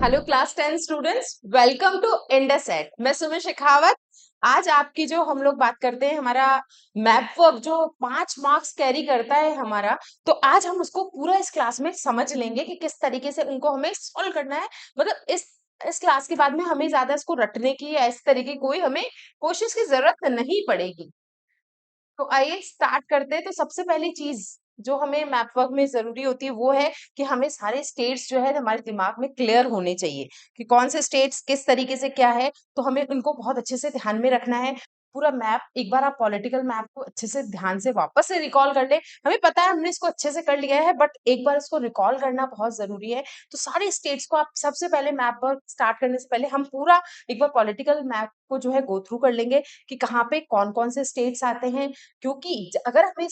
Hello class 10 students, welcome to इंडसेट। मैं सुमित शेखावत। आज आपकी जो हम लोग बात करते हैं हमारा मैप वर्क जो 5 मार्क्स कैरी करता है हमारा, तो आज हम उसको पूरा इस क्लास में समझ लेंगे कि किस तरीके से उनको हमें सॉल्व करना है। मतलब इस क्लास के बाद में हमें ज्यादा इसको रटने की या इस तरीके की कोई हमें कोशिश की जरूरत नहीं पड़ेगी। तो आइए स्टार्ट करते हैं। तो सबसे पहली चीज जो हमें मैप वर्क में जरूरी होती है वो है कि हमें सारे स्टेट्स जो है हमारे दिमाग में क्लियर होने चाहिए कि कौन से स्टेट्स किस तरीके से क्या है। तो हमें उनको बहुत अच्छे से ध्यान में रखना है। पूरा मैप एक बार आप पॉलिटिकल मैप को अच्छे से ध्यान से वापस से रिकॉल कर ले। हमें पता है हमने इसको अच्छे से कर लिया है, बट एक बार इसको रिकॉल करना बहुत जरूरी है। तो सारे स्टेट्स को आप सबसे पहले मैप वर्क स्टार्ट करने से पहले हम पूरा एक बार पॉलिटिकल मैप को जो है गो थ्रू कर लेंगे कि कहाँ पे कौन कौन से स्टेट्स आते हैं। क्योंकि अगर हमें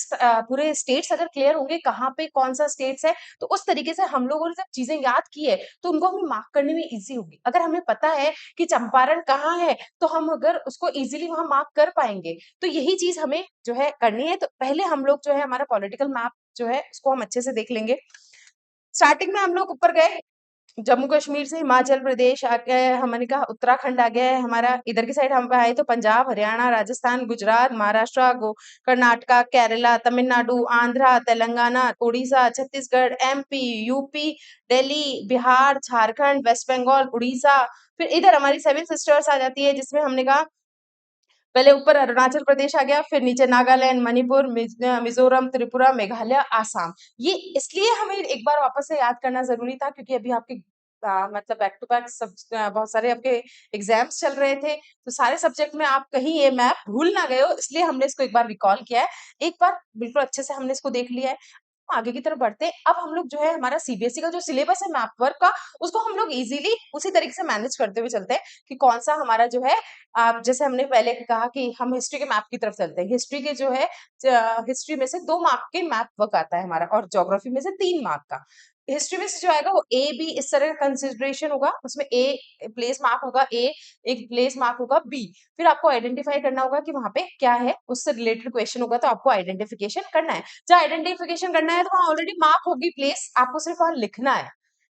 पूरे स्टेट्स अगर क्लियर होंगे कहाँ पे कौन सा स्टेट्स है, तो उस तरीके से हम लोगों ने जब चीजें याद की है तो उनको हमें मार्क करने में इजी होगी। अगर हमें पता है कि चंपारण कहाँ है तो हम अगर उसको इजीली वहां मार्क कर पाएंगे। तो यही चीज हमें जो है करनी है। तो पहले हम लोग जो है हमारा पॉलिटिकल मैप जो है उसको हम अच्छे से देख लेंगे। स्टार्टिंग में हम लोग ऊपर गए, जम्मू कश्मीर से हिमाचल प्रदेश आ गया है, हमने कहा उत्तराखंड आ गया है हमारा। इधर की साइड हम आए तो Punjab, Haryana, Rajasthan, Gujarat, Maharashtra, Karnataka, Kerala, Tamil Nadu, Andhra, Telangana, Orissa, Chhattisgarh, MP, UP, Delhi, Bihar, Jharkhand, west Bengal, Orissa. फिर इधर हमारी सेवन सिस्टर्स आ जाती है जिसमें हमने कहा पहले ऊपर अरुणाचल प्रदेश आ गया, फिर नीचे नागालैंड, मणिपुर, मिजोरम, त्रिपुरा, मेघालय, आसाम। ये इसलिए हमें एक बार वापस से याद करना जरूरी था क्योंकि अभी आपके मतलब बैक टू बैक सब बहुत सारे आपके एग्जाम्स चल रहे थे। तो सारे सब्जेक्ट में आप कहीं ये मैप भूल ना गए हो, इसलिए हमने इसको एक बार रिकॉल किया है। एक बार बिल्कुल अच्छे से हमने इसको देख लिया है। आगे की तरफ बढ़ते हैं। अब हम लोग जो है हमारा सीबीएसई का जो सिलेबस है मैप वर्क का, उसको हम लोग इजीली उसी तरीके से मैनेज करते हुए चलते हैं कि कौन सा हमारा जो है आप जैसे हमने पहले कहा कि हम हिस्ट्री के मैप की तरफ चलते हैं। हिस्ट्री के जो है हिस्ट्री में से 2 मार्क के मैप वर्क आता है हमारा, और ज्योग्राफी में से 3 मार्क का। हिस्ट्री में से जो आएगा वो ए बी इस तरह का कंसिडरेशन होगा। उसमें ए प्लेस मार्क होगा, ए एक प्लेस मार्क होगा, बी। फिर आपको आइडेंटिफाई करना होगा कि वहां पे क्या है, उससे रिलेटेड क्वेश्चन होगा तो आपको आइडेंटिफिकेशन करना है। जहाँ आइडेंटिफिकेशन करना है तो वहां ऑलरेडी मार्क होगी प्लेस, आपको सिर्फ वहां लिखना है।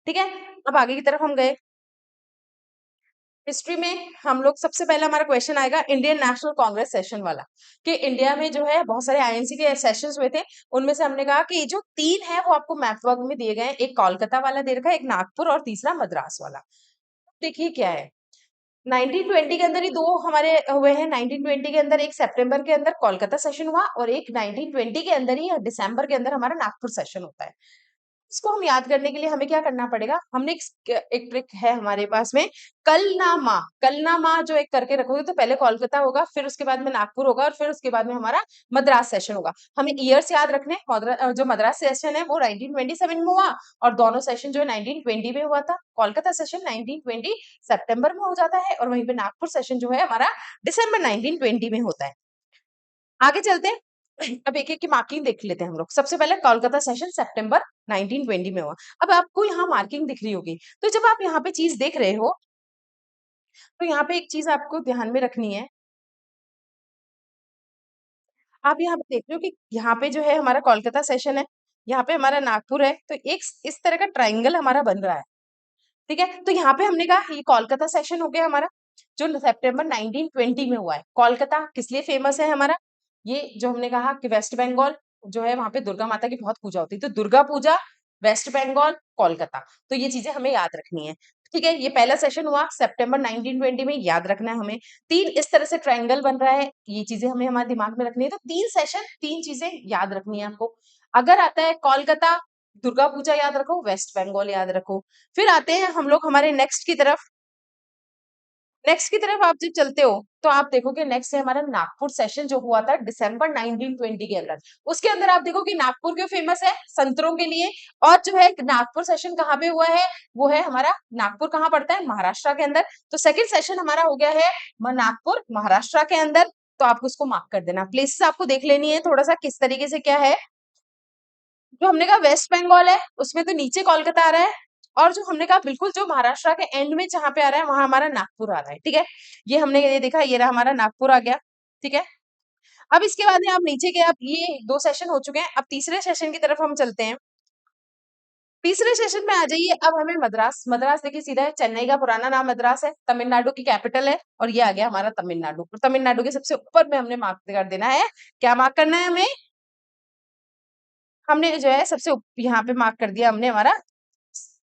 ठीक है। अब आगे की तरफ हम गए। हिस्ट्री में हम लोग सबसे पहला हमारा क्वेश्चन आएगा इंडियन नेशनल कांग्रेस सेशन वाला, कि इंडिया में जो है बहुत सारे आईएनसी के सेशंस हुए थे। उनमें से हमने कहा कि जो 3 है वो आपको मैप वर्क में दिए गए हैं। एक कोलकाता वाला दे रखा है, एक नागपुर और तीसरा मद्रास वाला। देखिए क्या है, 1920 के अंदर ही 2 हमारे हुए हैं। 1920 के अंदर एक सितंबर के अंदर कोलकाता सेशन हुआ और एक 1920 के अंदर ही दिसंबर के अंदर हमारा नागपुर सेशन होता है। इसको हम याद करने के लिए हमें क्या करना पड़ेगा, हमने एक ट्रिक है हमारे पास में, कलनामा। कलनामा जो एक करके रखोगे तो पहले कोलकाता होगा, फिर उसके बाद में नागपुर होगा और फिर उसके बाद में हमारा मद्रास सेशन होगा। हमें ईयर्स याद रखने हैं। जो मद्रास सेशन है वो 1927 में हुआ और दोनों सेशन जो है 1920 में हुआ था। कोलकाता सेशन 1920 सितंबर में हो जाता है और वहीं पे नागपुर सेशन जो है हमारा दिसंबर 1920 में होता है। आगे चलते हैं। अब एक एक की मार्किंग देख लेते हैं हम लोग। सबसे पहले कोलकाता सेशन सितंबर 1920 में हुआ। अब आपको यहाँ मार्किंग दिख रही होगी, तो जब आप यहाँ पे चीज देख रहे हो तो यहाँ पे एक चीज आपको ध्यान में रखनी है। आप यहाँ पे देख रहे हो कि यहाँ पे जो है हमारा कोलकाता सेशन है, यहाँ पे हमारा नागपुर है, तो एक इस तरह का ट्राइंगल हमारा बन रहा है। ठीक है। तो यहाँ पे हमने कहा ये कोलकाता सेशन हो गया हमारा, जो सितंबर 1920 में हुआ है। कोलकाता किस लिए फेमस है हमारा, ये जो हमने कहा कि वेस्ट बंगाल जो है वहां पे दुर्गा माता की बहुत पूजा होती है, तो दुर्गा पूजा, वेस्ट बंगाल, कोलकाता। तो ये चीजें हमें याद रखनी है। ठीक है। ये पहला सेशन हुआ सितंबर 1920 में, याद रखना है हमें। 3 इस तरह से ट्रायंगल बन रहा है, ये चीजें हमें हमारे दिमाग में रखनी है। तो 3 सेशन 3 चीजें याद रखनी है आपको। अगर आता है कोलकाता, दुर्गा पूजा याद रखो, वेस्ट बंगाल याद रखो। फिर आते हैं हम लोग हमारे नेक्स्ट की तरफ। नेक्स्ट की तरफ आप जब चलते हो तो आप देखोगे नेक्स्ट है हमारा नागपुर सेशन जो हुआ था दिसंबर 1920 के अंदर। उसके अंदर आप देखो कि नागपुर क्यों फेमस है, संतरों के लिए। और जो है नागपुर सेशन कहाँ पे हुआ है, वो है हमारा नागपुर कहाँ पड़ता है, महाराष्ट्र के अंदर। तो सेकंड सेशन हमारा हो गया है नागपुर महाराष्ट्र के अंदर। तो आपको उसको मार्क कर देना। प्लेसेस आपको देख लेनी है थोड़ा सा किस तरीके से क्या है। जो हमने कहा वेस्ट बंगाल है उसमें तो नीचे कोलकाता आ रहा है, और जो हमने कहा बिल्कुल जो महाराष्ट्र के एंड में जहां पे आ रहा है वहां हमारा नागपुर आ रहा है। ठीक है। ये हमने ये देखा, ये रहा हमारा नागपुर आ गया। ठीक है। अब इसके बाद में आप नीचे गए, आप ये 2 सेशन हो चुके हैं। अब तीसरे सेशन की तरफ हम चलते हैं। तीसरे सेशन में आ जाइए। अब हमें मद्रास, मद्रास देखिए सीधा है, चेन्नई का पुराना नाम मद्रास है, तमिलनाडु की कैपिटल है, और ये आ गया हमारा तमिलनाडु। और तमिलनाडु के सबसे ऊपर में हमने मार्क कर देना है। क्या मार्क करना है हमें? हमने जो है सबसे यहाँ पे मार्क कर दिया हमने हमारा।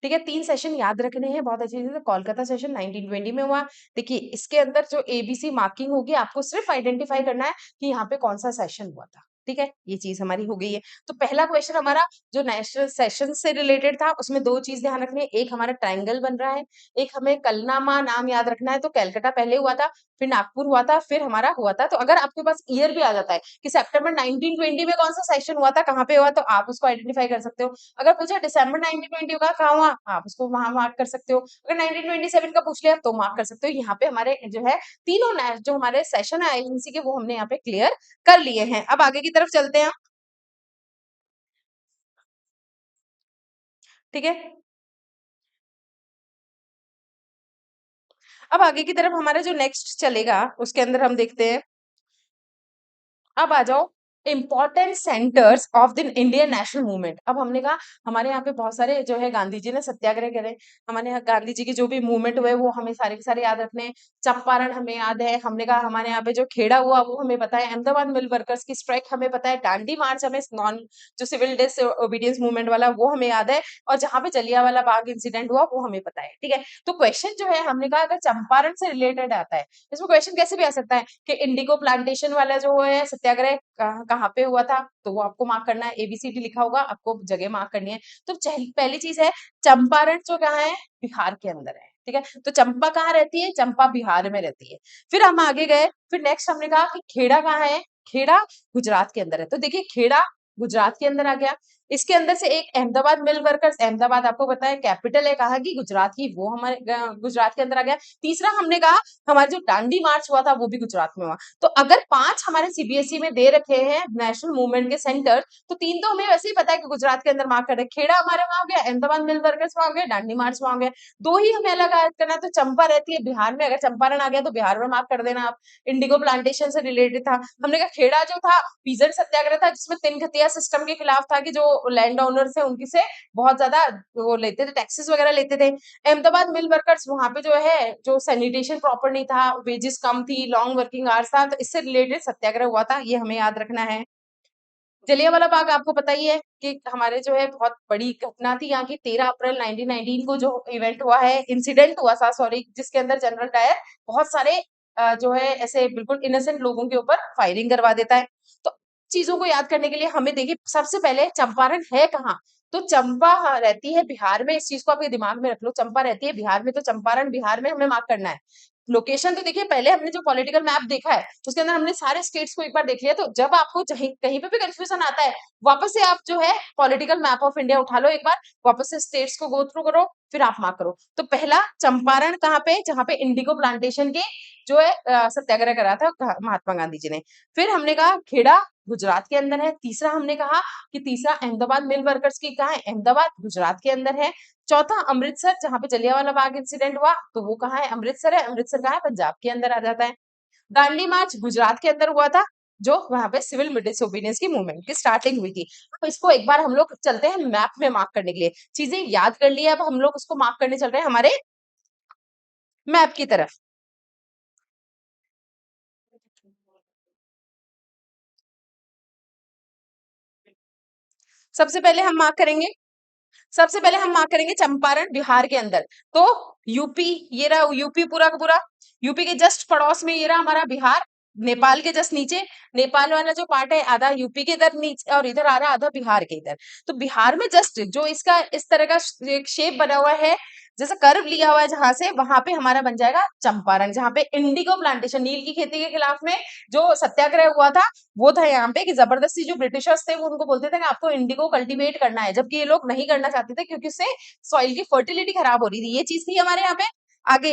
ठीक है, 3 सेशन याद रखने हैं बहुत अच्छे से। कोलकाता सेशन 1920 में हुआ। देखिए इसके अंदर जो एबीसी मार्किंग होगी, आपको सिर्फ आइडेंटिफाई करना है कि यहाँ पे कौन सा सेशन हुआ था। ठीक है, ये चीज हमारी हो गई है। तो पहला क्वेश्चन हमारा जो नेशनल सेशन से रिलेटेड था, उसमें 2 चीज ध्यान रखनी है। एक हमारा ट्रायंगल बन रहा है, एक हमें कलनामा नाम याद रखना है। तो कलकत्ता पहले हुआ था, फिर नागपुर हुआ था, फिर हमारा हुआ था। तो अगर आपके पास ईयर भी आ जाता है कि सितंबर 1920 में कौन सा सेशन हुआ था, कहाँ पे हुआ, तो आप उसको आइडेंटिफाई कर सकते हो। अगर पूछा दिसंबर 1920 का कहाँ हुआ, आप उसको वहां मार्क कर सकते हो। अगर 1927 का पूछ लिया तो मार्क कर सकते हो। यहाँ पे हमारे जो है तीनों जो हमारे सेशन है आईएनसी के, वो हमने यहाँ पे क्लियर कर लिए हैं। अब आगे की तरफ चलते हैं। ठीक है, अब आगे की तरफ हमारा जो नेक्स्ट चलेगा उसके अंदर हम देखते हैं। अब आ जाओ important centres of the Indian national movement. अब हमने कहा हमारे यहाँ पे बहुत सारे जो है गांधी जी ने सत्याग्रह करे। हमारे यहाँ गांधी जी के जो भी मूवमेंट हुए वो हमें सारे के सारे याद रखने हैं। चंपारण हमें याद है। हमने कहा हमारे यहाँ पे जो खेड़ा हुआ वो हमें पता है। अहमदाबाद मिल वर्कर्स की स्ट्राइक हमें पता है। दांडी मार्च हमें नॉन जो सिविल डिसओबीडियंस मूवमेंट वाला वो हमें याद है। और जहाँ पे जलियांवाला बाग इंसिडेंट हुआ वो हमें पता है। ठीक है, तो क्वेश्चन जो है हमने कहा अगर चंपारण से रिलेटेड आता है, इसमें क्वेश्चन कैसे भी आ सकता है कि इंडिगो प्लांटेशन वाला जो है सत्याग्रह कहाँ पे हुआ था, तो वो आपको मार्क करना है। एबीसीडी लिखा होगा, आपको जगह मार्क करनी है। तो पहली चीज है चंपारण जो कहाँ है, बिहार के अंदर है। ठीक है, तो चंपा कहाँ रहती है, चंपा बिहार में रहती है। फिर हम आगे गए, फिर नेक्स्ट हमने कहा कि खेड़ा कहाँ है, खेड़ा गुजरात के अंदर है। तो देखिए खेड़ा गुजरात के अंदर आ गया। इसके अंदर से एक अहमदाबाद मिल वर्कर्स, अहमदाबाद आपको पता है कैपिटल है कहाँ की, गुजरात की, वो हमारे गुजरात के अंदर आ गया। तीसरा हमने कहा हमारा जो दांडी मार्च हुआ था वो भी गुजरात में हुआ। तो अगर 5 हमारे सीबीएसई में दे रखे हैं नेशनल मूवमेंट के सेंटर, तो 3 तो हमें वैसे ही पता है कि गुजरात के अंदर मार्क कर रहे। खेड़ा हमारे वहां हो गया, अहमदाबाद मिल वर्कर्स वहां हो गया, दांडी मार्च वहां हो गया। 2 ही हमें अलग ऐड करना है। तो चंपा रहती है बिहार में, अगर चंपारण आ गया तो बिहार में मार्क कर देना आप। इंडिगो प्लांटेशन से रिलेटेड था। हमने कहा खेड़ा जो था पीजन सत्याग्रह था, जिसमें 3 खतिया सिस्टम के खिलाफ था कि जो लैंड ओनर्स है उनकी से बहुत ज्यादा वो लेते थे, टैक्सेस वगैरह लेते थे। अहमदाबाद मिल वर्कर्स वहां पे जो है जो सैनिटेशन प्रॉपर नहीं था, वेजेस कम थी, लॉन्ग वर्किंग आवर्स था, तो इससे रिलेटेड सत्याग्रह हुआ था, ये हमें याद रखना है। जलियांवाला बाग आपको पता ही है कि हमारे जो है बहुत बड़ी घटना थी यहाँ की। 13 अप्रैल 1919 को जो इवेंट हुआ है, इंसिडेंट हुआ था सॉरी, जिसके अंदर जनरल डायर बहुत सारे जो है ऐसे बिल्कुल इनोसेंट लोगों के ऊपर फायरिंग करवा देता है। तो चीजों को याद करने के लिए हमें देखिए सबसे पहले चंपारण है कहाँ, तो चंपा रहती है बिहार में। इस चीज को आपके दिमाग में रख लो, चंपा रहती है बिहार में, तो चंपारण बिहार में हमें मार्क करना है। लोकेशन तो देखिए पहले हमने जो पॉलिटिकल मैप देखा है उसके अंदर हमने सारे स्टेट्स को एक बार देख लिया। तो जब आपको कहीं पे भी कंफ्यूजन आता है, वापस से आप जो है पॉलिटिकल मैप ऑफ इंडिया उठा लो एक बार, वापस से स्टेट्स को गो थ्रू करो, फिर आप मार्क करो। तो पहला चंपारण कहाँ पे, जहाँ पे इंडिगो प्लांटेशन के जो है सत्याग्रह करा था महात्मा गांधी जी ने। फिर हमने कहा खेड़ा गुजरात के अंदर है। तीसरा हमने कहा कि तीसरा अहमदाबाद मिल वर्कर्स की कहा है, अहमदाबाद गुजरात के अंदर है। चौथा अमृतसर, जहां पे जलियांवाला बाग इंसिडेंट हुआ, तो वो कहाँ है, अमृतसर है। अमृतसर कहाँ है, पंजाब के अंदर आ जाता है। दांडी मार्च गुजरात के अंदर हुआ था, जो वहां पे सिविल डिसोबीडियंस की मूवमेंट की स्टार्टिंग हुई थी। तो इसको एक बार हम लोग चलते हैं मैप में मार्क करने के लिए। चीजें याद कर ली है, अब हम लोग उसको मार्क करने चल रहे हैं हमारे मैप की तरफ। सबसे पहले हम मार्क करेंगे, सबसे पहले हम मार्क करेंगे चंपारण बिहार के अंदर। तो यूपी, ये रहा यूपी पूरा का पूरा। यूपी के जस्ट पड़ोस में ये रहा हमारा बिहार, नेपाल के जस्ट नीचे। नेपाल वाला जो पार्ट है आधा यूपी के इधर नीचे और इधर आ रहा आधा बिहार के इधर। तो बिहार में जस्ट जो इसका इस तरह का एक शेप बना हुआ है, जैसे कर्व लिया हुआ है जहां से, वहां पे हमारा बन जाएगा चंपारण, जहां पे इंडिगो प्लांटेशन नील की खेती के खिलाफ में जो सत्याग्रह हुआ था, वो था यहाँ पे। कि जबरदस्ती जो ब्रिटिशर्स थे वो उनको बोलते थे कि आपको इंडिगो कल्टीवेट करना है, जबकि ये लोग नहीं करना चाहते थे क्योंकि उससे सॉइल की फर्टिलिटी खराब हो रही थी। ये चीज थी हमारे यहाँ पे। आगे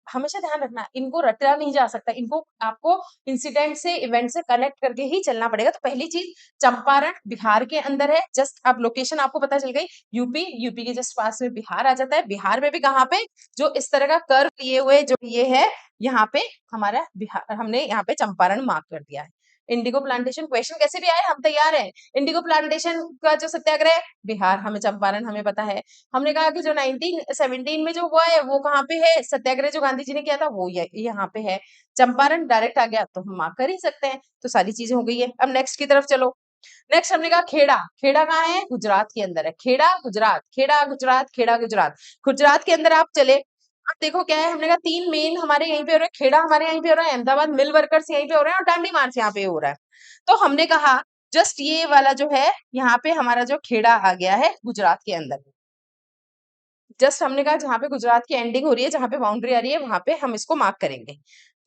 हमेशा ध्यान रखना, इनको रटा नहीं जा सकता, इनको आपको इंसिडेंट से इवेंट से कनेक्ट करके ही चलना पड़ेगा। तो पहली चीज चंपारण बिहार के अंदर है। जस्ट अब लोकेशन आपको पता चल गई, यूपी, यूपी के जस्ट पास में बिहार आ जाता है। बिहार में भी कहाँ पे, जो इस तरह का कर्व लिए हुए जो ये है, यहाँ पे हमारा बिहार, हमने यहाँ पे चंपारण मार्क कर दिया है। इंडिगो प्लांटेशन क्वेश्चन कैसे भी आए हम तैयार हैं। इंडिगो प्लांटेशन का जो सत्याग्रह है बिहार, हमें चंपारण हमें पता है। हमने कहा कि जो 1917 में जो हुआ है वो कहाँ पे है, सत्याग्रह जो गांधी जी ने किया था वो यहाँ पे है। चंपारण डायरेक्ट आ गया तो हम मार्क कर ही सकते हैं। तो सारी चीजें हो गई है। अब नेक्स्ट की तरफ चलो। नेक्स्ट हमने कहा खेड़ा। खेड़ा कहाँ है, गुजरात के अंदर है। खेड़ा गुजरात, खेड़ा गुजरात, खेड़ा गुजरात। गुजरात के अंदर आप चले, अब देखो क्या है, हमने कहा तीन मेन हमारे यहीं पे हो रहे हैं। खेड़ा हमारे यहीं पे हो रहा है, अहमदाबाद मिल वर्कर्स यहीं पे हो रहे हैं और दांडी मार्च यहाँ पे हो रहा है। तो हमने कहा जस्ट ये वाला जो है यहाँ पे हमारा जो खेड़ा आ गया है गुजरात के अंदर। जस्ट हमने कहा जहाँ पे गुजरात की एंडिंग हो रही है, जहाँ पे बाउंड्री आ रही है वहां पे हम इसको मार्क करेंगे।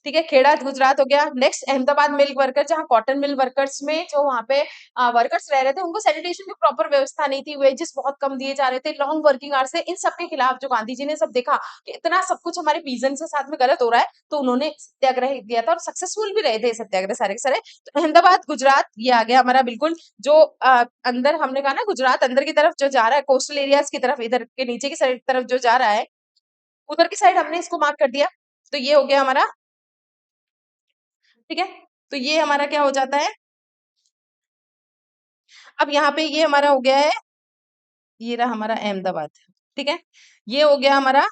ठीक है, खेड़ा गुजरात हो गया। नेक्स्ट अहमदाबाद मिल्क वर्कर, जहाँ कॉटन मिल वर्कर्स में जो वहाँ पे वर्कर्स रह रहे थे, उनको सैनिटेशन की प्रॉपर व्यवस्था नहीं थी, वेजेस बहुत कम दिए जा रहे थे, लॉन्ग वर्किंग आवर्स थे। इन सब के खिलाफ जो गांधी जी ने सब देखा कि इतना सब कुछ हमारे पीजन के साथ में गलत हो रहा है, तो उन्होंने सत्याग्रह दिया था और सक्सेसफुल भी रहे थे सत्याग्रह सारे के सारे। तो अहमदाबाद गुजरात ये आ गया हमारा बिल्कुल जो अंदर, हमने कहा ना गुजरात अंदर की तरफ जो जा रहा है, कोस्टल एरियाज की तरफ, इधर के नीचे की साइड तरफ जो जा रहा है, उधर की साइड हमने इसको मार्क कर दिया। तो ये हो गया हमारा, ठीक है। तो ये हमारा क्या हो जाता है, अब यहाँ पे ये हमारा हो गया है, ये रहा हमारा अहमदाबाद। ठीक है, ये हो गया हमारा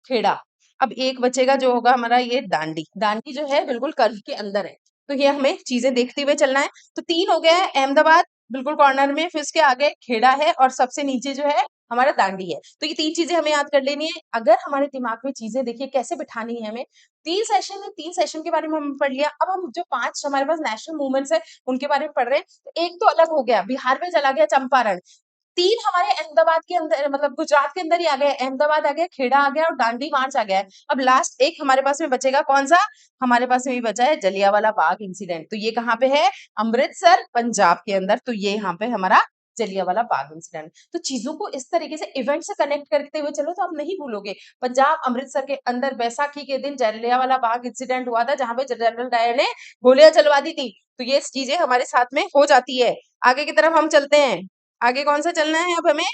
खेड़ा। अब एक बचेगा जो होगा हमारा ये दांडी। दांडी जो है बिल्कुल कर्व के अंदर है, तो ये हमें चीजें देखते हुए चलना है। तो तीन हो गया है, अहमदाबाद बिल्कुल कॉर्नर में, फिर उसके आगे खेड़ा है और सबसे नीचे जो है हमारा दांडी है। तो ये तीन चीजें हमें याद कर लेनी है। अगर हमारे दिमाग में चीजें देखिए कैसे बिठानी है हमें, तीन सेशन है, तीन सेशन के बारे में हमने पढ़ लिया। अब हम जो पांच हमारे पास नेशनल मूवमेंट्स है उनके बारे में पढ़ रहे हैं। तो एक तो अलग हो गया, बिहार में चला गया चंपारण। तीन हमारे अहमदाबाद के अंदर, मतलब गुजरात के अंदर ही आ गए, अहमदाबाद आ गया, खेड़ा आ गया और दांडी मार्च आ गया है। अब लास्ट एक हमारे पास में बचेगा कौन सा, हमारे पास में भी बचा है जलियांवाला बाग इंसिडेंट। तो ये कहाँ पे है, अमृतसर पंजाब के अंदर। तो ये यहाँ पे हमारा जलियांवाला बाग इंसिडेंट। तो चीजों को इस तरीके से इवेंट से कनेक्ट करते हुए चलो तो आप नहीं भूलोगे। पंजाब अमृतसर के अंदर बैसाखी के दिन जलियांवाला बाग इंसिडेंट हुआ था, जहां पे जनरल डायर ने गोलियां चलवा दी थी। तो ये चीजें हमारे साथ में हो जाती है। आगे की तरफ हम चलते हैं। आगे कौन सा चलना है अब हमें,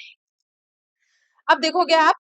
अब देखोगे आप,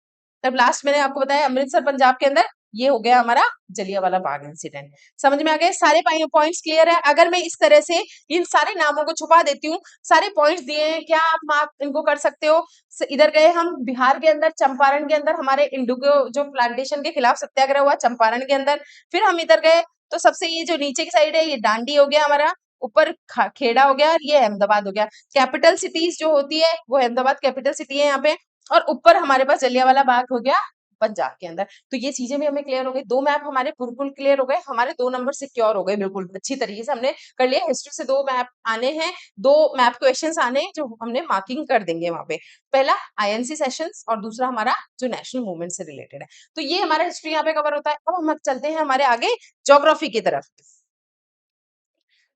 तब लास्ट मैंने आपको बताया अमृतसर पंजाब के अंदर, ये हो गया हमारा जलियांवाला बाग इंसिडेंट। समझ में आ गए, सारे पॉइंट्स क्लियर है। अगर मैं इस तरह से इन सारे नामों को छुपा देती हूँ, सारे पॉइंट्स दिए हैं, क्या आप मार्क इनको कर सकते हो। इधर गए हम बिहार के अंदर, चंपारण के अंदर हमारे इंडिगो जो प्लांटेशन के खिलाफ सत्याग्रह हुआ चंपारण के अंदर। फिर हम इधर गए तो सबसे ये जो नीचे की साइड है ये दांडी हो गया हमारा, ऊपर खेड़ा हो गया और ये अहमदाबाद हो गया। कैपिटल सिटीज जो होती है वो अहमदाबाद कैपिटल सिटी है यहाँ पे, और ऊपर हमारे पास जलियांवाला बाग हो गया पंजाब के अंदर। तो ये चीजें भी हमें क्लियर हो गई, दो मैप हमारे बिल्कुल क्लियर हो गए, हमारे दो नंबर सिक्योर हो गए, बिल्कुल अच्छी तरीके से हमने कर लिया। हिस्ट्री से दो मैप आने हैं, दो मैप क्वेश्चंस आने हैं जो हमने मार्किंग कर देंगे वहां पे। पहला आईएनसी सेशंस और दूसरा हमारा जो नेशनल मूवमेंट से रिलेटेड है। तो ये हमारा हिस्ट्री यहाँ पे कवर होता है। अब हम चलते हैं हमारे आगे ज्योग्राफी की तरफ।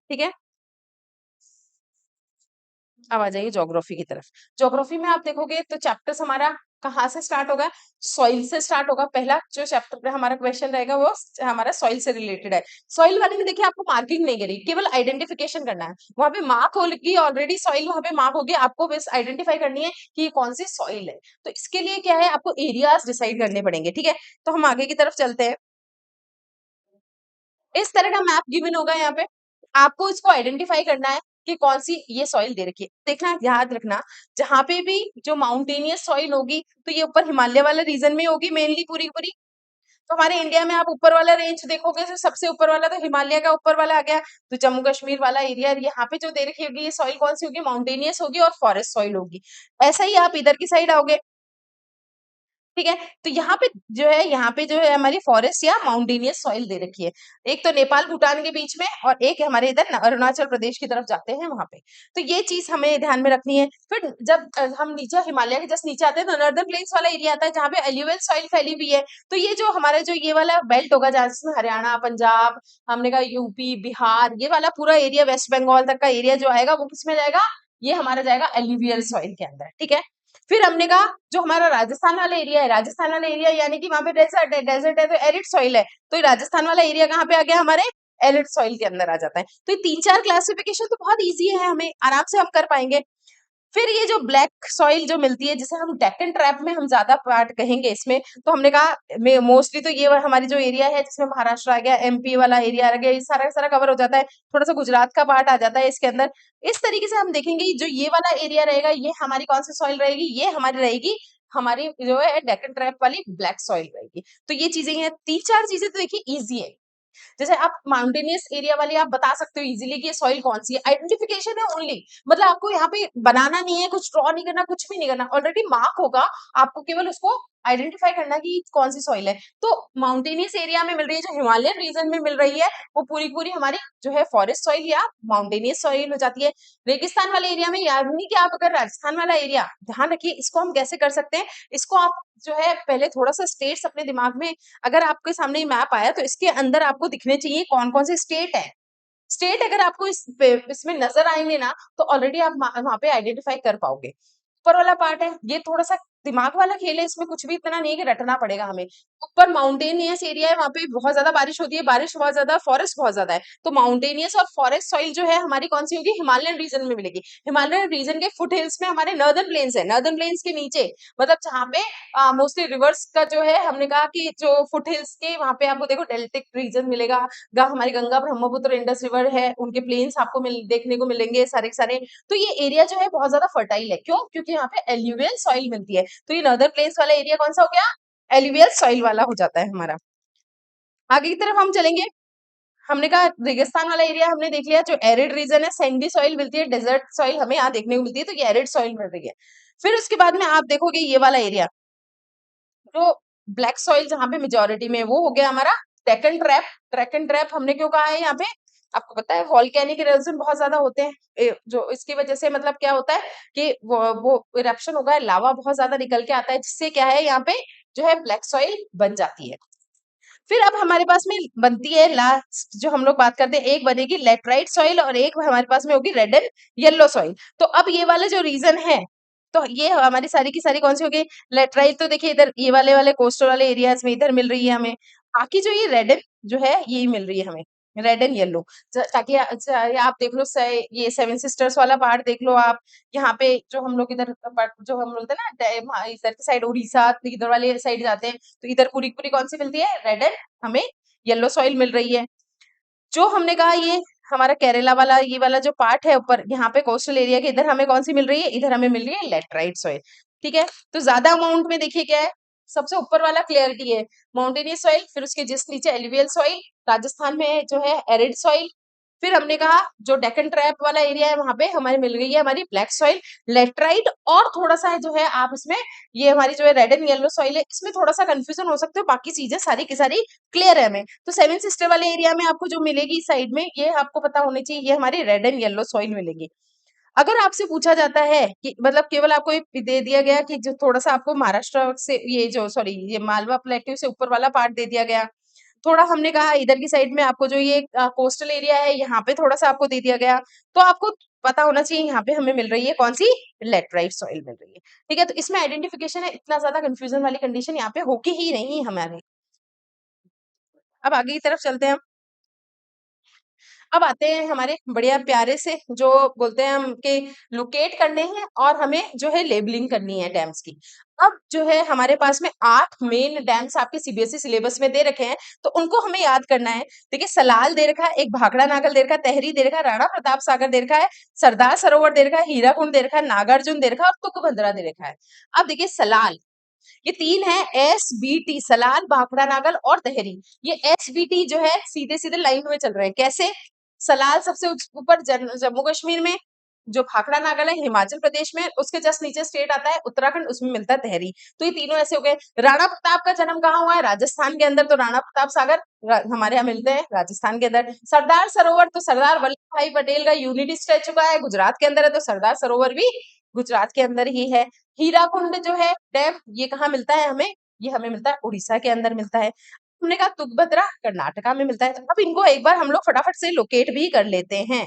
ठीक है, अब आ जाइए ज्योग्राफी की तरफ। ज्योग्राफी में आप देखोगे तो चैप्टर्स हमारा कहाँ से स्टार्ट होगा, सॉइल से स्टार्ट होगा। पहला जो चैप्टर पे हमारा क्वेश्चन रहेगा वो हमारा सॉइल से रिलेटेड है। सॉइल वाले में देखिए आपको मार्किंग नहीं करी, केवल आइडेंटिफिकेशन करना है। वहां पे मार्क होगी ऑलरेडी, सॉइल वहां पे मार्क होगी, आपको बस आइडेंटिफाई करनी है कि ये कौन सी सॉइल है। तो इसके लिए क्या है, आपको एरियाज डिसाइड करने पड़ेंगे। ठीक है, तो हम आगे की तरफ चलते हैं। इस तरह का मैप गिवन होगा यहाँ पे, आपको इसको आइडेंटिफाई करना है कि कौन सी ये सॉइल दे रखी है। देखना, याद रखना, जहां पे भी जो माउंटेनियस सॉइल होगी तो ये ऊपर हिमालय वाले रीजन में होगी मेनली पूरी पूरी। तो हमारे इंडिया में आप ऊपर वाला रेंज देखोगे तो सबसे ऊपर वाला तो हिमालय का ऊपर वाला आ गया। तो जम्मू कश्मीर वाला एरिया, यहाँ पे जो दे रखी होगी ये सॉइल कौन सी होगी, माउंटेनियस होगी और फॉरेस्ट सॉइल होगी। ऐसा ही आप इधर की साइड आओगे, ठीक है। तो यहाँ पे जो है, यहाँ पे जो है हमारी फॉरेस्ट या माउंटेनियस सॉइल दे रखी है। एक तो नेपाल भूटान के बीच में और एक हमारे इधर अरुणाचल प्रदेश की तरफ जाते हैं वहां पे। तो ये चीज हमें ध्यान में रखनी है। फिर जब हम नीचे हिमालय के जस्ट नीचे आते हैं तो नॉर्दर्न प्लेन्स वाला एरिया आता है जहाँ पे एल्यूवियल सॉइल फैली हुई है। तो ये जो हमारा जो ये वाला बेल्ट होगा जहाँ जिसमें हरियाणा पंजाब, हमने कहा यूपी बिहार, ये वाला पूरा एरिया वेस्ट बंगाल तक का एरिया जो आएगा वो किसमें जाएगा, ये हमारा जाएगा एल्यूवियल सॉइल के अंदर। ठीक है, फिर हमने कहा जो हमारा राजस्थान वाला एरिया है, राजस्थान वाला एरिया यानी कि वहां पे डेजर्ट है, डेजर्ट है तो एरिड सॉइल है। तो ये राजस्थान वाला एरिया कहाँ पे आ गया, हमारे एरिड सॉइल के अंदर आ जाता है। तो ये तीन चार क्लासिफिकेशन तो बहुत इजी है, हमें आराम से हम कर पाएंगे। फिर ये जो ब्लैक सॉइल जो मिलती है, जिसे हम डेक्कन ट्रैप में हम ज्यादा पार्ट कहेंगे इसमें, तो हमने कहा मोस्टली तो ये हमारी जो एरिया है, जिसमें महाराष्ट्र आ गया, एमपी वाला एरिया आ गया, ये सारा का सारा कवर हो जाता है, थोड़ा सा गुजरात का पार्ट आ जाता है इसके अंदर। इस तरीके से हम देखेंगे जो ये वाला एरिया रहेगा, ये हमारी कौन सी सॉइल रहेगी, ये हमारी रहेगी, हमारी जो है डेक्कन ट्रैप वाली ब्लैक सॉइल रहेगी। तो ये चीजें हैं, 3-4 चीजें तो देखिए इजी है। जैसे आप माउंटेनियस एरिया वाले आप बता सकते हो इजीली कि ये सॉइल कौन सी है, आइडेंटिफिकेशन है ओनली, मतलब आपको यहाँ पे बनाना नहीं है, कुछ ड्रॉ नहीं करना, कुछ भी नहीं करना, ऑलरेडी मार्क होगा, आपको केवल उसको आइडेंटिफाई करना कि कौन सी सॉइल है। तो माउंटेनियस एरिया में मिल रही है, जो हिमालयन रीजन में मिल रही है, वो पूरी पूरी हमारी जो है फॉरेस्ट सॉइल या माउंटेनियस सॉइल हो जाती है। रेगिस्तान वाले एरिया में, यानी कि आप अगर राजस्थान वाला एरिया, ध्यान रखिए इसको हम कैसे कर सकते हैं, इसको आप जो है पहले थोड़ा सा स्टेट्स अपने दिमाग में, अगर आपके सामने मैप आया तो इसके अंदर आपको दिखने चाहिए कौन कौन से स्टेट है। स्टेट अगर आपको इसमें नजर आएंगे ना, तो ऑलरेडी आप वहां पे आइडेंटिफाई कर पाओगे। ऊपर वाला पार्ट है, ये थोड़ा सा दिमाग वाला खेल है, इसमें कुछ भी इतना नहीं है कि रटना पड़ेगा हमें। ऊपर माउंटेनियस एरिया है, वहां पे बहुत ज्यादा बारिश होती है, बारिश बहुत ज्यादा, फॉरेस्ट बहुत ज्यादा है, तो माउंटेनियस और फॉरेस्ट सॉइल जो है हमारी कौन सी होगी, हिमालयन रीजन में मिलेगी। हिमालयन रीजन के फुट हिल्स में हमारे नॉर्दर्न प्लेन्स है, नॉर्दर्न प्लेन्स के नीचे, मतलब जहाँ पे मोस्टली रिवर्स का जो है, हमने कहा कि जो फुट हिल्स के वहां पे आपको देखो डेल्टिक रीजन मिलेगा, हमारी गंगा ब्रह्मपुत्र इंडस रिवर है, उनके प्लेन्स आपको देखने को मिलेंगे सारे के सारे। तो ये एरिया जो है बहुत ज्यादा फर्टाइल है, क्यों, क्योंकि यहाँ पे एल्यूवियल सॉइल मिलती है। तो ये नॉर्दर्न प्लेन्स वाला एरिया कौन सा हो गया, एल्यूवियल सॉइल वाला हो जाता है हमारा। आगे की तरफ हम चलेंगे, हमने कहा रेगिस्तान वाला एरिया हमने देख लिया, जो एरिड रीजन है, सैंडी सॉइल मिलती है, डेजर्ट सॉइल हमें यहाँ देखने को मिलती है, तो ये एरिड सॉइल मिल रही है। फिर उसके बाद में आप देखोगे ये वाला एरिया, जो ब्लैक सॉइल जहाँ पे मेजोरिटी में, वो हो गया हमारा डेक्कन ट्रैप। डेक्कन ट्रैप हमने क्यों कहा है यहाँ पे, आपको पता है वॉल्केनिक इरप्शन बहुत ज्यादा होते हैं, जो इसकी वजह से मतलब क्या होता है कि वो इरप्शन होगा, लावा बहुत ज्यादा निकल के आता है, जिससे क्या है यहाँ पे जो है ब्लैक सॉइल बन जाती है। फिर अब हमारे पास में बनती है लास्ट, जो हम लोग बात करते हैं, एक बनेगी लेटराइट सॉइल और एक हमारे पास में होगी रेड एंड येलो सॉइल। तो अब ये वाले जो रीजन है, तो ये हमारी सारी की सारी कौन सी होगी, लेटराइट, तो देखिए इधर ये वाले वाले कोस्टल वाले एरियाज में इधर मिल रही है हमें। बाकी जो ये रेड एंड जो है यही मिल रही है हमें, रेड एंड येलो। ताकि आप देख लो, ये सेवन सिस्टर्स वाला पार्ट देख लो आप, यहाँ पे जो हम लोग इधर जो हम बोलते हैं ना, इधर की साइड उड़ीसा इधर वाले साइड जाते हैं, तो इधर पूरी पूरी कौन सी मिलती है, रेड एंड हमें येलो सॉइल मिल रही है। जो हमने कहा ये हमारा केरला वाला, ये वाला जो पार्ट है ऊपर, यहाँ पे कोस्टल एरिया के इधर हमें कौन सी मिल रही है, इधर हमें मिल रही है लेटराइट सॉइल। ठीक है, तो ज्यादा अमाउंट में देखिए क्या है, सबसे ऊपर वाला क्लियरिटी है माउंटेनियस सॉइल, फिर उसके जस्ट नीचे एलुवियल सॉइल, राजस्थान में जो है एरिड सॉइल। फिर हमने कहा जो डेक्कन ट्रैप वाला एरिया है, वहां पे हमारी मिल गई है हमारी ब्लैक सॉइल, लेटराइट, और थोड़ा सा जो है आप इसमें, ये हमारी जो है रेड एंड येलो सॉइल है, इसमें थोड़ा सा कंफ्यूजन हो सकते हो, बाकी चीजें सारी की सारी क्लियर है हमें। तो सेवन सिस्टर वाले एरिया में आपको जो मिलेगी साइड में, ये आपको पता होनी चाहिए, ये हमारी रेड एंड येलो सॉइल मिलेगी। अगर आपसे पूछा जाता है कि मतलब केवल आपको ये दे दिया गया कि जो थोड़ा सा आपको महाराष्ट्र से, ये जो सॉरी ये मालवा प्लेट्यू से ऊपर वाला पार्ट दे दिया गया, थोड़ा हमने कहा इधर की साइड में आपको जो ये कोस्टल एरिया है, यहाँ पे थोड़ा सा आपको दे दिया गया, तो आपको पता होना चाहिए यहाँ पे हमें मिल रही है कौन सी, लेटराइट सॉइल मिल रही है। ठीक है, तो इसमें आइडेंटिफिकेशन है, इतना ज्यादा कंफ्यूजन वाली कंडीशन यहाँ पे होगी ही नहीं हमारे। अब आगे की तरफ चलते हैं हम। अब आते हैं हमारे बढ़िया प्यारे से, जो बोलते हैं हम कि लोकेट करने हैं और हमें जो है लेबलिंग करनी है डैम्स की। अब जो है हमारे पास में 8 मेन डैम्स आपके सीबीएसई सिलेबस में दे रखे हैं, तो उनको हमें याद करना है। देखिए सलाल दे रखा है, एक भाखड़ा नागल दे रखा है, तहरी दे रखा है, राणा प्रताप सागर दे रखा है, सरदार सरोवर दे रखा है, हीराकुंड दे रखा है, नागार्जुन दे रखा है और तुंगभद्रा दे रखा है। अब देखिए सलाल, ये 3 है, एसबीटी, सलाल, भाखड़ा नागल और तहरी। ये एसबीटी जो है सीधे सीधे लाइन में चल रहे हैं, कैसे, सलाल सबसे ऊपर जम्मू कश्मीर में, जो भाखड़ा नागल है हिमाचल प्रदेश में, उसके जस्ट नीचे स्टेट आता है उत्तराखंड, उसमें मिलता है तहरी। तो ये तीनों ऐसे हो गए। राणा प्रताप का जन्म कहाँ हुआ है, राजस्थान के अंदर, तो राणा प्रताप सागर हमारे यहाँ मिलते हैं राजस्थान के अंदर। सरदार सरोवर, तो सरदार वल्लभ भाई पटेल का यूनिटी स्टैचू का है, गुजरात के अंदर है, तो सरदार सरोवर भी गुजरात के अंदर ही है। हीराकुंड जो है डैम, ये कहाँ मिलता है हमें, ये हमें मिलता है उड़ीसा के अंदर मिलता है। हमने कहा तुंगभद्रा कर्नाटका में मिलता है। तो अब इनको एक बार हम लोग फटाफट से लोकेट भी कर लेते हैं।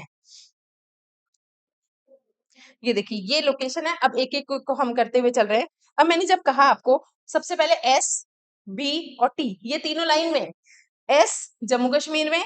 ये देखिए ये लोकेशन है, अब एक एक को हम करते हुए चल रहे हैं। अब मैंने जब कहा आपको, सबसे पहले एस, बी और टी, ये तीनों लाइन में, एस जम्मू कश्मीर में,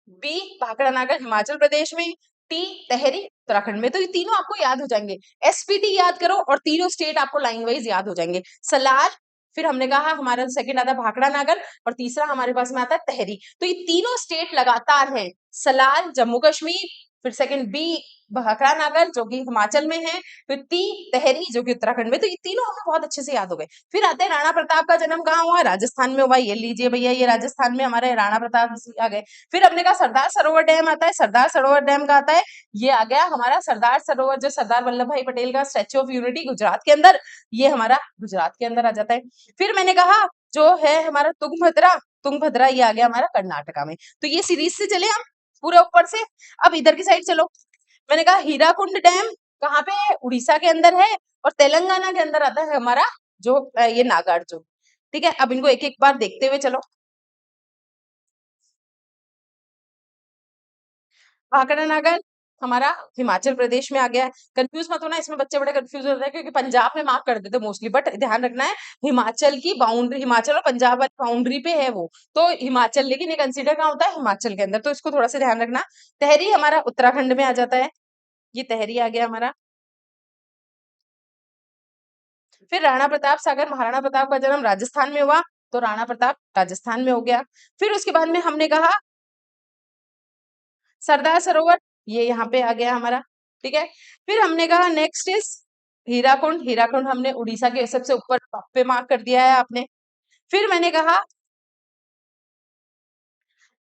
बी भाखड़ा नागर हिमाचल प्रदेश में, टी तहरी उत्तराखंड में। तो ये तीनों आपको याद हो जाएंगे। एसपीटी याद करो और तीनों स्टेट आपको लाइन वाइज याद हो जाएंगे। सलार, फिर हमने कहा हमारा सेकंड आता है भाखड़ा नागर और तीसरा हमारे पास में आता है तहरी। तो ये तीनों स्टेट लगातार हैं। सलार जम्मू कश्मीर, फिर सेकंड बी भाखड़ा नागर जो कि हिमाचल में है, फिर ती तहरी जो कि उत्तराखंड में। तो ये तीनों हमें बहुत अच्छे से याद हो गए। फिर आते हैं राणा प्रताप का जन्म कहाँ हुआ? राजस्थान में हुआ। ये लीजिए भैया, ये राजस्थान में हमारे राणा प्रताप जी आ गए। फिर हमने कहा सरदार सरोवर डैम आता है। सरदार सरोवर डैम का आता है, ये आ गया हमारा सरदार सरोवर, जो सरदार वल्लभ भाई पटेल का स्टैच्यू ऑफ यूनिटी गुजरात के अंदर, ये हमारा गुजरात के अंदर आ जाता है। फिर मैंने कहा जो है हमारा तुंगभद्रा, तुंगभद्रा ये आ गया हमारा कर्नाटका में। तो ये सीरीज से चले हम पूरे ऊपर से। अब इधर की साइड चलो। मैंने कहा हीराकुंड डैम कहाँ पे है? उड़ीसा के अंदर है। और तेलंगाना के अंदर आता है हमारा जो ये नागार्जुन। ठीक है, अब इनको एक एक बार देखते हुए चलो। भाखड़ा नागर हमारा हिमाचल प्रदेश में आ गया है। कंफ्यूज मत होना, इसमें बच्चे बड़े कंफ्यूज होते हैं क्योंकि पंजाब में मार्क कर देते मोस्टली, बट ध्यान रखना है हिमाचल की बाउंड्री, हिमाचल और पंजाब वाली बाउंड्री पे है वो। तो हिमाचल, लेकिन ये कंसीडर कहाँ होता है? हिमाचल के अंदर। तो इसको थोड़ा सा ध्यान रखना। तहरी हमारा उत्तराखंड में आ जाता है। ये तहरी आ गया हमारा। फिर राणा प्रताप सागर, महाराणा प्रताप का जन्म राजस्थान में हुआ, तो राणा प्रताप राजस्थान में हो गया। फिर उसके बाद में हमने कहा सरदार सरोवर, ये यहाँ पे आ गया हमारा। ठीक है, फिर हमने कहा नेक्स्ट इज हीराकुंड। हीराकुंड हमने उड़ीसा के सबसे ऊपर टॉप पे मार्क कर दिया है आपने। फिर मैंने कहा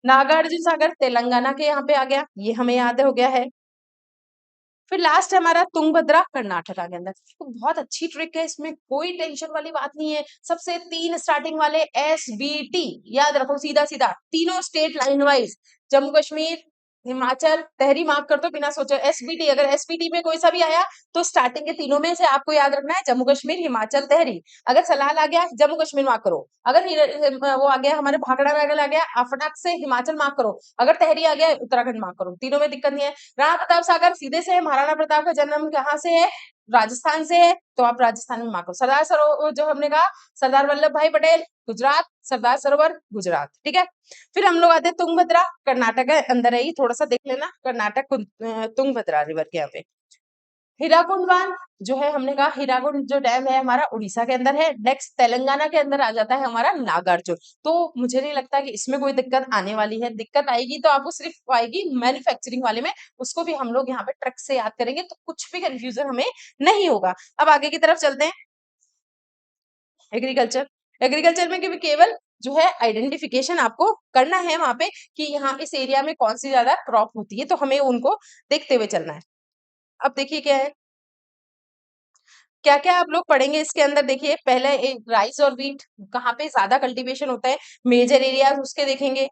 नागार्जुन सागर तेलंगाना के यहाँ पे आ गया, ये हमें याद हो गया है। फिर लास्ट है हमारा तुंगभद्रा कर्नाटका के अंदर। तो बहुत अच्छी ट्रिक है, इसमें कोई टेंशन वाली बात नहीं है। सबसे तीन स्टार्टिंग वाले एस बी टी याद रखो, सीधा सीधा तीनों state line wise, Jammu Kashmir Himachal तहरी मार्क कर दो बिना सोचे। एसबीटी, अगर एसबीटी में कोई सा भी आया तो स्टार्टिंग के तीनों में से आपको याद रखना है जम्मू कश्मीर हिमाचल तहरी। अगर सलाल आ गया जम्मू कश्मीर मार्क करो। अगर वो आ गया हमारे भाखड़ा नागल आ गया, फटाक से हिमाचल मार्क करो। अगर तहरी आ गया उत्तराखंड मार्क करो। तीनों में दिक्कत नहीं है। राणा प्रताप सागर सीधे से है। महाराणा प्रताप का जन्म कहाँ से है? राजस्थान से है, तो आप राजस्थान में मार्क करो। सरदार सरोवर जो हमने कहा सरदार वल्लभ भाई पटेल गुजरात, सरदार सरोवर गुजरात। ठीक है, फिर हम लोग आते हैं तुंगभद्रा, कर्नाटक के अंदर है, ये थोड़ा सा देख लेना। कर्नाटक तुंगभद्रा रिवर के यहाँ पे। हीराकुंड बांध जो है हमने कहा, हीराकुंड जो डैम है हमारा उड़ीसा के अंदर है। नेक्स्ट तेलंगाना के अंदर आ जाता है हमारा नागार्जुन। तो मुझे नहीं लगता कि इसमें कोई दिक्कत आने वाली है। दिक्कत आएगी तो आपको सिर्फ आएगी मैन्युफैक्चरिंग वाले में, उसको भी हम लोग यहाँ पे ट्रिक से याद करेंगे तो कुछ भी कंफ्यूजन हमें नहीं होगा। अब आगे की तरफ चलते हैं। एग्रीकल्चर, एग्रीकल्चर में केवल जो है आइडेंटिफिकेशन आपको करना है वहां पे कि यहाँ इस एरिया में कौन सी ज्यादा क्रॉप होती है, तो हमें उनको देखते हुए चलना है। अब देखिए क्या है, क्या क्या आप लोग पढ़ेंगे इसके अंदर। देखिए पहले एक राइस और व्हीट कहाँ पे ज्यादा कल्टीवेशन होता है, मेजर एरियाज उसके देखेंगे।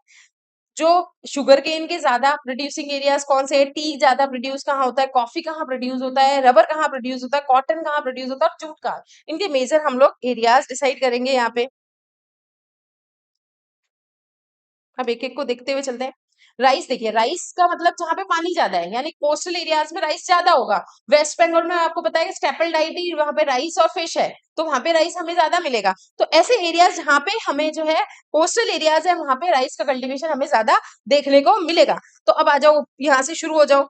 जो शुगर केन के ज्यादा प्रोड्यूसिंग एरियाज कौन से है, टी ज्यादा प्रोड्यूस कहाँ होता है, कॉफी कहाँ प्रोड्यूस होता है, रबर कहाँ प्रोड्यूस होता है, कॉटन कहाँ प्रोड्यूस होता है और जूट कहाँ। इनके मेजर हम लोग एरियाज डिसाइड करेंगे यहाँ पे। अब एक एक को देखते हुए चलते हैं। राइस देखिए, राइस का मतलब जहां पे पानी ज्यादा है, यानी कोस्टल एरियाज में राइस ज्यादा होगा। वेस्ट बंगाल में आपको पता है कि स्टेपल डाइट ही वहां पे राइस और फिश है, तो वहां पे राइस हमें ज्यादा मिलेगा। तो ऐसे एरियाज जहां पे हमें जो है कोस्टल एरियाज है वहां पे राइस का कल्टीवेशन हमें ज्यादा देखने को मिलेगा। तो अब आ जाओ, यहाँ से शुरू हो जाओ।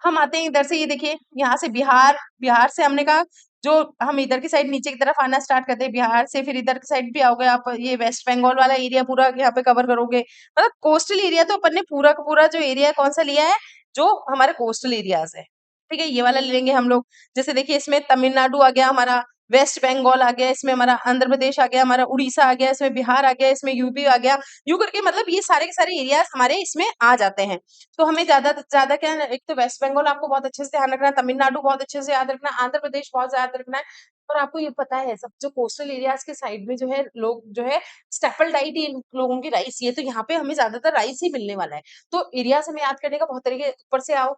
हम आते हैं इधर से, ये देखिए यहाँ से बिहार, बिहार से हमने कहा जो हम इधर की साइड नीचे की तरफ आना स्टार्ट करते हैं बिहार से, फिर इधर की साइड भी आओगे आप, ये वेस्ट बंगाल वाला एरिया पूरा यहाँ पे कवर करोगे। मतलब कोस्टल एरिया तो अपन ने पूरा का पूरा जो एरिया कौन सा लिया है, जो हमारे कोस्टल एरियाज है। ठीक है, ये वाला ले लेंगे हम लोग। जैसे देखिए इसमें तमिलनाडु आ गया हमारा, वेस्ट बंगाल आ गया, इसमें हमारा आंध्र प्रदेश आ गया, हमारा उड़ीसा आ गया, इसमें बिहार आ गया, इसमें यूपी आ गया। यूं करके मतलब ये सारे के सारे एरियाज हमारे इसमें आ जाते हैं। तो हमें ज्यादा ज्यादा क्या है, एक तो वेस्ट बंगाल आपको बहुत अच्छे से ध्यान रखना है, तमिलनाडु बहुत अच्छे से याद रखना है, आंध्र प्रदेश बहुत याद रखना है। और आपको ये पता है सब जो कोस्टल एरियाज के साइड में जो है लोग जो है स्टेपल डाइट ही इन लोगों की राइस ही है, तो यहाँ पे हमें ज्यादातर राइस ही मिलने वाला है। तो एरियाज हमें याद करने का बहुत तरीके, ऊपर से आओ।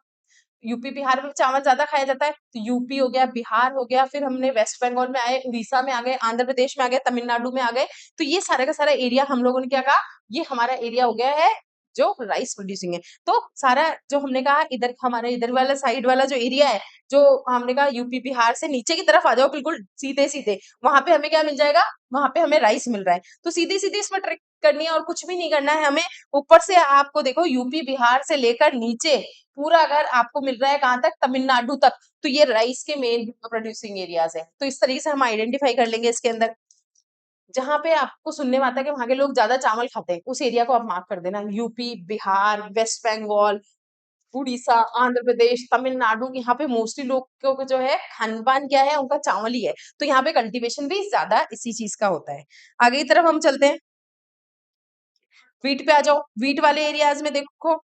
यूपी बिहार में चावल ज्यादा खाया जाता है, तो यूपी हो गया, बिहार हो गया, फिर हमने वेस्ट बंगाल में आए, उड़ीसा में आ गए, आंध्र प्रदेश में आ गए, तमिलनाडु में आ गए। तो ये सारे का सारा एरिया हम लोगों ने क्या कहा, ये हमारा एरिया हो गया है जो राइस प्रोड्यूसिंग है। तो सारा जो हमने कहा इधर हमारे इधर वाला साइड वाला जो एरिया है, जो हमने कहा यूपी बिहार से नीचे की तरफ आ जाओ बिल्कुल सीधे सीधे, वहां पे हमें क्या मिल जाएगा, वहां पे हमें राइस मिल रहा है। तो सीधी सीधी इसमें ट्रिक करनी है और कुछ भी नहीं करना है हमें। ऊपर से आपको देखो यूपी बिहार से लेकर नीचे पूरा अगर आपको मिल रहा है कहाँ तक, तमिलनाडु तक, तो ये राइस के मेन प्रोड्यूसिंग एरियाज है। तो इस तरीके से हम आइडेंटिफाई कर लेंगे इसके अंदर। जहां पे आपको सुनने में आता है कि वहां के लोग ज्यादा चावल खाते हैं, उस एरिया को आप मार्क कर देना। यूपी, बिहार, वेस्ट बंगाल, उड़ीसा, आंध्र प्रदेश, तमिलनाडु, यहाँ पे मोस्टली लोग को जो है खान पान क्या है, उनका चावल ही है। तो यहाँ पे कल्टीवेशन भी ज्यादा इसी चीज का होता है। आगे की तरफ हम चलते हैं, वीट पे आ जाओ। वीट वाले एरियाज में देखो,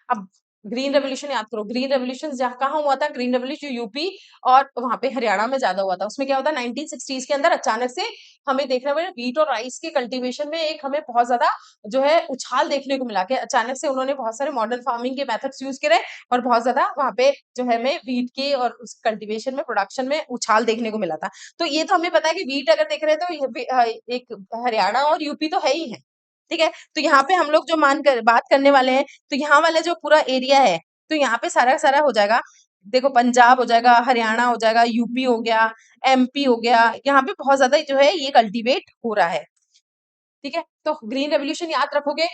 अब ग्रीन रेवोल्यूशन याद करो। ग्रीन रेवोल्यूशन जहाँ कहाँ हुआ था? ग्रीन रेवोल्यूशन यूपी और वहां पे हरियाणा में ज्यादा हुआ था। उसमें क्या होता है, 1960s के अंदर अचानक से हमें देखने मिला वीट और राइस के कल्टीवेशन में एक हमें बहुत ज्यादा जो है उछाल देखने को मिला। के अचानक से उन्होंने बहुत सारे मॉडर्न फार्मिंग के मेथड्स यूज करे और बहुत ज्यादा वहां पे जो है हमें वीट के और उस कल्टीवेशन में, प्रोडक्शन में उछाल देखने को मिला था। तो ये तो हमें पता है कि वीट अगर देख रहे हैं तो एक हरियाणा और यूपी तो है ही है, ठीक है। तो यहाँ पे हम लोग जो बात करने वाले हैं, तो यहाँ वाला जो पूरा एरिया है, तो यहाँ पे सारा सारा हो जाएगा। देखो पंजाब हो जाएगा, हरियाणा हो जाएगा, यूपी हो गया, एमपी हो गया, यहाँ पे बहुत ज्यादा जो है ये कल्टीवेट हो रहा है, ठीक है। तो ग्रीन रेवोल्यूशन याद रखोगे,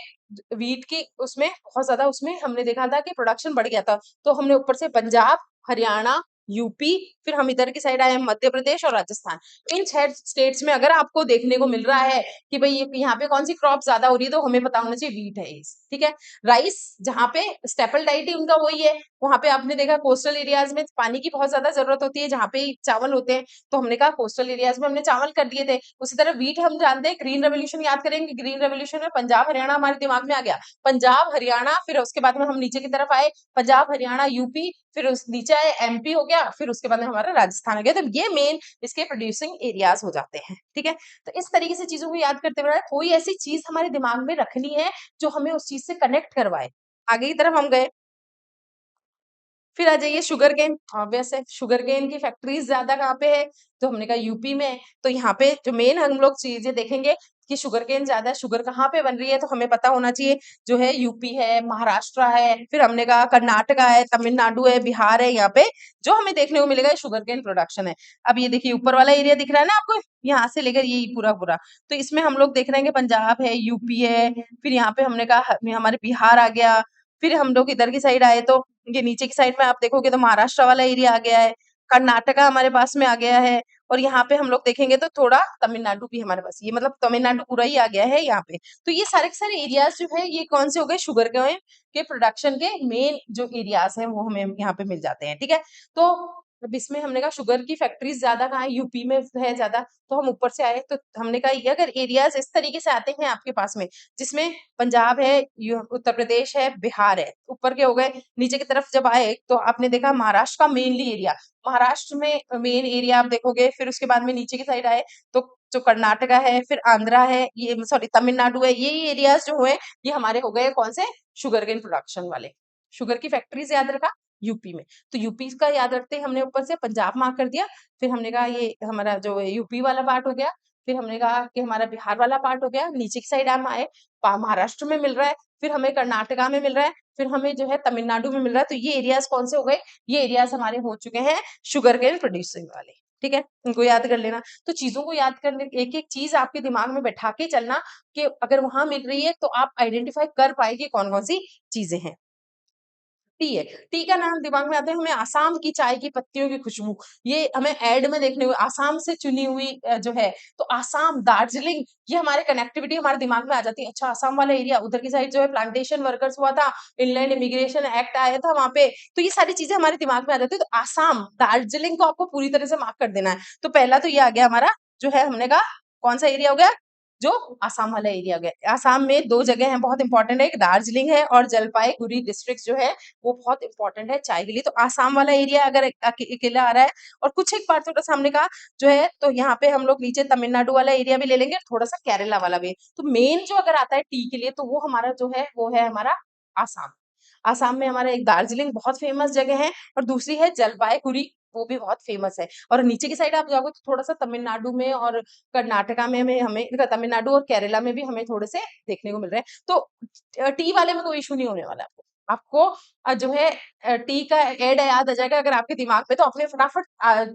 वीट की उसमें बहुत ज्यादा, उसमें हमने देखा था कि प्रोडक्शन बढ़ गया था। तो हमने ऊपर से पंजाब, हरियाणा, यूपी, फिर हम इधर की साइड आए मध्य प्रदेश और राजस्थान। इन 6 स्टेट्स में अगर आपको देखने को मिल रहा है कि भाई यहाँ पे कौन सी क्रॉप ज्यादा हो रही है, तो हमें पता होना चाहिए वीट है इस, ठीक है। राइस जहाँ पे स्टेपल डाइट ही उनका वही है, वहां पे आपने देखा कोस्टल एरियाज में पानी की बहुत ज्यादा जरूरत होती है, जहाँ पे चावल होते हैं, तो हमने कहा कोस्टल एरियाज में हमने चावल कर दिए थे। उसी तरह वीट हम जानते हैं, ग्रीन रेवोल्यूशन याद करेंगे, ग्रीन रेवोल्यूशन में पंजाब हरियाणा हमारे दिमाग में आ गया। पंजाब हरियाणा, फिर उसके बाद में हम नीचे की तरफ आए, पंजाब हरियाणा यूपी, फिर उस नीचे आए एमपी हो गया, फिर उसके बाद में हमारा राजस्थान आ गया। तो ये मेन इसके प्रोड्यूसिंग एरियाज हो जाते हैं, ठीक है। तो इस तरीके से चीजों को याद करते हुए कोई ऐसी चीज हमारे दिमाग में रखनी है जो हमें उस चीज से कनेक्ट करवाए। आगे की तरफ हम गए, फिर आ जाइए शुगर केन। ऑब्वियस है, शुगर केन की फैक्ट्रीज ज्यादा कहाँ पे है? तो हमने कहा यूपी में है। तो यहाँ पे जो मेन हम लोग चीजें देखेंगे कि शुगर केन ज्यादा, शुगर कहाँ पे बन रही है, तो हमें पता होना चाहिए जो है यूपी है, महाराष्ट्र है, फिर हमने कहा कर्नाटका है, तमिलनाडु है, बिहार है। यहाँ पे जो हमें देखने को मिलेगा शुगर केन प्रोडक्शन है। अब ये देखिए ऊपर वाला एरिया दिख रहा है ना आपको, यहाँ से लेकर ये पूरा पूरा, तो इसमें हम लोग देख रहे हैं कि पंजाब है, यूपी है, फिर यहाँ पे हमने कहा हमारे बिहार आ गया। फिर हम लोग इधर की साइड आए तो ये नीचे की साइड में आप देखोगे तो महाराष्ट्र वाला एरिया आ गया है, कर्नाटका हमारे पास में आ गया है, और यहाँ पे हम लोग देखेंगे तो थोड़ा तमिलनाडु भी हमारे पास, ये मतलब तमिलनाडु पूरा ही आ गया है यहाँ पे। तो ये सारे के सारे एरियाज जो है ये कौन से हो गए, शुगर के प्रोडक्शन के मेन जो एरियाज हैं वो हमें यहाँ पे मिल जाते हैं, ठीक है। तो अब इसमें हमने कहा शुगर की फैक्ट्रीज ज्यादा कहाँ है, यूपी में है ज्यादा। तो हम ऊपर से आए तो हमने कहा ये अगर एरियाज इस तरीके से आते हैं आपके पास में, जिसमें पंजाब है, उत्तर प्रदेश है, बिहार है, ऊपर के हो गए, नीचे की तरफ जब आए तो आपने देखा महाराष्ट्र का मेनली एरिया, महाराष्ट्र में मेन एरिया आप देखोगे। फिर उसके बाद में नीचे की साइड आए तो जो कर्नाटका है, फिर आंध्रा है, ये सॉरी तमिलनाडु है, ये एरियाज जो हुए ये हमारे हो गए कौन से, शुगर केन प्रोडक्शन वाले। शुगर की फैक्ट्रीज याद रखा यूपी में, तो यूपी का याद रखते ही हमने ऊपर से पंजाब मार्क कर दिया। फिर हमने कहा ये हमारा जो यूपी वाला पार्ट हो गया, फिर हमने कहा कि हमारा बिहार वाला पार्ट हो गया, नीचे की साइड हम आए महाराष्ट्र में मिल रहा है, फिर हमें कर्नाटका में मिल रहा है, फिर हमें जो है तमिलनाडु में मिल रहा है। तो ये एरियाज कौन से हो गए, ये एरियाज हमारे हो चुके हैं शुगर केन प्रोड्यूसिंग वाले, ठीक है। इनको याद कर लेना। तो चीजों को याद करने, एक एक चीज आपके दिमाग में बैठा के चलना कि अगर वहां मिल रही है तो आप आइडेंटिफाई कर पाएंगे कौन कौन सी चीजें हैं। टी है, टी का नाम दिमाग में आता है हमें आसाम की चाय की पत्तियों की खुशबू, ये हमें एड में देखने हुए आसाम से चुनी हुई जो है, तो आसाम, दार्जिलिंग, ये हमारे कनेक्टिविटी हमारे दिमाग में आ जाती है। अच्छा आसाम वाला एरिया, उधर की साइड जो है प्लांटेशन वर्कर्स हुआ था, इनलैंड इमिग्रेशन एक्ट आया था वहां पे, तो ये सारी चीजें हमारे दिमाग में आ जाती है। तो आसाम, दार्जिलिंग को आपको पूरी तरह से मार्क कर देना है। तो पहला तो ये आ गया हमारा जो है, हमने कहा कौन सा एरिया हो गया, जो आसाम वाला एरिया हो गया। आसाम में दो जगह हैं बहुत इंपॉर्टेंट है, एक दार्जिलिंग है और जलपाईगुड़ी डिस्ट्रिक्ट जो है वो बहुत इंपॉर्टेंट है चाय के लिए। तो आसाम वाला एरिया अगर अकेला आ रहा है, और कुछ एक बार थोड़ा सामने का जो है, तो यहाँ पे हम लोग नीचे तमिलनाडु वाला एरिया भी ले लेंगे, थोड़ा सा केरला वाला भी। तो मेन जो अगर आता है टी के लिए, तो वो हमारा जो है वो है हमारा आसाम। आसाम में हमारा एक दार्जिलिंग बहुत फेमस जगह है, और दूसरी है जलपाईगुड़ी, वो भी बहुत फेमस है। और नीचे की साइड आप जाओगे तो थोड़ा सा तमिलनाडु में और कर्नाटका में हमें हमें तमिलनाडु और केरला में भी हमें थोड़े से देखने को मिल रहे हैं। तो टी वाले में कोई इशू नहीं होने वाला आपको। आपको जो है टी का एड याद आ जाएगा अगर आपके दिमाग में, तो अपने फटाफट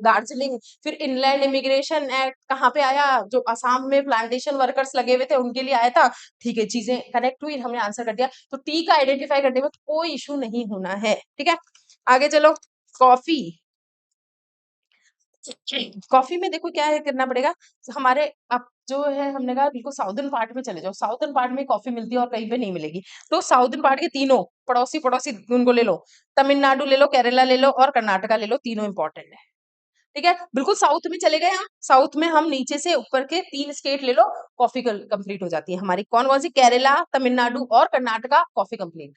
दार्जिलिंग, फिर इनलैंड इमिग्रेशन एक्ट कहाँ पे आया, जो असम में प्लांटेशन वर्कर्स लगे हुए थे उनके लिए आया था। ठीक है, चीजें कनेक्ट हुई, हमने आंसर कर दिया। तो टी का आइडेंटिफाई करने में कोई इशू नहीं होना है। ठीक है, आगे चलो। कॉफी, कॉफी में देखो क्या है करना पड़ेगा हमारे। अब जो है हमने कहा बिल्कुल साउदर्न पार्ट में चले जाओ, साउदर्न पार्ट में कॉफी मिलती है और कहीं पे नहीं मिलेगी। तो साउदर्न पार्ट के तीनों पड़ोसी पड़ोसी उनको ले लो, तमिलनाडु ले लो, केरला ले लो और कर्नाटका ले लो, तीनों इंपॉर्टेंट है। ठीक है, बिल्कुल साउथ में चले गए हम, साउथ में हम नीचे से ऊपर के 3 स्टेट ले लो, कॉफी कंप्लीट हो जाती है हमारी। कौन कौन सी? केरला, तमिलनाडु और कर्नाटका, कॉफी कंप्लीट।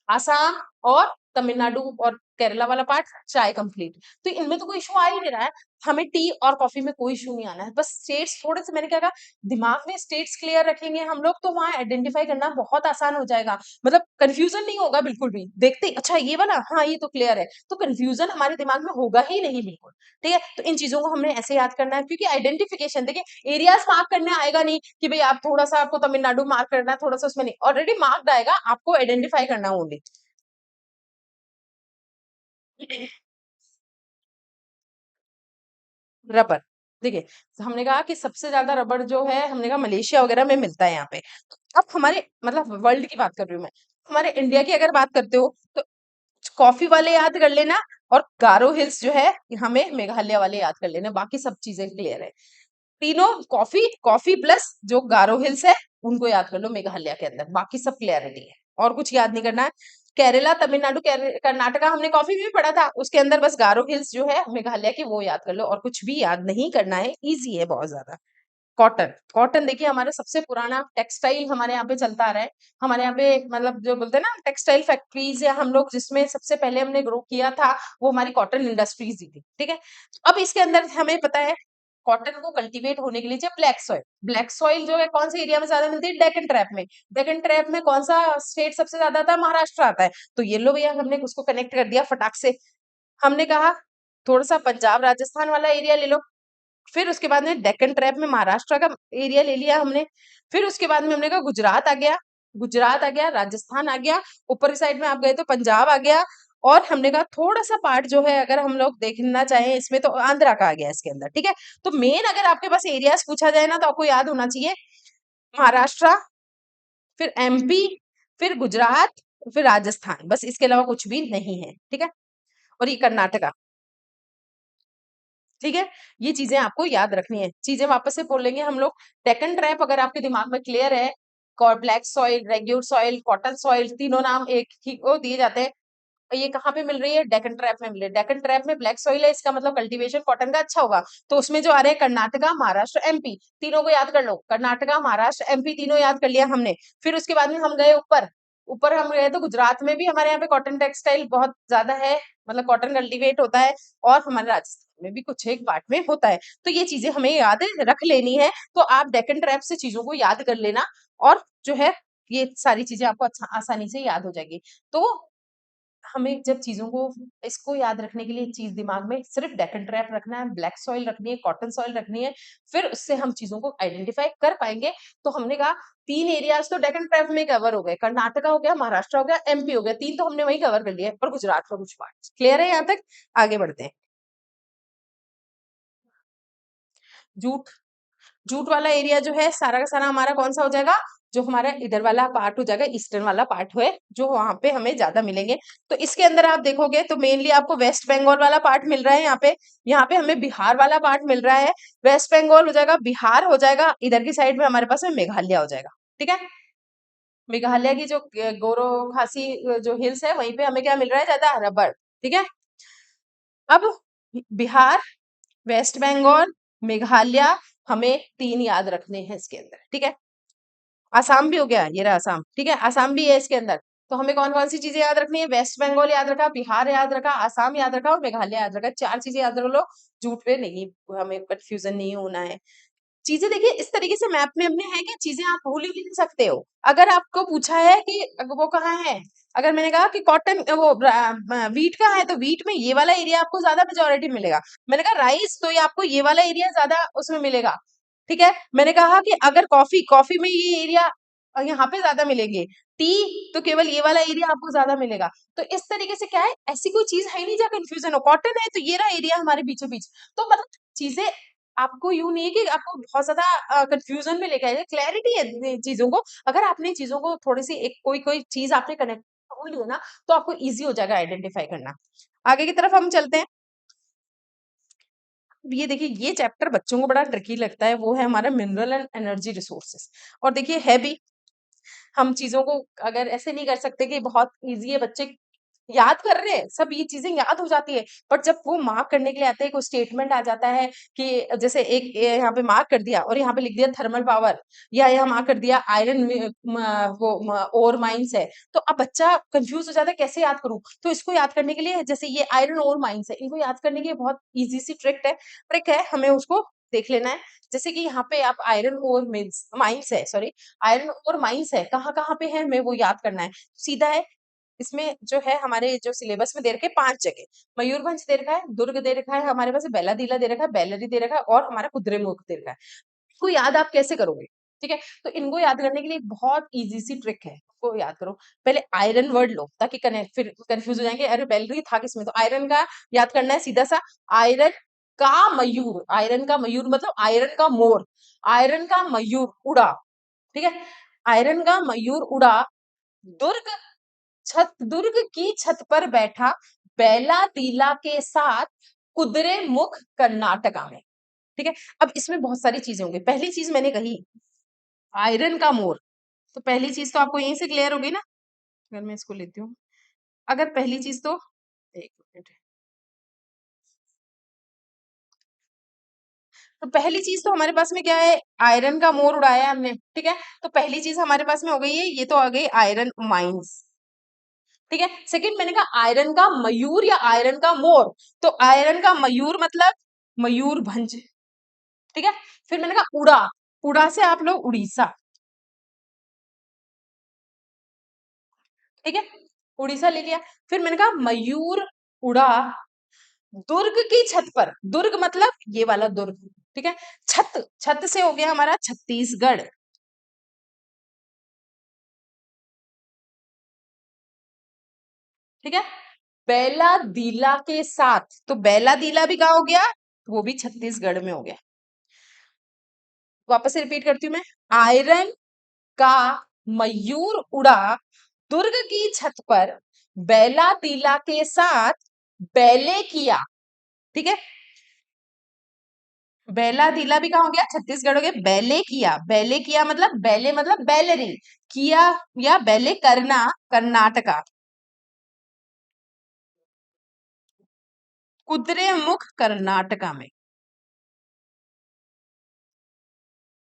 आसाम और तमिलनाडु और केरला वाला पार्ट, चाय कंप्लीट। तो इनमें तो कोई इशू आ ही नहीं रहा है, हमें टी और कॉफी में कोई इशू नहीं आना है। बस स्टेट्स थोड़े से, मैंने क्या कहा, दिमाग में स्टेट्स क्लियर रखेंगे हम लोग तो वहां आइडेंटिफाई करना बहुत आसान हो जाएगा। मतलब कंफ्यूजन नहीं होगा बिल्कुल भी, देखते ही अच्छा ये वाला, हाँ ये तो क्लियर है, तो कंफ्यूजन हमारे दिमाग में होगा ही नहीं बिल्कुल। ठीक है, तो इन चीजों को हमने ऐसे याद करना है, क्योंकि आइडेंटिफिकेशन देखिए एरियाज मार्क करने आएगा नहीं कि भाई आप थोड़ा सा आपको तमिलनाडु मार्क करना है, थोड़ा सा उसमें नहीं, ऑलरेडी मार्क्ड आएगा, आपको आइडेंटिफाई करना ओनली। रबर, देखिए हमने कहा कि सबसे ज्यादा रबर जो है हमने कहा मलेशिया वगैरह में मिलता है यहाँ पे। अब हमारे मतलब वर्ल्ड की बात कर रही हूँ मैं, हमारे इंडिया की अगर बात करते हो तो कॉफी वाले याद कर लेना, और गारो हिल्स जो है हमें मेघालय वाले याद कर लेना, बाकी सब चीजें क्लियर है। तीनों कॉफी, कॉफी प्लस जो गारो हिल्स है उनको याद कर लो मेघालय के अंदर, बाकी सब क्लियरिटी है, और कुछ याद नहीं करना है। केरला, तमिलनाडु, कर्नाटका हमने कॉफी में भी पढ़ा था, उसके अंदर बस गारो हिल्स जो है मेघालय की वो याद कर लो, और कुछ भी याद नहीं करना है, इजी है बहुत ज्यादा। कॉटन, कॉटन देखिए हमारा सबसे पुराना टेक्सटाइल हमारे यहाँ पे चलता आ रहा है। हमारे यहाँ पे मतलब जो बोलते हैं ना टेक्सटाइल फैक्ट्रीज, या हम लोग जिसमें सबसे पहले हमने ग्रो किया था वो हमारी कॉटन इंडस्ट्रीज ही थी। ठीक है, अब इसके अंदर हमें पता है कॉटन को कल्टीवेट होने के लिए चाहिए ब्लैक सॉइल। ब्लैक सॉइल जो है कौन से एरिया में ज्यादा मिलती है? डेक्कन ट्रैप में। डेक्कन ट्रैप में कौन सा स्टेट सबसे ज्यादा आता है? महाराष्ट्र आता है। तो ये लो भैया, हमने उसको कनेक्ट कर दिया फटाक से। हमने कहा थोड़ा सा पंजाब राजस्थान वाला एरिया ले लो, फिर उसके बाद में डेक्कन ट्रैप में महाराष्ट्र का एरिया ले लिया हमने। फिर उसके बाद में हमने कहा गुजरात आ गया, गुजरात आ गया, राजस्थान आ गया, ऊपर साइड में आप गए तो पंजाब आ गया, और हमने कहा थोड़ा सा पार्ट जो है अगर हम लोग देखना चाहें इसमें तो आंध्रा का आ गया इसके अंदर। ठीक है, तो मेन अगर आपके पास एरियाज पूछा जाए ना तो आपको याद होना चाहिए महाराष्ट्र, फिर एमपी, फिर गुजरात, फिर राजस्थान, बस इसके अलावा कुछ भी नहीं है। ठीक है, और ये कर्नाटका। ठीक है, ये चीजें आपको याद रखनी है। चीजें वापस से बोल लेंगे हम लोग। डेक्कन ट्रैप अगर आपके दिमाग में क्लियर है, black soil, regur soil, cotton soil, तीनों नाम एक ही को दिए जाते हैं। ये कहाँ पे मिल रही है? डेक्कन ट्रैप में मिल रही है। डेक्कन ट्रैप में ब्लैक सॉइल है, इसका मतलब कल्टीवेशन कॉटन का अच्छा होगा। तो उसमें जो आ रहे हैं कर्नाटका, महाराष्ट्र, एमपी, तीनों को याद कर लो। कर्नाटका, महाराष्ट्र, एमपी, तीनों याद कर लिया हमने। फिर उसके बाद में हम गए ऊपर, ऊपर हम गए तो गुजरात में भी हमारे यहाँ पे कॉटन टेक्सटाइल बहुत ज्यादा है, मतलब कॉटन कल्टीवेट होता है, और हमारे राजस्थान में भी कुछ एक पार्ट में होता है। तो ये चीजें हमें याद रख लेनी है। तो आप डेक्कन ट्रैप से चीजों को याद कर लेना, और जो है ये सारी चीजें आपको आसानी से याद हो जाएगी। तो हमें जब चीजों को इसको याद रखने के लिए चीज दिमाग में सिर्फ डेक्कन ट्रैप रखना है, ब्लैक सॉइल रखनी है, कॉटन सॉइल रखनी है, फिर उससे हम चीजों को आइडेंटिफाई कर पाएंगे। तो हमने कहा 3 एरियाज तो डेक्कन ट्रैप में कवर हो गए, कर्नाटका हो गया, महाराष्ट्र हो गया, एमपी हो गया, 3 तो हमने वही कवर कर लिया, पर गुजरात का कुछ पार्ट क्लियर है यहाँ तक? आगे बढ़ते हैं। जूट, जूट वाला एरिया जो है सारा का सारा हमारा कौन सा हो जाएगा? जो हमारा इधर वाला पार्ट हो जाएगा, ईस्टर्न वाला पार्ट है, जो वहां पे हमें ज्यादा मिलेंगे। तो इसके अंदर आप देखोगे तो मेनली आपको वेस्ट बंगाल वाला पार्ट मिल रहा है यहाँ पे, यहाँ पे हमें बिहार वाला पार्ट मिल रहा है। वेस्ट बंगाल हो जाएगा, बिहार हो जाएगा, इधर की साइड में हमारे पास में मेघालय हो जाएगा। ठीक है, मेघालय की जो गोरो खासी जो हिल्स है वहीं पे हमें क्या मिल रहा है? ज्यादा रबर। ठीक है, अब बिहार, वेस्ट बंगाल, मेघालय, हमें 3 याद रखने हैं इसके अंदर। ठीक है, आसाम भी हो गया, ये रहा आसाम। ठीक है, आसाम भी है इसके अंदर। तो हमें कौन कौन सी चीजें याद रखनी है? वेस्ट बंगाल याद रखा, बिहार याद रखा, आसाम याद रखा, और मेघालय याद रखा। 4 चीजें याद रख लो, झूठ पे नहीं, हमें कंफ्यूजन नहीं होना है। चीजें देखिए इस तरीके से मैप में अपने है कि चीजें आप भूल ही नहीं सकते हो। अगर आपको पूछा है कि वो कहाँ है, अगर मैंने कहा कि कॉटन वो वीट कहाँ है, तो वीट में ये वाला एरिया आपको ज्यादा मेजोरिटी मिलेगा। मैंने कहा राइस, तो ये आपको ये वाला एरिया ज्यादा उसमें मिलेगा। ठीक है, मैंने कहा कि अगर कॉफी, कॉफी में ये एरिया यहाँ पे ज्यादा मिलेंगे, टी तो केवल ये वाला एरिया आपको ज्यादा मिलेगा। तो इस तरीके से क्या है, ऐसी कोई चीज है ही नहीं जहाँ कंफ्यूजन हो। कॉटन है तो ये रहा एरिया हमारे बीचों बीच। तो मतलब चीजें आपको यूं नहीं है कि आपको बहुत ज्यादा कंफ्यूजन में लेके आएगा, क्लैरिटी है चीजों को। अगर आपने चीजों को थोड़ी सी एक कोई कोई चीज आपने कनेक्ट ढूंढ लिया ना, तो आपको इजी हो जाएगा आइडेंटिफाई करना। आगे की तरफ हम चलते हैं। अब ये देखिए, ये चैप्टर बच्चों को बड़ा ट्रिकी लगता है, वो है हमारा मिनरल एंड एनर्जी रिसोर्सेस। और देखिए है भी, हम चीजों को अगर ऐसे नहीं कर सकते कि बहुत इजी है, बच्चे याद कर रहे हैं, सब ये चीजें याद हो जाती है। बट जब वो मार्क करने के लिए आते हैं, कोई स्टेटमेंट आ जाता है कि जैसे एक यहाँ पे मार्क कर दिया और यहाँ पे लिख दिया थर्मल पावर, या यहाँ मार्क कर दिया आयरन वो ओर माइंस है, तो अब बच्चा कंफ्यूज हो जाता है कैसे याद करूं। तो इसको याद करने के लिए, जैसे ये आयरन ओर माइंस है, इनको याद करने की बहुत इजी सी ट्रिक है, हमें उसको देख लेना है। जैसे कि यहाँ पे आप आयरन ओर मीन्स माइंस है, सॉरी, आयरन ओर माइंस है, कहाँ कहाँ पे है हमें वो याद करना है। सीधा है, इसमें जो है हमारे जो सिलेबस में दे रखे 5 जगह, मयूरभंज दे रखा है, दुर्ग दे रखा है, हमारे पास बेलादीला दे रखा है, बेलरी दे रखा है, और हमारा कुद्रेमुख दे रखा है। इसको याद आप कैसे करोगे? ठीक है, तो इनको याद करने के लिए एक बहुत इजी सी ट्रिक है, इसको याद करो। पहले आयरन वर्ड लो, ताकि कनेक्ट, फिर कंफ्यूज हो जाएंगे, अरे बेलरी था किसमें, तो आयरन का याद करना है सीधा सा। आयरन का मयूर, आयरन का मयूर मतलब आयरन का मोर, आयरन का मयूर उड़ा। ठीक है, आयरन का मयूर उड़ा, दुर्ग दुर्ग की छत पर बैठा, बैला दीला के साथ, कुदरे मुख कर्नाटका में। ठीक है, अब इसमें बहुत सारी चीजें होंगी। पहली चीज मैंने कही आयरन का मोर, तो पहली चीज तो आपको यहीं से क्लियर होगी ना। अगर मैं इसको लेती हूँ, अगर पहली चीज तो, एक मिनट, तो पहली चीज तो हमारे पास में क्या है, आयरन का मोर उड़ाया हमने। ठीक है, तो पहली चीज हमारे पास में हो गई है, ये तो आ गई आयरन माइंस। ठीक है, सेकंड मैंने कहा आयरन का मयूर या आयरन का मोर, तो आयरन का मयूर मतलब मयूरभंज। ठीक है, फिर मैंने कहा उड़ा, उड़ा से आप लोग उड़ीसा। ठीक है, उड़ीसा ले लिया। फिर मैंने कहा मयूर उड़ा दुर्ग की छत पर, दुर्ग मतलब ये वाला दुर्ग। ठीक है, छत, छत से हो गया हमारा छत्तीसगढ़। ठीक है, बैला दीला के साथ, तो बैला दीला भी कहा हो गया, वो भी छत्तीसगढ़ में हो गया। वापस से रिपीट करती हूँ मैं, आयरन का मयूर उड़ा दुर्ग की छत पर, बैला दीला के साथ, बैले किया। ठीक है, बैला दीला भी कहा हो गया, छत्तीसगढ़ हो गया। बैले किया मतलब बैले मतलब बैलरी, किया या बैले करना, कर्नाटका। कुद्रे मुख कर्नाटका में।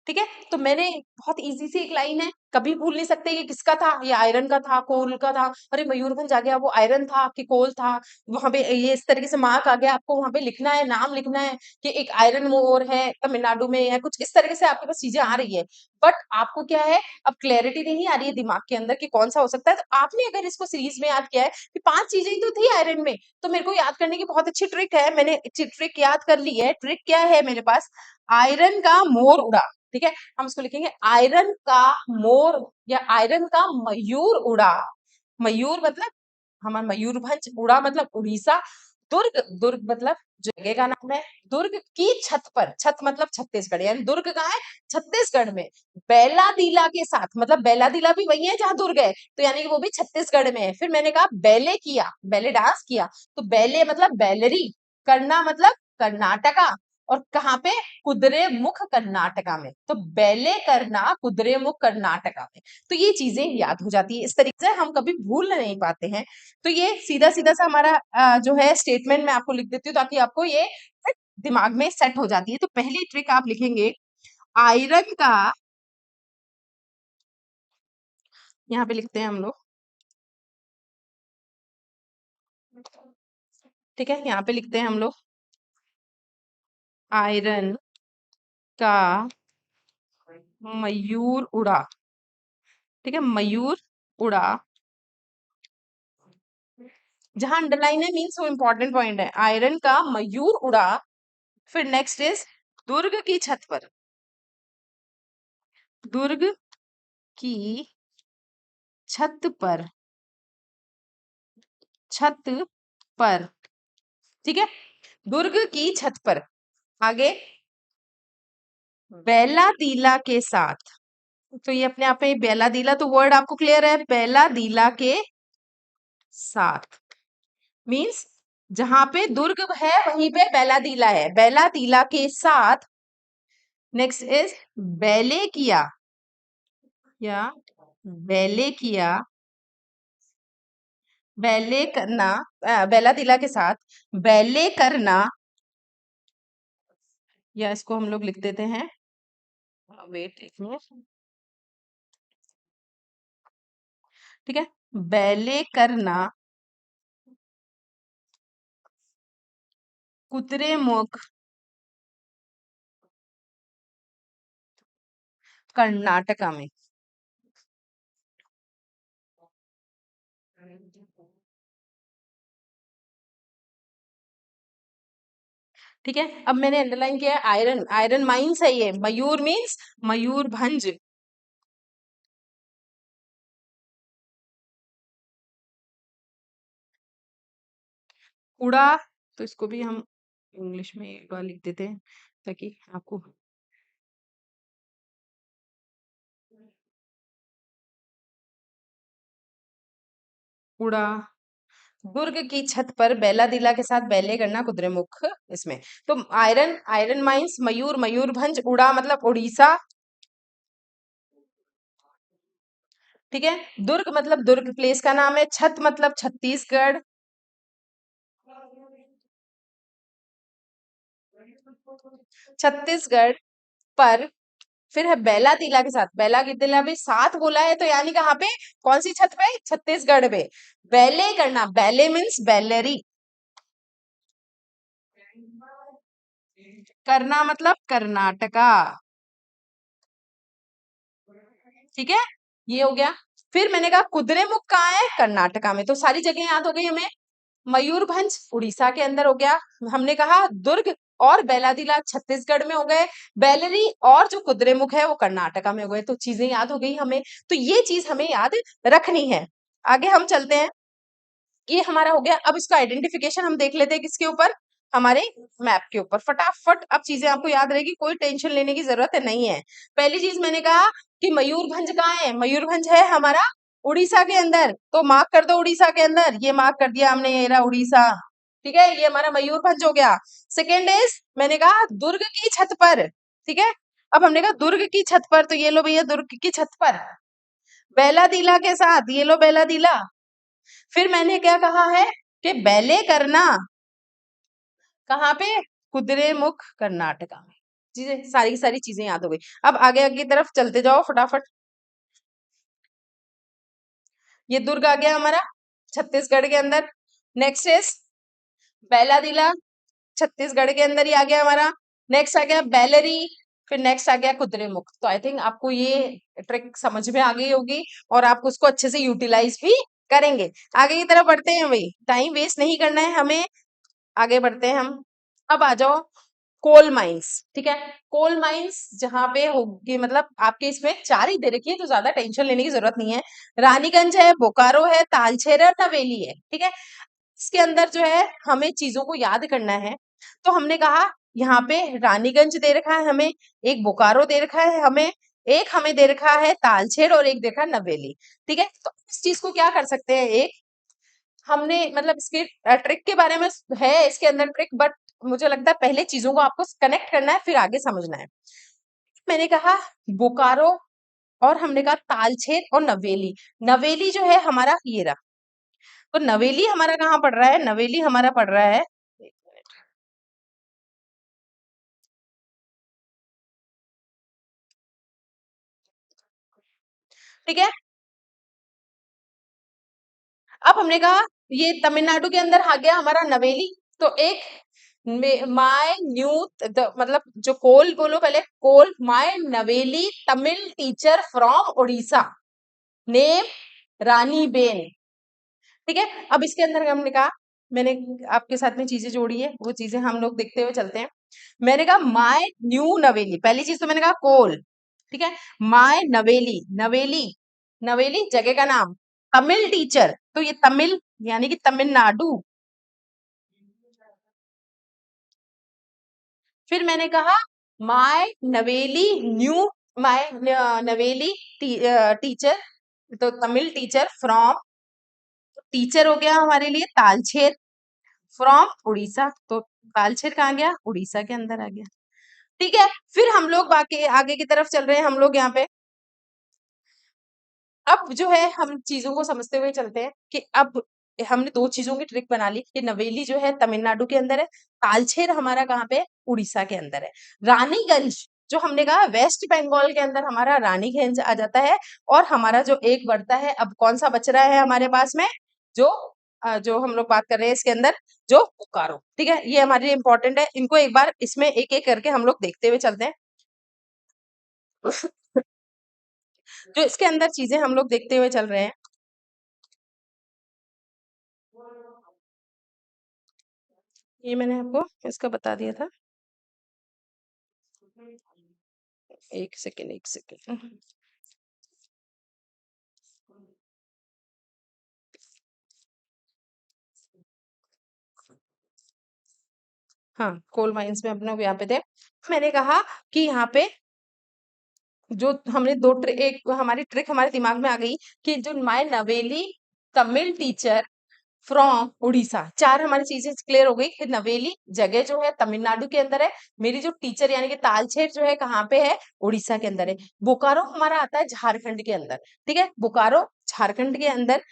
ठीक है, तो मैंने बहुत इजी सी एक लाइन है, कभी भूल नहीं सकते ये किसका था, ये आयरन का था, कोल का था। अरे मयूरभंज आ गया, वो आयरन था कि कोल था, वहां पे ये इस तरीके से मार्क आ गया, आपको वहां पे लिखना है, नाम लिखना है कि एक आयरन मोर है तमिलनाडु में, है कुछ इस तरीके से आपके पास चीजें आ रही है। बट आपको क्या है, अब क्लैरिटी नहीं आ रही है दिमाग के अंदर कि कौन सा हो सकता है। तो आपने अगर इसको सीरीज में याद किया है कि 5 चीजें ही तो थी आयरन में, तो मेरे को याद करने की बहुत अच्छी ट्रिक है, मैंने ट्रिक याद कर ली है। ट्रिक क्या है मेरे पास, आयरन का मोर उड़ा। ठीक है, हम इसको लिखेंगे आयरन का मोर या आयरन का मयूर उड़ा। मयूर मतलब हमारा मयूरभंज, उड़ा मतलब उड़ीसा, दुर्ग, दुर्ग मतलब जगह का नाम है, दुर्ग की छत पर, छत मतलब छत्तीसगढ़, यानी दुर्ग कहाँ है, छत्तीसगढ़ में। बैला दीला के साथ मतलब बैला दीला भी वही है जहां दुर्ग है, तो यानी कि वो भी छत्तीसगढ़ में है। फिर मैंने कहा बैले किया, बैले डांस किया, तो बैले मतलब बैलरी, करना मतलब कर्नाटका, और कहाँ पे, कुद्रे मुख कर्नाटका में। तो बैले करना कुद्रे मुख कर्नाटका में। तो ये चीजें याद हो जाती है, इस तरीके से हम कभी भूल नहीं पाते हैं। तो ये सीधा सीधा सा हमारा जो है स्टेटमेंट मैं आपको लिख देती हूँ, ताकि आपको ये दिमाग में सेट हो जाती है। तो पहली ट्रिक आप लिखेंगे आयरन का, यहाँ पे लिखते हैं हम लोग, ठीक है, यहाँ पे लिखते हैं हम लोग आयरन का मयूर उड़ा। ठीक है, मयूर उड़ा, जहां अंडरलाइन है मीन्स वो इंपॉर्टेंट पॉइंट है, आयरन का मयूर उड़ा। फिर नेक्स्ट इज दुर्ग की छत पर, दुर्ग की छत पर, छत पर, ठीक है, दुर्ग की छत पर। आगे, बेला दीला के साथ। तो ये अपने आप में बेला दीला, तो वर्ड आपको क्लियर है, बेला दीला के साथ मीन्स जहां पे दुर्ग है वहीं पे बेला दीला है, बेला दीला के साथ। नेक्स्ट इज बैले किया, या बैले किया, बैले करना, बेला दीला के साथ बैले करना, या इसको हम लोग लिख देते हैं, वेट एक मिनट, ठीक है, बैले करना कुद्रेमुख कर्नाटका में। ठीक है, अब मैंने अंडरलाइन किया है आयरन, आयरन माइंस है ये, मयूर मीन्स मयूरभंज। कूड़ा, तो इसको भी हम इंग्लिश में एक बार लिख देते हैं ताकि आपको, कूड़ा, दुर्ग की छत पर बेला दिला के साथ बैले करना कुद्रेमुख, इसमें तो आयरन, आयरन माइंस मयूर, मयूरभंज, उड़ा मतलब उड़ीसा, ठीक है, दुर्ग मतलब दुर्ग प्लेस का नाम है, छत मतलब छत्तीसगढ़, छत्तीसगढ़ पर, फिर है बेला तिला के साथ, बेला की तिला भी साथ बोला है तो यानी कहाँ पे, कौन सी छत पे, छत्तीसगढ़ पे। बैले करना, बैले मीन्स बैलरी, करना मतलब कर्नाटका, ठीक है, ये हो गया। फिर मैंने कहा कुद्रेमुख कहाँ है, कर्नाटका में, तो सारी जगह याद हो गई हमें। मयूरभंज उड़ीसा के अंदर हो गया, हमने कहा दुर्ग और बेलादीला छत्तीसगढ़ में हो गए, बेलरी और जो कुद्रेमुख है वो कर्नाटका में हो गए, तो चीजें याद हो गई हमें, तो ये चीज हमें याद रखनी है। आगे हम चलते हैं, ये हमारा हो गया। अब इसका आइडेंटिफिकेशन हम देख लेते हैं किसके ऊपर, हमारे मैप के ऊपर, फटाफट अब चीजें आपको याद रहेगी, कोई टेंशन लेने की जरूरत नहीं है। पहली चीज मैंने कहा कि मयूरभंज कहाँ है, मयूरभंज है हमारा उड़ीसा के अंदर, तो मार्क कर दो उड़ीसा के अंदर, ये मार्क कर दिया हमने, ये रहा उड़ीसा, ठीक है, ये हमारा मयूरभंज हो गया। सेकेंड इज मैंने कहा दुर्ग की छत पर, ठीक है, अब हमने कहा दुर्ग की छत पर, तो ये लो भैया दुर्ग की छत पर, बेला दीला के साथ, ये लो बेला दीला। फिर मैंने क्या कहा है कि बैले करना कहाँ पे, कुद्रेमुख कर्नाटका में। चीजें सारी की सारी चीजें याद हो गई। अब आगे आगे की तरफ चलते जाओ फटाफट। ये दुर्ग आ गया हमारा छत्तीसगढ़ के अंदर। नेक्स्ट इज बैलादीला, छत्तीसगढ़ के अंदर ही आ गया हमारा। नेक्स्ट आ गया बैलरी, फिर नेक्स्ट आ गया कुद्रेमुख। तो आई थिंक आपको ये ट्रिक समझ में आ गई होगी और आप उसको अच्छे से यूटिलाइज भी करेंगे। आगे की तरफ बढ़ते हैं भाई, टाइम वेस्ट नहीं करना है हमें, आगे बढ़ते हैं हम। अब आ जाओ कोल माइंस, ठीक है, कोल माइंस जहां पे होगी, मतलब आपके इसमें चार ही दे रखी है तो ज्यादा टेंशन लेने की जरूरत नहीं है। रानीगंज है, बोकारो है, तालचेर है, नवेली है, ठीक है, इसके अंदर जो है हमें चीजों को याद करना है। तो हमने कहा यहाँ पे रानीगंज दे रखा है हमें, एक बोकारो दे रखा है हमें, एक हमें दे रखा है तालचेर और एक दे रखा है नवेली, ठीक है, तो इस चीज को क्या कर सकते हैं, एक हमने मतलब इसके ट्रिक के बारे में है इसके अंदर ट्रिक, बट मुझे लगता है पहले चीजों को आपको कनेक्ट करना है फिर आगे समझना है। मैंने कहा बोकारो और हमने कहा तालछेर और नवेली, नवेली जो है हमारा ये रहा, तो नवेली हमारा कहाँ पड़ रहा है, नवेली हमारा पड़ रहा है, एक मिनट, ठीक है, अब हमने कहा ये तमिलनाडु के अंदर आ गया हमारा नवेली, तो एक माय न्यू, मतलब जो कोल बोलो पहले, कोल माय नवेली Tamil teacher from Orissa, name Rani Ben, ठीक है। अब इसके अंदर हमने कहा, मैंने आपके साथ में चीजें जोड़ी है, वो चीजें हम लोग देखते हुए चलते हैं। मैंने कहा माय न्यू नवेली, पहली चीज तो मैंने कहा कोल, ठीक है। माय नवेली, नवेली, नवेली जगह का नाम। तमिल टीचर, तो ये तमिल यानी कि तमिलनाडु। फिर मैंने कहा माय नवेली न्यू, माय नवेली टीचर, तो तमिल टीचर फ्रॉम, टीचर हो गया हमारे लिए तालचेर, फ्रॉम उड़ीसा, तो तालचेर कहाँ गया, उड़ीसा के अंदर आ गया। ठीक है। फिर हम लोग बाकी आगे की तरफ चल रहे हैं हम लोग यहाँ पे। अब जो है हम चीजों को समझते हुए चलते हैं कि अब हमने दो चीजों की ट्रिक बना ली कि नवेली जो है तमिलनाडु के अंदर है, तालचेर हमारा कहाँ पे है, उड़ीसा के अंदर है। रानीगंज जो हमने कहा वेस्ट बंगाल के अंदर हमारा रानीगंज आ जाता है। और हमारा जो एक बढ़ता है, अब कौन सा बच रहा है हमारे पास में, जो जो हम लोग बात कर रहे हैं इसके अंदर, जो बोकारो। ठीक है, ये हमारे लिए इंपॉर्टेंट है, इनको एक बार इसमें एक एक करके हम लोग देखते हुए चलते हैं। जो इसके अंदर चीजें हम लोग देखते हुए चल रहे हैं, ये मैंने आपको इसका बता दिया था। एक सेकेंड, एक सेकेंड। हाँ, कोल माइंस में अपने यहाँ पे थे। मैंने कहा कि यहाँ पे जो हमने दो एक हमारी ट्रिक हमारे दिमाग में आ गई कि जो माय नवेली तमिल टीचर फ्रॉम उड़ीसा, चार हमारी चीजें क्लियर हो गई कि नवेली जगह जो है तमिलनाडु के अंदर है, मेरी जो टीचर यानी कि तालचेर जो है कहाँ पे है, उड़ीसा के अंदर है। बोकारो हमारा आता है झारखंड के अंदर। ठीक है, बोकारो झारखंड के अंदर,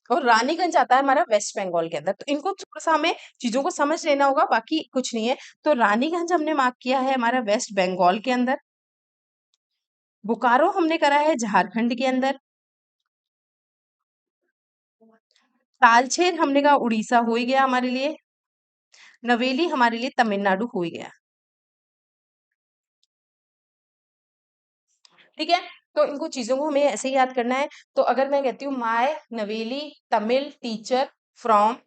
और रानीगंज आता है हमारा वेस्ट बंगाल के अंदर। तो इनको थोड़ा सा हमें चीजों को समझ लेना होगा, बाकी कुछ नहीं है। तो रानीगंज हमने मार्क किया है हमारा वेस्ट बंगाल के अंदर, बोकारो हमने करा है झारखंड के अंदर, तालचेर हमने कहा उड़ीसा हो ही गया हमारे लिए, नवेली हमारे लिए तमिलनाडु हो ही गया। ठीक है, तो इनको चीजों को हमें ऐसे ही याद करना है। तो अगर मैं कहती हूँ माय नवेली तमिल टीचर फ्रॉम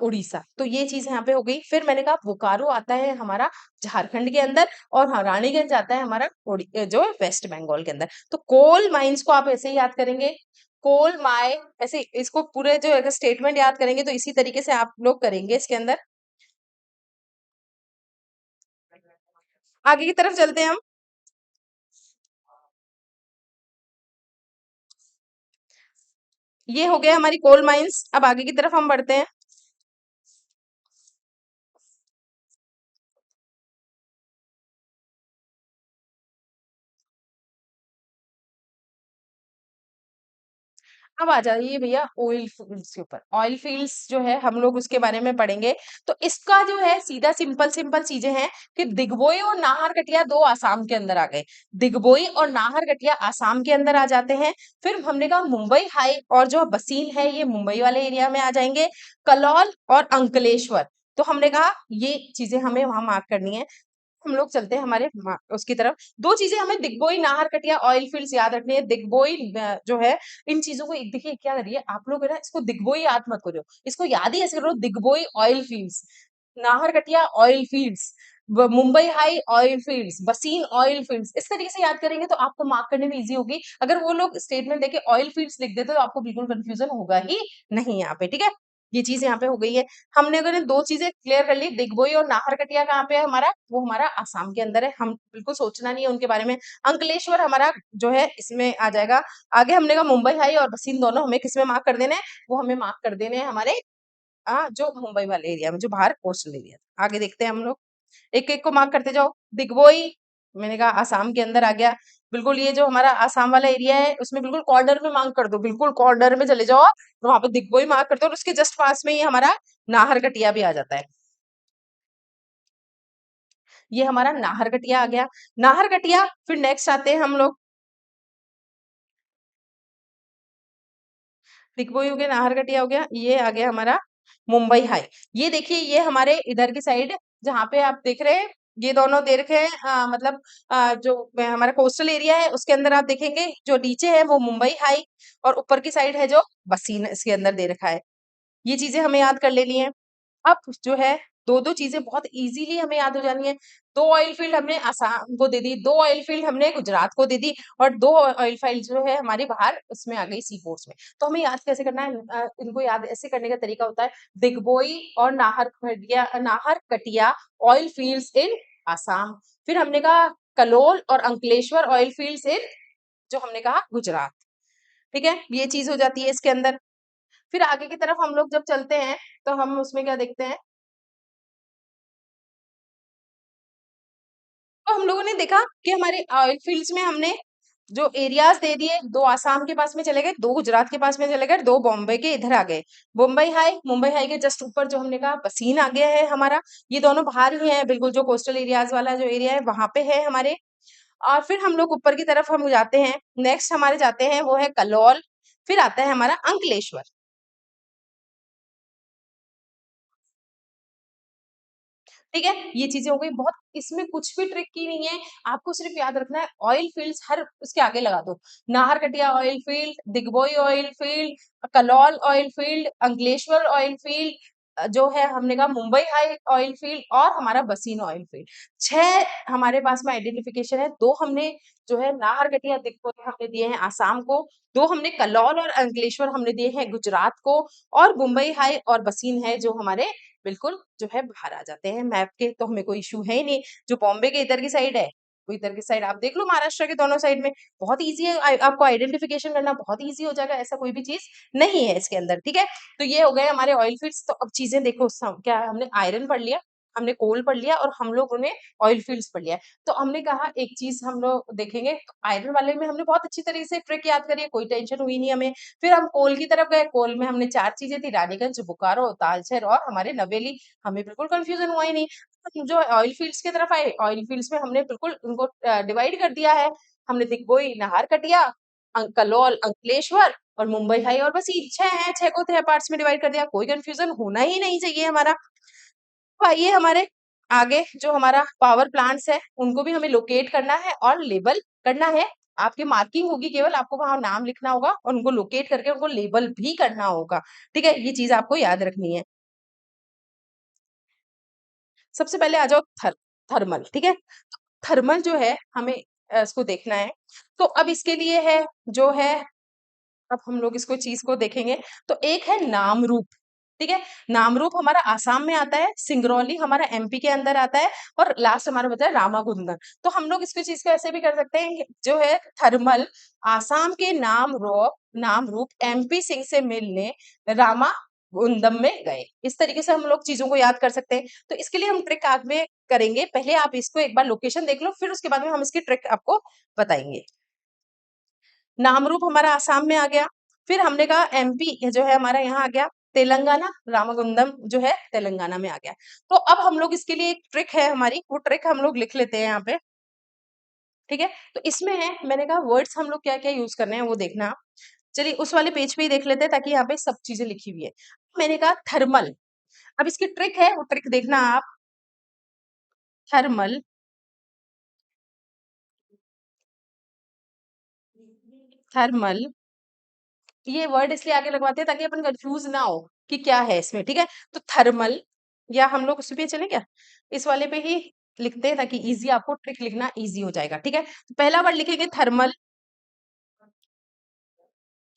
उड़ीसा, तो ये चीज यहाँ पे हो गई। फिर मैंने कहा बोकारो आता है हमारा झारखंड के अंदर, और हाँ रानीगंज आता है हमारा जो है वेस्ट बंगाल के अंदर। तो कोल माइंस को आप ऐसे ही याद करेंगे, कोल माय, ऐसे इसको पूरे जो अगर स्टेटमेंट याद करेंगे तो इसी तरीके से आप लोग करेंगे इसके अंदर। आगे की तरफ चलते हैं हम। ये हो गया हमारी कोल माइंस, अब आगे की तरफ हम बढ़ते हैं। अब आ जाइए भैया ऑयल फील्ड्स के ऊपर। ऑयल फील्ड्स जो है हम लोग उसके बारे में पढ़ेंगे। तो इसका जो है सीधा सिंपल सिंपल चीजें हैं कि दिग्बोई और नाहरकटिया दो आसाम के अंदर आ गए, दिग्बोई और नाहरकटिया आसाम के अंदर आ जाते हैं। फिर हमने कहा मुंबई हाई और जो बसीन है ये मुंबई वाले एरिया में आ जाएंगे, कलौल और अंकलेश्वर, तो हमने कहा ये चीजें हमें वहां मार्क करनी है। हम लोग चलते हैं हमारे उसकी तरफ। दो चीजें हमें दिग्बोई नाहरकटिया ऑयल फील्ड्स याद रखनी है। दिग्बोई जो है, इन चीजों को एक देखिए क्या करिए आप लोग है ना, इसको दिग्बोई याद मत करो, इसको याद ही ऐसे करो, Digboi oil fields, Naharkatia oil fields, Mumbai high oil fields, बसीन ऑयल फील्ड्स, इस तरीके से याद करेंगे तो आपको मार्क करने में इजी होगी। अगर वो लोग स्टेटमेंट देके ऑयल फील्ड्स लिख देते तो आपको बिल्कुल कंफ्यूजन होगा ही नहीं यहाँ पे। ठीक है, ये चीज यहाँ पे हो गई है। हमने अगर इन दो चीजें क्लियर कर ली, दिग्बोई और नाहरकटिया कहाँ पे है हमारा, वो हमारा आसाम के अंदर है, हम बिल्कुल सोचना नहीं है उनके बारे में। अंकलेश्वर हमारा जो है इसमें आ जाएगा। आगे हमने कहा मुंबई हाई और बसीन दोनों हमें किसमें मार्क कर देने हैं, वो हमें मार्क कर देने हैं हमारे जो मुंबई वाले एरिया में, जो बाहर कोस्टल एरिया। आगे देखते हैं हम लोग, एक एक को मार्क करते जाओ। दिग्बोई मैंने कहा आसाम के अंदर आ गया, बिल्कुल ये जो हमारा आसाम वाला एरिया है उसमें बिल्कुल कॉर्नर में मार्क कर दो, बिल्कुल कॉर्नर में चले जाओ तो वहां पे दिग्बोई मार्क करते हो, और उसके जस्ट पास में ही हमारा नाहरकटिया भी आ जाता है। ये हमारा नाहरकटिया आ गया। नाहरकटिया फिर नेक्स्ट आते हैं हम लोग, दिग्बोई हो गया, नाहरकटिया हो गया, ये आ गया हमारा मुंबई हाई। ये देखिए ये हमारे इधर की साइड जहाँ पे आप देख रहे हैं, ये दोनों दे रखे हैं, मतलब जो हमारा कोस्टल एरिया है उसके अंदर आप देखेंगे जो नीचे है वो मुंबई हाई, और ऊपर की साइड है जो बसीन इसके अंदर दे रखा है। ये चीजें हमें याद कर लेनी है। अब जो है दो दो चीजें बहुत इजीली हमें याद हो जानी है। दो ऑयल फील्ड हमने आसाम को दे दी, दो ऑयल फील्ड हमने गुजरात को दे दी, और दो ऑयल फील्ड जो है हमारी बाहर उसमें आ गई सी पोर्ट्स में। तो हमें याद कैसे करना है? इनको याद ऐसे करने का तरीका होता है, दिग्बोई और नाहर कटिया ऑयल फील्ड्स इन आसाम। फिर हमने कहा कलोल और अंकलेश्वर ऑयल फील्ड्स इन, जो हमने कहा गुजरात। ठीक है, ये चीज हो जाती है इसके अंदर। फिर आगे की तरफ हम लोग जब चलते हैं तो हम उसमें क्या देखते हैं, तो हम लोगों ने देखा कि हमारे ऑयल फील्ड्स में हमने जो एरियाज दे दिए, दो आसाम के पास में चले गए, दो गुजरात के पास में चले गए, दो बॉम्बे के इधर आ गए। मुंबई हाई के जस्ट ऊपर जो हमने कहा पसीन आ गया है हमारा, ये दोनों बाहर ही है बिल्कुल, जो कोस्टल एरियाज वाला जो एरिया है वहां पे है हमारे। और फिर हम लोग ऊपर की तरफ हम जाते हैं, नेक्स्ट हमारे जाते हैं वो है कलोल, फिर आता है हमारा अंकलेश्वर। ठीक है, ये चीजें हो गई बहुत, इसमें कुछ भी ट्रिक की नहीं है, आपको सिर्फ याद रखना है ऑयल फील्ड्स हर उसके आगे लगा दो। Naharkatiya oil field, Digboi oil field, Kalol oil field, Ankleshwar oil field, जो है हमने कहा मुंबई हाई ऑयल फील्ड, और हमारा बसीन ऑयल फील्ड। छह हमारे पास में आइडेंटिफिकेशन है। दो हमने जो है नाहरकटिया दिग्बोई हमने दिए हैं आसाम को, दो हमने कलौल और अंकलेश्वर हमने दिए हैं गुजरात को, और मुंबई हाई और बसीन है जो हमारे बिल्कुल जो है बाहर आ जाते हैं मैप के, तो हमें कोई इशू है ही नहीं। जो बॉम्बे के इधर की साइड है, वो इधर की साइड आप देख लो, महाराष्ट्र के दोनों साइड में बहुत इजी है, आपको आइडेंटिफिकेशन करना बहुत इजी हो जाएगा, ऐसा कोई भी चीज नहीं है इसके अंदर। ठीक है, तो ये हो गए हमारे ऑयल फील्ड्स। तो अब चीजें देखो, क्या हमने आयरन पढ़ लिया, हमने कोल पढ़ लिया, और हम लोगों ने ऑयल फील्ड्स पढ़ लिया है। तो हमने कहा एक चीज हम लोग देखेंगे, तो आयरन वाले में हमने बहुत अच्छी तरीके से ट्रिक याद करी है, कोई टेंशन हुई नहीं हमें। फिर हम कोल की तरफ गए, कोल में हमने चार चीजें थी, रानीगंज, बोकारो, तालचेर और हमारे नवेली। हमें बिल्कुल कंफ्यूजन हुआ ही नहीं। हम जो ऑयल फील्ड्स की तरफ आए, ऑयल फील्ड्स में हमने बिल्कुल उनको डिवाइड कर दिया है। हमने दिग्बोई नाहरकटिया, कलोल अंकलेश्वर और मुंबई हाई, और बस ये छह है, छह को छह पार्ट्स में डिवाइड कर दिया, कोई कंफ्यूजन होना ही नहीं चाहिए हमारा। तो आइए हमारे आगे जो हमारा पावर प्लांट्स है उनको भी हमें लोकेट करना है और लेबल करना है। आपकी मार्किंग होगी, केवल आपको वहां नाम लिखना होगा और उनको लोकेट करके उनको लेबल भी करना होगा। ठीक है, ये चीज आपको याद रखनी है। सबसे पहले आ जाओ थर्मल। ठीक है, थर्मल जो है हमें इसको देखना है। तो अब इसके लिए है जो है, अब हम लोग इसको चीज को देखेंगे। तो एक है नामरूप। ठीक है, नामरूप हमारा आसाम में आता है, सिंगरौली हमारा एमपी के अंदर आता है, और लास्ट हमारा बचा है रामागुंडम। तो हम लोग इसको चीज को ऐसे भी कर सकते हैं, जो है थर्मल आसाम के नामरूप एमपी सिंह से मिलने रामागुंडम में गए। इस तरीके से हम लोग चीजों को याद कर सकते हैं। तो इसके लिए हम ट्रिक आगे करेंगे, पहले आप इसको एक बार लोकेशन देख लो, फिर उसके बाद में हम इसकी ट्रिक आपको बताएंगे। नामरूप हमारा आसाम में आ गया, फिर हमने कहा एमपी जो है हमारा यहाँ आ गया, तेलंगाना रामागुंडम जो है तेलंगाना में आ गया। तो अब हम लोग इसके लिए एक ट्रिक है हमारी, वो ट्रिक हम लोग लिख लेते हैं यहाँ पे। ठीक है, तो इसमें है, मैंने कहा वर्ड्स हम लोग क्या क्या यूज करने हैं वो देखना आप। चलिए उस वाले पेज पे ही देख लेते हैं, ताकि यहाँ पे सब चीजें लिखी हुई है। मैंने कहा थर्मल, अब इसकी ट्रिक है, वो ट्रिक देखना आप। थर्मल, थर्मल, ये वर्ड इसलिए आगे लगवाते हैं ताकि अपन कंफ्यूज ना हो कि क्या है इसमें। ठीक है, तो थर्मल, या हम लोग उस पे चले क्या, इस वाले पे ही लिखते हैं, ताकि इजी आपको ट्रिक लिखना इजी हो जाएगा। ठीक है, तो पहला वर्ड लिखेंगे थर्मल।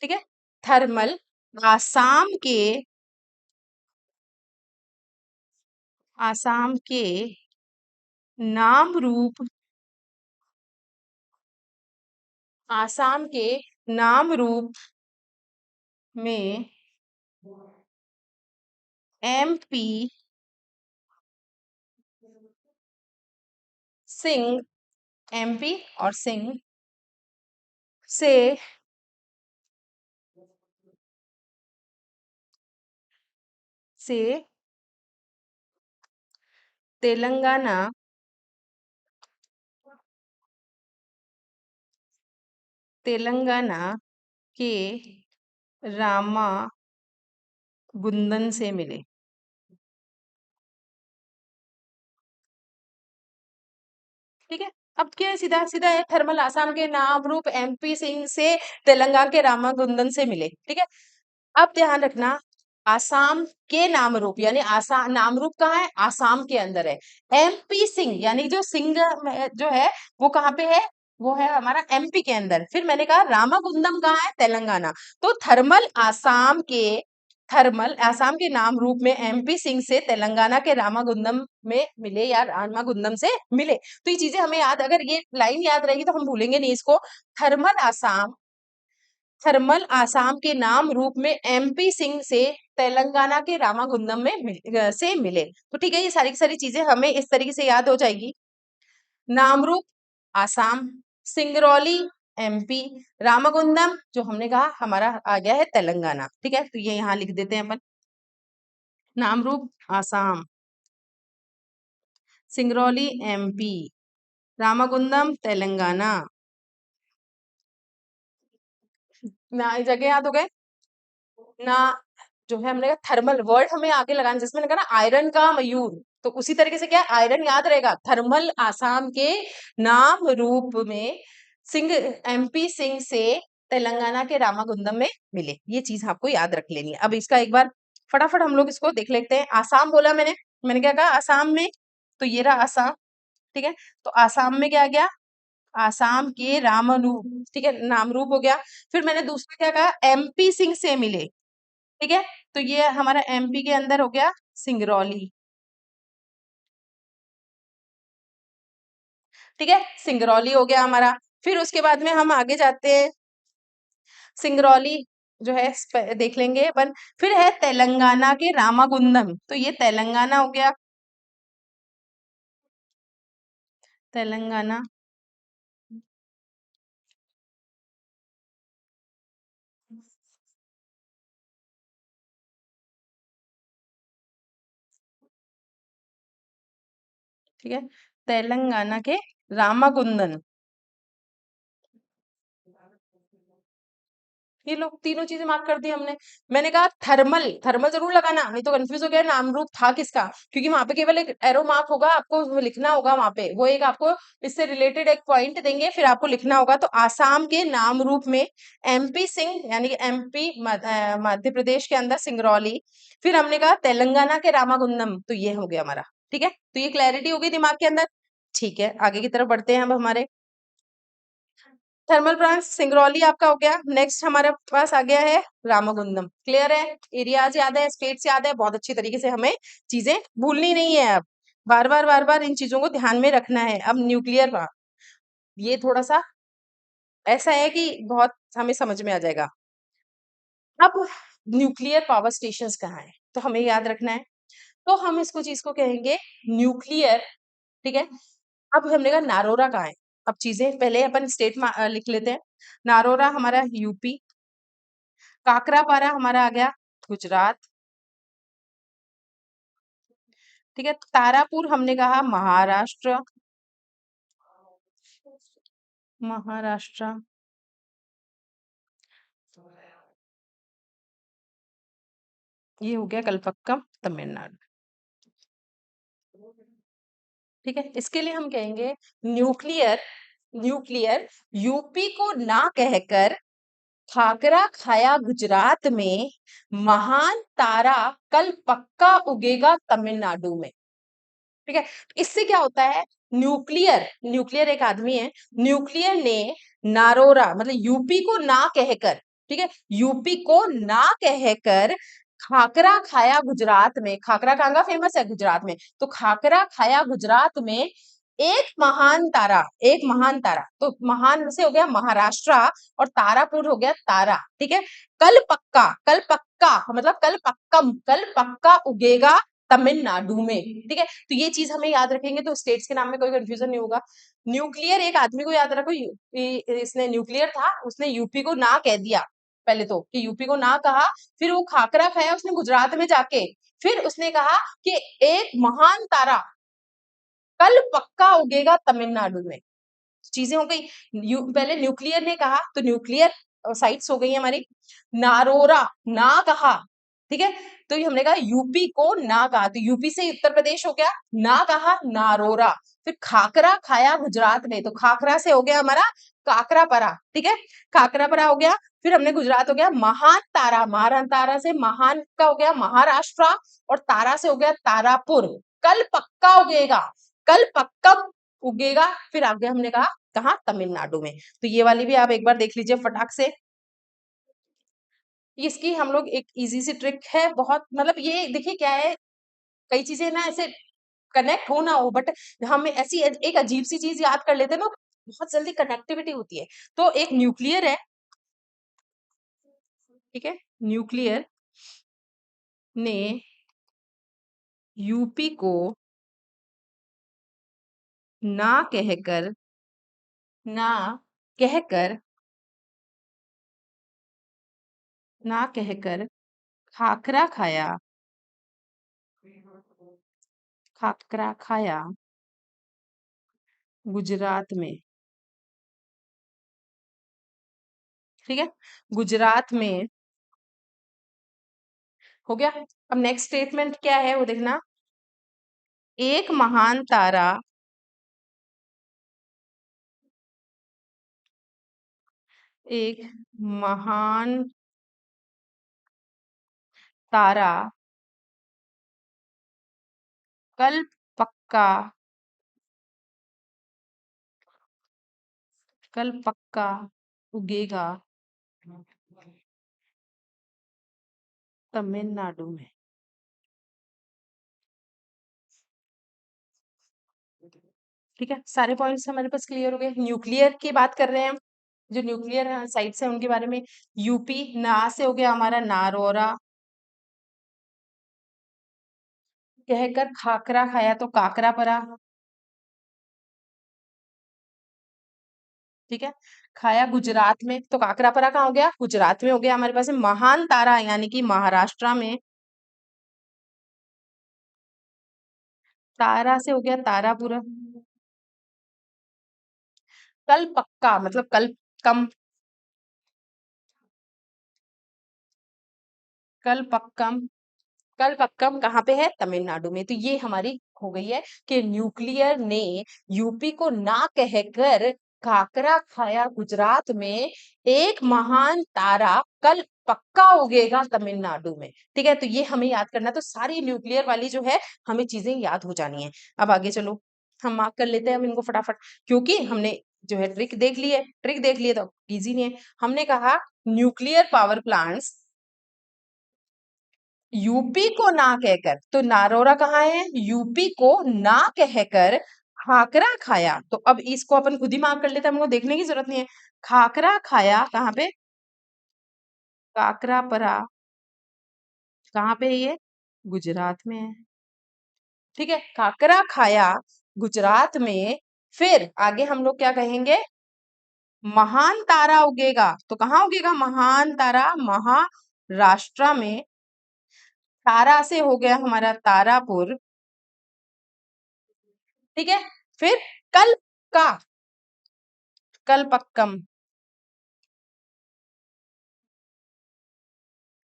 ठीक है, थर्मल आसाम के, आसाम के नाम रूप, आसाम के नाम रूप में एमपी सिंह, एमपी और सिंह से से तेलंगाना, तेलंगाना के रामागुंडन से मिले। ठीक है, अब क्या है, सीधा सीधा है, थर्मल आसाम के नामरूप एमपी सिंह से तेलंगाना के रामागुंडन से मिले। ठीक है, अब ध्यान रखना, आसाम के नाम रूप, यानी आसाम नाम रूप कहाँ है, आसाम के अंदर है। एमपी सिंह, यानी जो सिंह जो है वो कहाँ पे है, वो है हमारा एमपी के अंदर। फिर मैंने कहा रामागुंडम कहाँ है, तेलंगाना। तो थर्मल आसाम के नाम रूप में एमपी सिंह से तेलंगाना के रामागुंडम में मिले, या रामागुंडम से मिले। तो ये चीजें हमें याद, अगर ये लाइन याद रहेगी तो हम भूलेंगे नहीं इसको। थर्मल आसाम थर्मल आसाम के नाम रूप में एमपी सिंह से तेलंगाना के रामागुंडम में से मिले। तो ठीक है, ये सारी की सारी चीजें हमें इस तरीके से याद हो जाएगी। नामरूप आसाम, सिंगरौली एमपी, रामागुंडम जो हमने कहा हमारा आ गया है तेलंगाना। ठीक है, तो ये यहाँ लिख देते हैं अपन। नामरूप आसाम, सिंगरौली एमपी, रामागुंडम तेलंगाना। ना ये जगह याद हो गए ना। जो है हमने कहा थर्मल वर्ड हमें आगे लगाना, जिसमें मैंने कहा ना आयरन का मयूर, तो उसी तरीके से क्या है, आयरन याद रहेगा। थर्मल आसाम के नाम रूप में सिंह एमपी सिंह से तेलंगाना के रामागुंडम में मिले। ये चीज आपको याद रख लेनी है। अब इसका एक बार फटाफट हम लोग इसको देख लेते हैं। आसाम बोला मैंने क्या कहा आसाम में, तो ये रहा आसाम। ठीक है, तो आसाम में क्या आ गया, आसाम के रामरूप। ठीक है, नामरूप हो गया। फिर मैंने दूसरा क्या कहा, एमपी सिंह से मिले। ठीक है, तो ये हमारा एमपी के अंदर हो गया सिंगरौली। ठीक है, सिंगरौली हो गया हमारा। फिर उसके बाद में हम आगे जाते हैं, सिंगरौली जो है देख लेंगे अपन। फिर है तेलंगाना के रामागुंडम, तो ये तेलंगाना हो गया, तेलंगाना। ठीक है, तेलंगाना के रामागुंडम। ये लोग तीनों चीजें मार्क कर दी हमने। मैंने कहा थर्मल, थर्मल जरूर लगाना, नहीं तो कंफ्यूज हो गया नाम रूप था किसका, क्योंकि वहां पे केवल एक एरो मार्क होगा, आपको वो लिखना होगा वहां पे, वो एक आपको इससे रिलेटेड एक पॉइंट देंगे, फिर आपको लिखना होगा। तो आसाम के नाम रूप में एमपी सिंह, यानी कि एमपी मध्य प्रदेश के अंदर सिंगरौली। फिर हमने कहा तेलंगाना के रामागुंडम, तो ये हो गया हमारा। ठीक है, तो ये क्लैरिटी हो गई दिमाग के अंदर। ठीक है, आगे की तरफ बढ़ते हैं अब हमारे। थर्मल प्लांट सिंगरौली आपका हो गया। नेक्स्ट हमारे पास आ गया है रामागुंडम। क्लियर है, एरियाज याद है, स्टेट्स याद है, बहुत अच्छी तरीके से हमें चीजें भूलनी नहीं है। अब बार बार इन चीजों को ध्यान में रखना है। अब न्यूक्लियर का ये थोड़ा सा ऐसा है कि बहुत हमें समझ में आ जाएगा। अब न्यूक्लियर पावर स्टेशंस कहाँ है, तो हमें याद रखना है। तो हम इसको चीज को कहेंगे न्यूक्लियर। ठीक है, अब हमने कहा नारोरा कहाँ है। अब चीजें पहले अपन स्टेट में लिख लेते हैं। नारोरा हमारा यूपी, काकरापारा हमारा आ गया गुजरात। ठीक है, तारापुर हमने कहा महाराष्ट्र, महाराष्ट्र। ये हो गया कलपक्कम तमिलनाडु। ठीक है, इसके लिए हम कहेंगे न्यूक्लियर, न्यूक्लियर यूपी को ना कहकर खाकरा खाया गुजरात में, महान तारा कल पक्का उगेगा तमिलनाडु में। ठीक है, इससे क्या होता है, न्यूक्लियर, न्यूक्लियर एक आदमी है, न्यूक्लियर ने नारोरा मतलब यूपी को ना कहकर, ठीक है, यूपी को ना कहकर खाकरा खाया गुजरात में। खाकरा कहाँ का फेमस है, गुजरात में। तो खाकरा खाया गुजरात में एक महान तारा, एक महान तारा, तो महान से हो गया महाराष्ट्र, और तारापुर हो गया तारा। ठीक है, कल पक्का मतलब कल पक्का उगेगा तमिलनाडु में। ठीक है, तो ये चीज हमें याद रखेंगे तो स्टेट्स के नाम में कोई कंफ्यूजन नहीं होगा। न्यूक्लियर एक आदमी को याद रखो, इसने न्यूक्लियर था, उसने यूपी को ना कह दिया पहले तो, कि यूपी को ना कहा। फिर वो खाकरा खाया उसने गुजरात में जाके, फिर उसने कहा कि एक महान तारा कल पक्का उगेगा तमिलनाडु में। चीजें हो गई। पहले न्यूक्लियर ने कहा, तो न्यूक्लियर साइट्स हो गई हमारी। नारोरा ना कहा, ठीक है, तो ये हमने कहा यूपी को ना कहा, तो यूपी से उत्तर प्रदेश हो गया, ना कहा नारोरा। फिर खाकरा खाया गुजरात में, तो खाकरा से हो गया हमारा काकरापरा, ठीक है, काकरापरा हो गया। फिर हमने गुजरात हो गया महान तारा, महान तारा से महान का हो गया महाराष्ट्र, और तारा से हो गया तारापुर। कल पक्का उगेगा, कल पक्का उगेगा, फिर आगे हमने कहा कहा तमिलनाडु में। तो ये वाली भी आप एक बार देख लीजिए फटाक से। इसकी हम लोग एक इजी सी ट्रिक है बहुत, मतलब ये देखिए क्या है, कई चीजें ना ऐसे कनेक्ट हो ना हो, बट हम ऐसी एक अजीब सी चीज याद कर लेते हैं ना, बहुत जल्दी कनेक्टिविटी होती है। तो एक न्यूक्लियर है, ठीक है, न्यूक्लियर ने यूपी को ना कहकर, ना कहकर, ना कहकर खाकरा खाया, खाकरा खाया गुजरात में, ठीक है, गुजरात में हो गया। अब नेक्स्ट स्टेटमेंट क्या है वो देखना, एक महान तारा, एक महान तारा कल पक्का, कल पक्का उगेगा तमिलनाडु में। ठीक है, सारे पॉइंट्स हमारे पास क्लियर हो गए। न्यूक्लियर की बात कर रहे हैं हम, जो न्यूक्लियर साइट्स है उनके बारे में। यूपी ना से हो गया हमारा नारौरा, कहकर खाकरा खाया तो काकरा परा, ठीक है, खाया गुजरात में, तो काकरा परा कहाँ हो गया, गुजरात में हो गया हमारे पास। महान तारा यानी कि महाराष्ट्र में, तारा से हो गया तारापुरा। कल पक्का मतलब कल कम, कल पक्कम, कल पक्कम कहाँ पे है, तमिलनाडु में। तो ये हमारी हो गई है कि न्यूक्लियर ने यूपी को ना कहकर काकरा खाया गुजरात में, एक महान तारा कल पक्का उगेगा तमिलनाडु में। ठीक है, तो ये हमें याद करना है। तो सारी न्यूक्लियर वाली जो है हमें चीजें याद हो जानी है। अब आगे चलो, हम मार्क कर लेते हैं हम इनको फटाफट, क्योंकि हमने जो है ट्रिक देख ली है, ट्रिक देख ली है तो इजी नहीं है। हमने कहा न्यूक्लियर पावर प्लांट्स यूपी को ना कहकर, तो नारौरा कहाँ है, यूपी को ना कहकर खाकरा खाया। तो अब इसको अपन खुद ही मार्क कर लेते हैं, हमको देखने की जरूरत नहीं है। खाकरा खाया कहाँ पे, काकरा परा कहाँ पे है ये, गुजरात में है। ठीक है, काकरा खाया गुजरात में। फिर आगे हम लोग क्या कहेंगे, महान तारा उगेगा, तो कहाँ उगेगा महान तारा, महाराष्ट्र में। तारा से हो गया हमारा तारापुर, ठीक है। फिर कल का, कल पक्कम,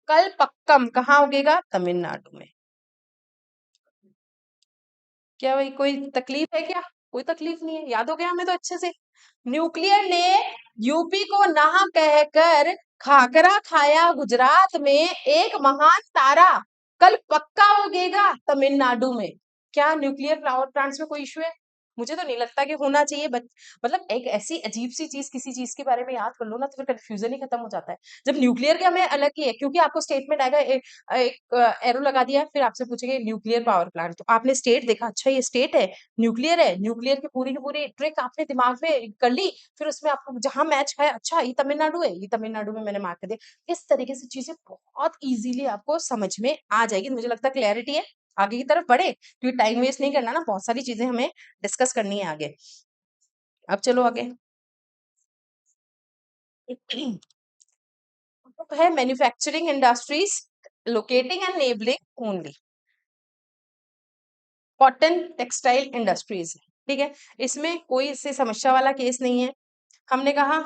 कल पक्कम कहाँ उगेगा, तमिलनाडु में। क्या भाई कोई तकलीफ है क्या, कोई तकलीफ नहीं है, याद हो गया हमें तो अच्छे से। न्यूक्लियर ने यूपी को ना कहकर खाकरा खाया गुजरात में, एक महान तारा कल पक्का उगेगा तमिलनाडु में। क्या न्यूक्लियर पावर प्लांट्स में कोई इशू है, मुझे तो नहीं लगता कि होना चाहिए। मतलब एक ऐसी अजीब सी चीज किसी चीज के बारे में याद कर लो ना, तो फिर कंफ्यूजन ही खत्म हो जाता है। जब न्यूक्लियर का हमें अलग ही है, क्योंकि आपको स्टेटमेंट आएगा, एक एरो लगा दिया, फिर आपसे पूछेंगे न्यूक्लियर पावर प्लांट, तो आपने स्टेट देखा, अच्छा ये स्टेट है, न्यूक्लियर की पूरी ट्रिक आपने दिमाग में कर ली। फिर उसमें आपको जहां मैच है, अच्छा ये तमिलनाडु है, ये तमिलनाडु में मैंने मार्क कर दिया। इस तरीके से चीजें बहुत इजीली आपको समझ में आ जाएगी। मुझे लगता है क्लैरिटी है, आगे की तरफ बढ़े, क्योंकि टाइम वेस्ट नहीं करना ना, बहुत सारी चीजें हमें डिस्कस करनी है आगे। अब चलो आगे। तो है manufacturing industries locating and enabling only cotton textile industries, ठीक है। इसमें कोई इससे समस्या वाला केस नहीं है। हमने कहा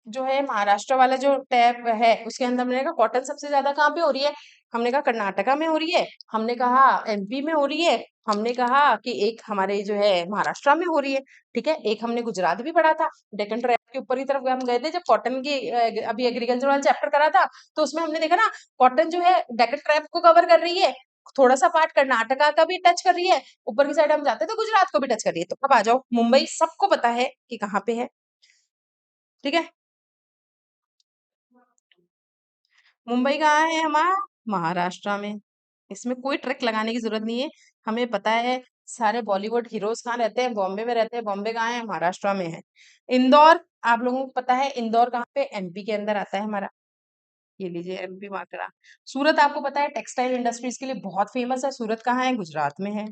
जो है महाराष्ट्र वाला जो टैब है उसके अंदर हमने कहा कॉटन सबसे ज्यादा कहाँ पे हो रही है, हमने कहा कर्नाटका में हो रही है, हमने कहा एमपी में हो रही है, हमने कहा कि एक हमारे जो है महाराष्ट्र में हो रही है। ठीक है, एक हमने गुजरात भी पढ़ा था, डेक्कन ट्राइब के ऊपर की तरफ हम गए थे जब कॉटन की अभी एग्रीकल्चर वाला चैप्टर करा था, तो उसमें हमने देखा ना कॉटन जो है डेक्कन ट्राइब को कवर कर रही है, थोड़ा सा पार्ट कर्नाटका का भी टच कर रही है, ऊपर की साइड हम जाते हैं तो गुजरात को भी टच कर रही है। तो अब आ जाओ, मुंबई सबको पता है कि कहाँ पे है। ठीक है, मुंबई कहाँ है हमारा, महाराष्ट्र में। इसमें कोई ट्रिक लगाने की जरूरत नहीं है, हमें पता है। सारे बॉलीवुड हीरोज कहाँ रहते हैं, बॉम्बे में रहते हैं। बॉम्बे कहाँ है, महाराष्ट्र में है। इंदौर, आप लोगों को पता है इंदौर कहाँ पे, एमपी के अंदर आता है हमारा। ये लीजिए एमपी मार्क करा। सूरत आपको पता है टेक्सटाइल इंडस्ट्रीज के लिए बहुत फेमस है, सूरत कहाँ है, गुजरात में है।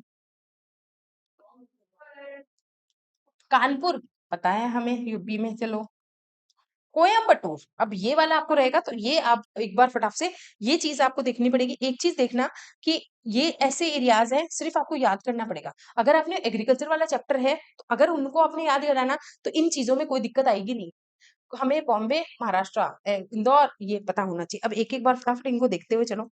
कानपुर पता है हमें, यूपी में। चलो, कोयम्बटूर, अब ये वाला आपको रहेगा तो ये आप एक बार फटाक से ये चीज आपको देखनी पड़ेगी। एक चीज देखना कि ये ऐसे एरियाज हैं, सिर्फ आपको याद करना पड़ेगा। अगर आपने एग्रीकल्चर वाला चैप्टर है तो अगर उनको आपने याद कराना तो इन चीजों में कोई दिक्कत आएगी नहीं। हमें बॉम्बे, महाराष्ट्र, इंदौर ये पता होना चाहिए। अब एक एक बार फटाफट इनको देखते हुए चलो।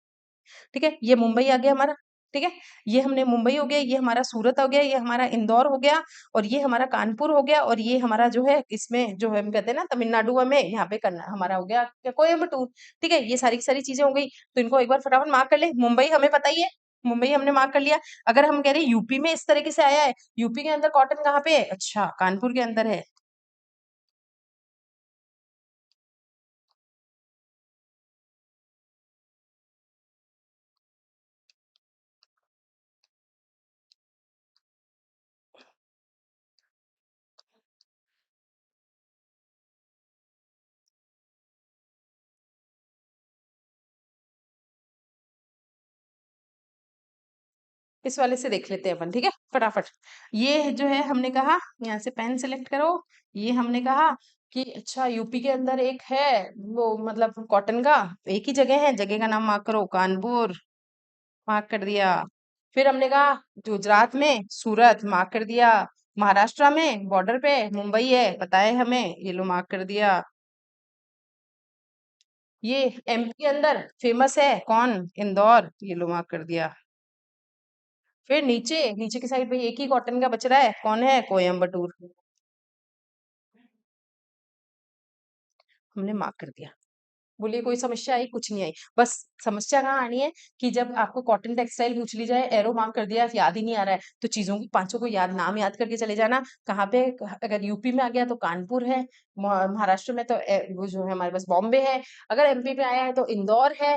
ठीक है, ये मुंबई आ गया हमारा। ठीक है, ये हमने मुंबई हो गया, ये हमारा सूरत हो गया, ये हमारा इंदौर हो गया, और ये हमारा कानपुर हो गया, और ये हमारा जो है इसमें जो है हम कहते हैं ना तमिलनाडु में, यहाँ पे करना हमारा हो गया क्या, कोयम्बटूर। ठीक है, ये सारी की सारी चीजें हो गई। तो इनको एक बार फटाफट मार्क कर ले। मुंबई हमें पता ही है, मुंबई हमने मार्क कर लिया। अगर हम कह रहे हैं यूपी में इस तरीके से आया है, यूपी के अंदर कॉटन कहाँ पे है, अच्छा कानपुर के अंदर है। इस वाले से देख लेते हैं अपन। ठीक है, फटाफट। ये जो है हमने कहा, यहाँ से पेन सेलेक्ट करो। ये हमने कहा कि अच्छा यूपी के अंदर एक है वो, मतलब कॉटन का एक ही जगह है, जगह का नाम मार्क करो, कानपुर मार्क कर दिया। फिर हमने कहा गुजरात में सूरत मार्क कर दिया, महाराष्ट्र में बॉर्डर पे मुंबई है पता है हमें, ये लो मार्क कर दिया। ये एमपी के अंदर फेमस है कौन, इंदौर, ये लो मार्क कर दिया। फिर नीचे नीचे की साइड पे एक ही कॉटन का बच रहा है, कौन है, कोयम्बटूर, हमने मार्क कर दिया। बोलिए कोई समस्या आई, कुछ नहीं आई। बस समस्या कहाँ आनी है कि जब आपको कॉटन टेक्सटाइल पूछ ली जाए, एरो मार्क कर दिया, याद ही नहीं आ रहा है, तो चीजों को पांचों को याद, नाम याद करके चले जाना कहाँ पे। अगर यूपी में आ गया तो कानपुर है, महाराष्ट्र में तो वो जो है हमारे पास बॉम्बे है, अगर एमपी में आया है तो इंदौर है,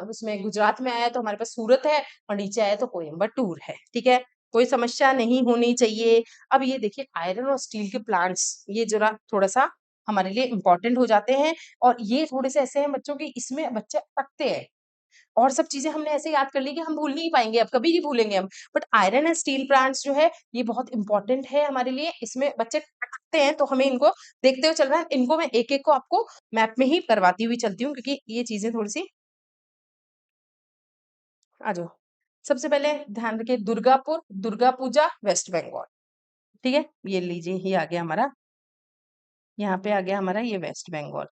उसमें गुजरात में आया है तो हमारे पास सूरत है, और नीचे आया तो कोयम्बटूर है। ठीक है, कोई समस्या नहीं होनी चाहिए। अब ये देखिए आयरन और स्टील के प्लांट्स, ये जरा थोड़ा सा हमारे लिए इंपॉर्टेंट हो जाते हैं। और ये थोड़े से ऐसे हैं बच्चों की, इसमें बच्चे अटकते हैं। और सब चीजें हमने ऐसे याद कर ली कि हम भूल नहीं पाएंगे, अब कभी नहीं भूलेंगे हम। But iron and steel plants जो है ये बहुत इंपॉर्टेंट है हमारे लिए, इसमें बच्चे अटकते हैं, तो हमें इनको देखते हुए चलना है। इनको मैं एक एक को आपको मैप में ही करवाती हुई चलती हूँ, क्योंकि ये चीजें थोड़ी सी, आ जाओ। सबसे पहले ध्यान रखिए, दुर्गापुर, दुर्गा पूजा, वेस्ट बंगाल। ठीक है, ये लीजिए, ये आ गया हमारा, यहाँ पे आ गया हमारा ये वेस्ट बंगाल।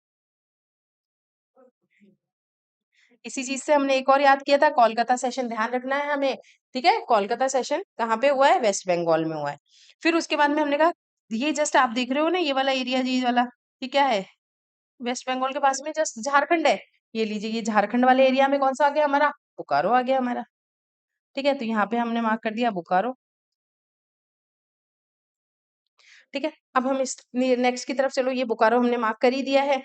इसी चीज से हमने एक और याद किया था, कोलकाता सेशन ध्यान रखना है हमें। ठीक है, कोलकाता सेशन कहाँ पे हुआ है, वेस्ट बंगाल में हुआ है। फिर उसके बाद में हमने कहा, ये जस्ट आप देख रहे हो ना ये वाला एरिया, जी वाला, ये क्या है, वेस्ट बंगाल के पास में जस्ट झारखंड है। ये लीजिए, ये झारखंड वाले एरिया में कौन सा आ गया हमारा, बोकारो आ गया हमारा। ठीक है, तो यहाँ पे हमने मार्क कर दिया बोकारो। ठीक है, अब हम इस नेक्स्ट की तरफ चलो, ये बोकारो हमने मार्क कर ही दिया है।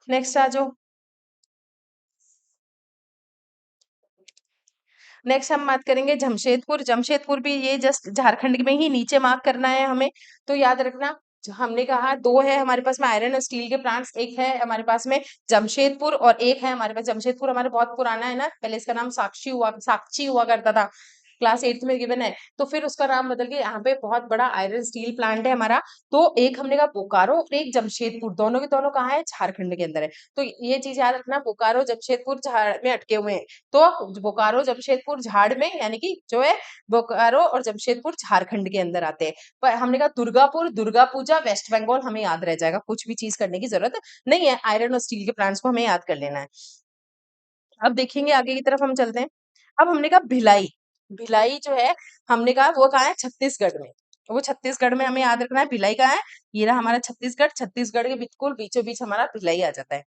नेक्स्ट आ जाओ। नेक्स्ट हम बात करेंगे जमशेदपुर। जमशेदपुर भी ये जस्ट झारखंड में ही नीचे मार्क करना है हमें। तो याद रखना, हमने कहा दो है हमारे पास में आयरन और स्टील के प्लांट्स, एक है हमारे पास में जमशेदपुर, और एक है हमारे पास, जमशेदपुर हमारे बहुत पुराना है ना, पहले इसका नाम साक्षी हुआ करता था। क्लास 8th में गिवन है, तो फिर उसका नाम बदल के यहाँ पे बहुत बड़ा आयरन स्टील प्लांट है हमारा। तो एक हमने कहा बोकारो और एक जमशेदपुर, दोनों के दोनों कहाँ है, झारखंड के अंदर है। तो ये चीज याद रखना, बोकारो जमशेदपुर झाड़ में अटके हुए हैं। तो बोकारो जमशेदपुर झाड़ में, यानी कि जो है बोकारो और जमशेदपुर झारखंड के अंदर आते हैं। पर हमने कहा दुर्गापुर, दुर्गा पूजा वेस्ट बंगाल, हमें याद रह जाएगा, कुछ भी चीज करने की जरूरत नहीं है, आयरन और स्टील के प्लांट्स को हमें याद कर लेना है। अब देखेंगे आगे की तरफ हम चलते हैं। अब हमने कहा भिलाई, भिलाई जो है हमने कहा वो कहाँ है, छत्तीसगढ़ में। वो छत्तीसगढ़ में हमें याद रखना है, भिलाई कहाँ है, ये रहा हमारा छत्तीसगढ़, छत्तीसगढ़ के बिल्कुल बीचों बीच हमारा भिलाई आ जाता है।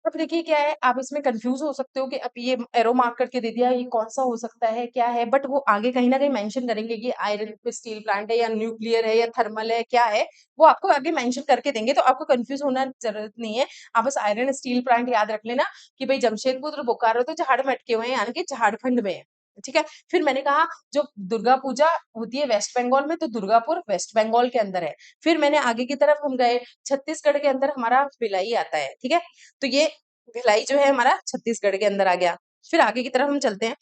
अब देखिए क्या है, आप इसमें कंफ्यूज हो सकते हो कि अब ये एरो मार्क करके दे दिया, ये कौन सा हो सकता है, क्या है, बट वो आगे कहीं ना कहीं मेंशन करेंगे कि आयरन स्टील प्लांट है या न्यूक्लियर है या थर्मल है, क्या है, वो आपको आगे मेंशन करके देंगे, तो आपको कंफ्यूज होना जरूरत नहीं है। आप बस आयरन स्टील प्लांट याद रख लेना कि भाई जमशेदपुर और बोकारो तो झाड़ में अटके हुए हैं, यानी कि झारखंड में है। ठीक है, फिर मैंने कहा जो दुर्गा पूजा होती है वेस्ट बंगाल में, तो दुर्गापुर वेस्ट बंगाल के अंदर है। फिर मैंने आगे की तरफ हम गए, छत्तीसगढ़ के अंदर हमारा भिलाई आता है। ठीक है, तो ये भिलाई जो है हमारा छत्तीसगढ़ के अंदर आ गया। फिर आगे की तरफ हम चलते हैं।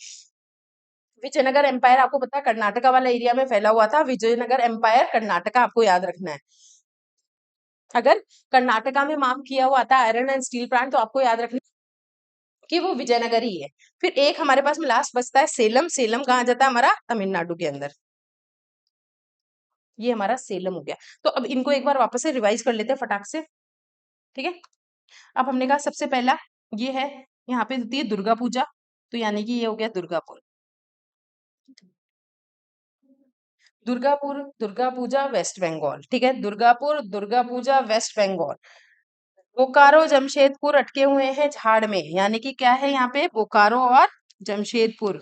विजयनगर एम्पायर आपको पता है कर्नाटका वाला एरिया में फैला हुआ था, विजयनगर एम्पायर कर्नाटका आपको याद रखना है। अगर कर्नाटका में मार्क किया हुआ था आयरन एंड स्टील प्लांट, तो आपको याद रखना कि वो विजयनगर ही है। फिर एक हमारे पास में लास्ट बचता है सेलम, सेलम कहाँ जाता है हमारा, तमिलनाडु के अंदर। ये हमारा सेलम हो गया। तो अब इनको एक बार वापस से रिवाइज कर लेते हैं फटाक से। ठीक है, अब हमने कहा सबसे पहला ये है, यहाँ पे होती है दुर्गा पूजा, तो यानी कि ये हो गया दुर्गापुर। दुर्गापुर दुर्गा पूजा वेस्ट बंगाल। ठीक है, दुर्गापुर दुर्गा पूजा वेस्ट बंगाल। बोकारो जमशेदपुर अटके हुए हैं झाड़ में, यानी कि क्या है यहाँ पे, बोकारो और जमशेदपुर।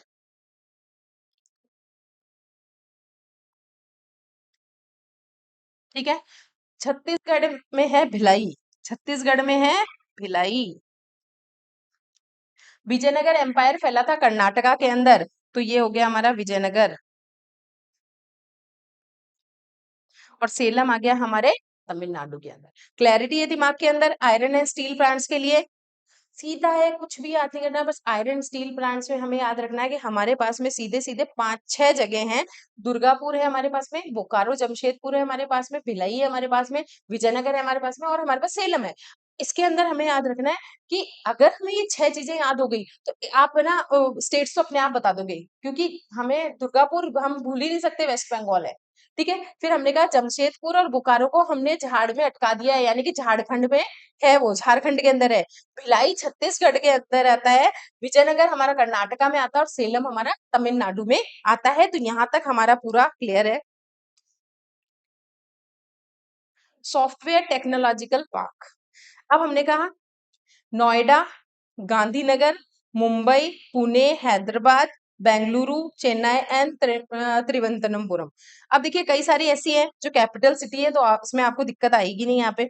ठीक है, छत्तीसगढ़ में है भिलाई, छत्तीसगढ़ में है भिलाई। विजयनगर एम्पायर फैला था कर्नाटका के अंदर, तो ये हो गया हमारा विजयनगर। और सेलम आ गया हमारे तमिलनाडु के अंदर। क्लैरिटी है दिमाग के अंदर आयरन एंड स्टील प्लांट्स के लिए। सीधा है, कुछ भी याद नहीं करना, बस आयरन स्टील प्लांट्स में हमें याद रखना है कि हमारे पास में सीधे सीधे 5-6 जगह हैं। दुर्गापुर है हमारे पास में, बोकारो जमशेदपुर है हमारे पास में, भिलाई है हमारे पास में, विजयनगर है हमारे पास में, और हमारे पास सेलम है। इसके अंदर हमें याद रखना है कि अगर हमें ये 6 चीजें याद हो गई, तो आप है ना स्टेट्स तो अपने आप बता दोगे, क्योंकि हमें दुर्गापुर हम भूल ही नहीं सकते, वेस्ट बंगाल है। ठीक है, फिर हमने कहा जमशेदपुर और बोकारो को हमने झाड़ में अटका दिया है, यानी कि झारखंड में है, वो झारखंड के अंदर है। भिलाई छत्तीसगढ़ के अंदर आता है, विजयनगर हमारा कर्नाटका में आता है, और सेलम हमारा तमिलनाडु में आता है। तो यहाँ तक हमारा पूरा क्लियर है। सॉफ्टवेयर टेक्नोलॉजिकल पार्क, अब हमने कहा नोएडा, गांधीनगर, मुंबई, पुणे, हैदराबाद, बेंगलुरु, चेन्नई एंड त्रिवंतनपुरम। अब देखिए कई सारी ऐसी है जो कैपिटल सिटी है, तो इसमें आपको दिक्कत आएगी नहीं यहाँ पे।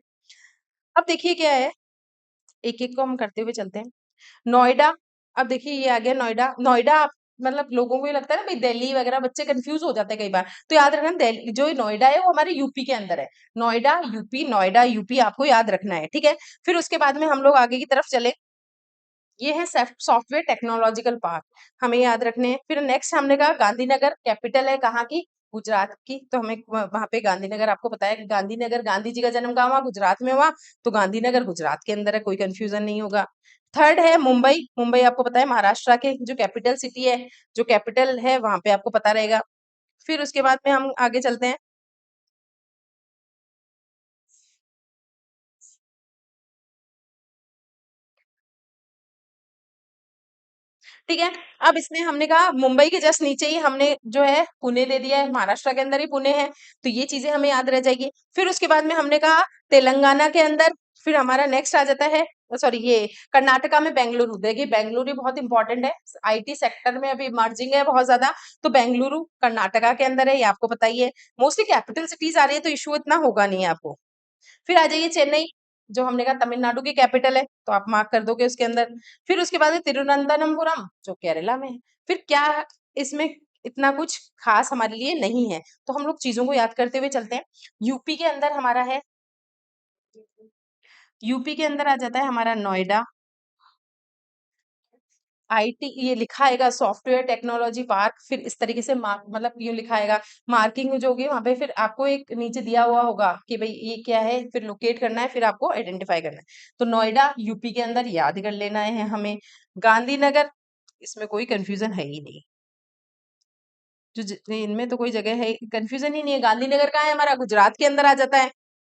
अब देखिए क्या है, एक एक को हम करते हुए चलते हैं। नोएडा, अब देखिए ये आ गया नोएडा। नोएडा मतलब लोगों को ये लगता है ना भाई दिल्ली वगैरह, बच्चे कंफ्यूज हो जाते हैं कई बार, तो याद रखना दिल्ली जो नोएडा है वो हमारे यूपी के अंदर है। नोएडा यूपी, नोएडा यूपी आपको याद रखना है। ठीक है, फिर उसके बाद में हम लोग आगे की तरफ चले, ये है सॉफ्टवेयर टेक्नोलॉजिकल पार्क, हमें याद रखने हैं। फिर नेक्स्ट हमने कहा गांधीनगर, कैपिटल है कहाँ की, गुजरात की, तो हमें वहां पे गांधीनगर, आपको पता है कि गांधीनगर गांधी जी का जन्म कहाँ हुआ, गुजरात में हुआ, तो गांधीनगर गुजरात के अंदर है, कोई कंफ्यूजन नहीं होगा। थर्ड है मुंबई, मुंबई आपको पता है महाराष्ट्र के जो कैपिटल सिटी है, जो कैपिटल है वहां पे आपको पता रहेगा। फिर उसके बाद में हम आगे चलते हैं। ठीक है, अब इसमें हमने कहा मुंबई के जस्ट नीचे ही हमने जो है पुणे दे दिया है, महाराष्ट्र के अंदर ही पुणे है, तो ये चीजें हमें याद रह जाएगी। फिर उसके बाद में हमने कहा तेलंगाना के अंदर, फिर हमारा नेक्स्ट आ जाता है, सॉरी ये कर्नाटका में बेंगलुरु। देखिए बेंगलुरु बहुत इंपॉर्टेंट है, आईटी सेक्टर में अभी इमर्जिंग है बहुत ज्यादा, तो बेंगलुरु कर्नाटका के अंदर है, ये आपको पता ही है। मोस्टली कैपिटल सिटीज आ रही है, तो इशू इतना होगा नहीं आपको। फिर आ जाइए चेन्नई, जो हमने कहा तमिलनाडु की कैपिटल है, तो आप मार्क कर दोगे उसके अंदर। फिर उसके बाद है तिरुवनंतपुरम, जो केरला में है। फिर क्या इसमें इतना कुछ खास हमारे लिए नहीं है, तो हम लोग चीजों को याद करते हुए चलते हैं। यूपी के अंदर हमारा है, यूपी के अंदर आ जाता है हमारा नोएडा, आईटी ये लिखा आएगा सॉफ्टवेयर टेक्नोलॉजी पार्क, फिर इस तरीके से मार्क मतलब यूं लिखा आएगा, मार्किंग जो होगी वहां पे फिर आपको एक नीचे दिया हुआ होगा कि भाई ये क्या है, फिर लोकेट करना है, फिर आपको आइडेंटिफाई करना है। तो नोएडा यूपी के अंदर याद कर लेना है हमें। गांधीनगर, इसमें कोई कंफ्यूजन है ही नहीं, इनमें तो कोई जगह है कंफ्यूजन ही नहीं है। गांधीनगर कहाँ है हमारा, गुजरात के अंदर आ जाता है।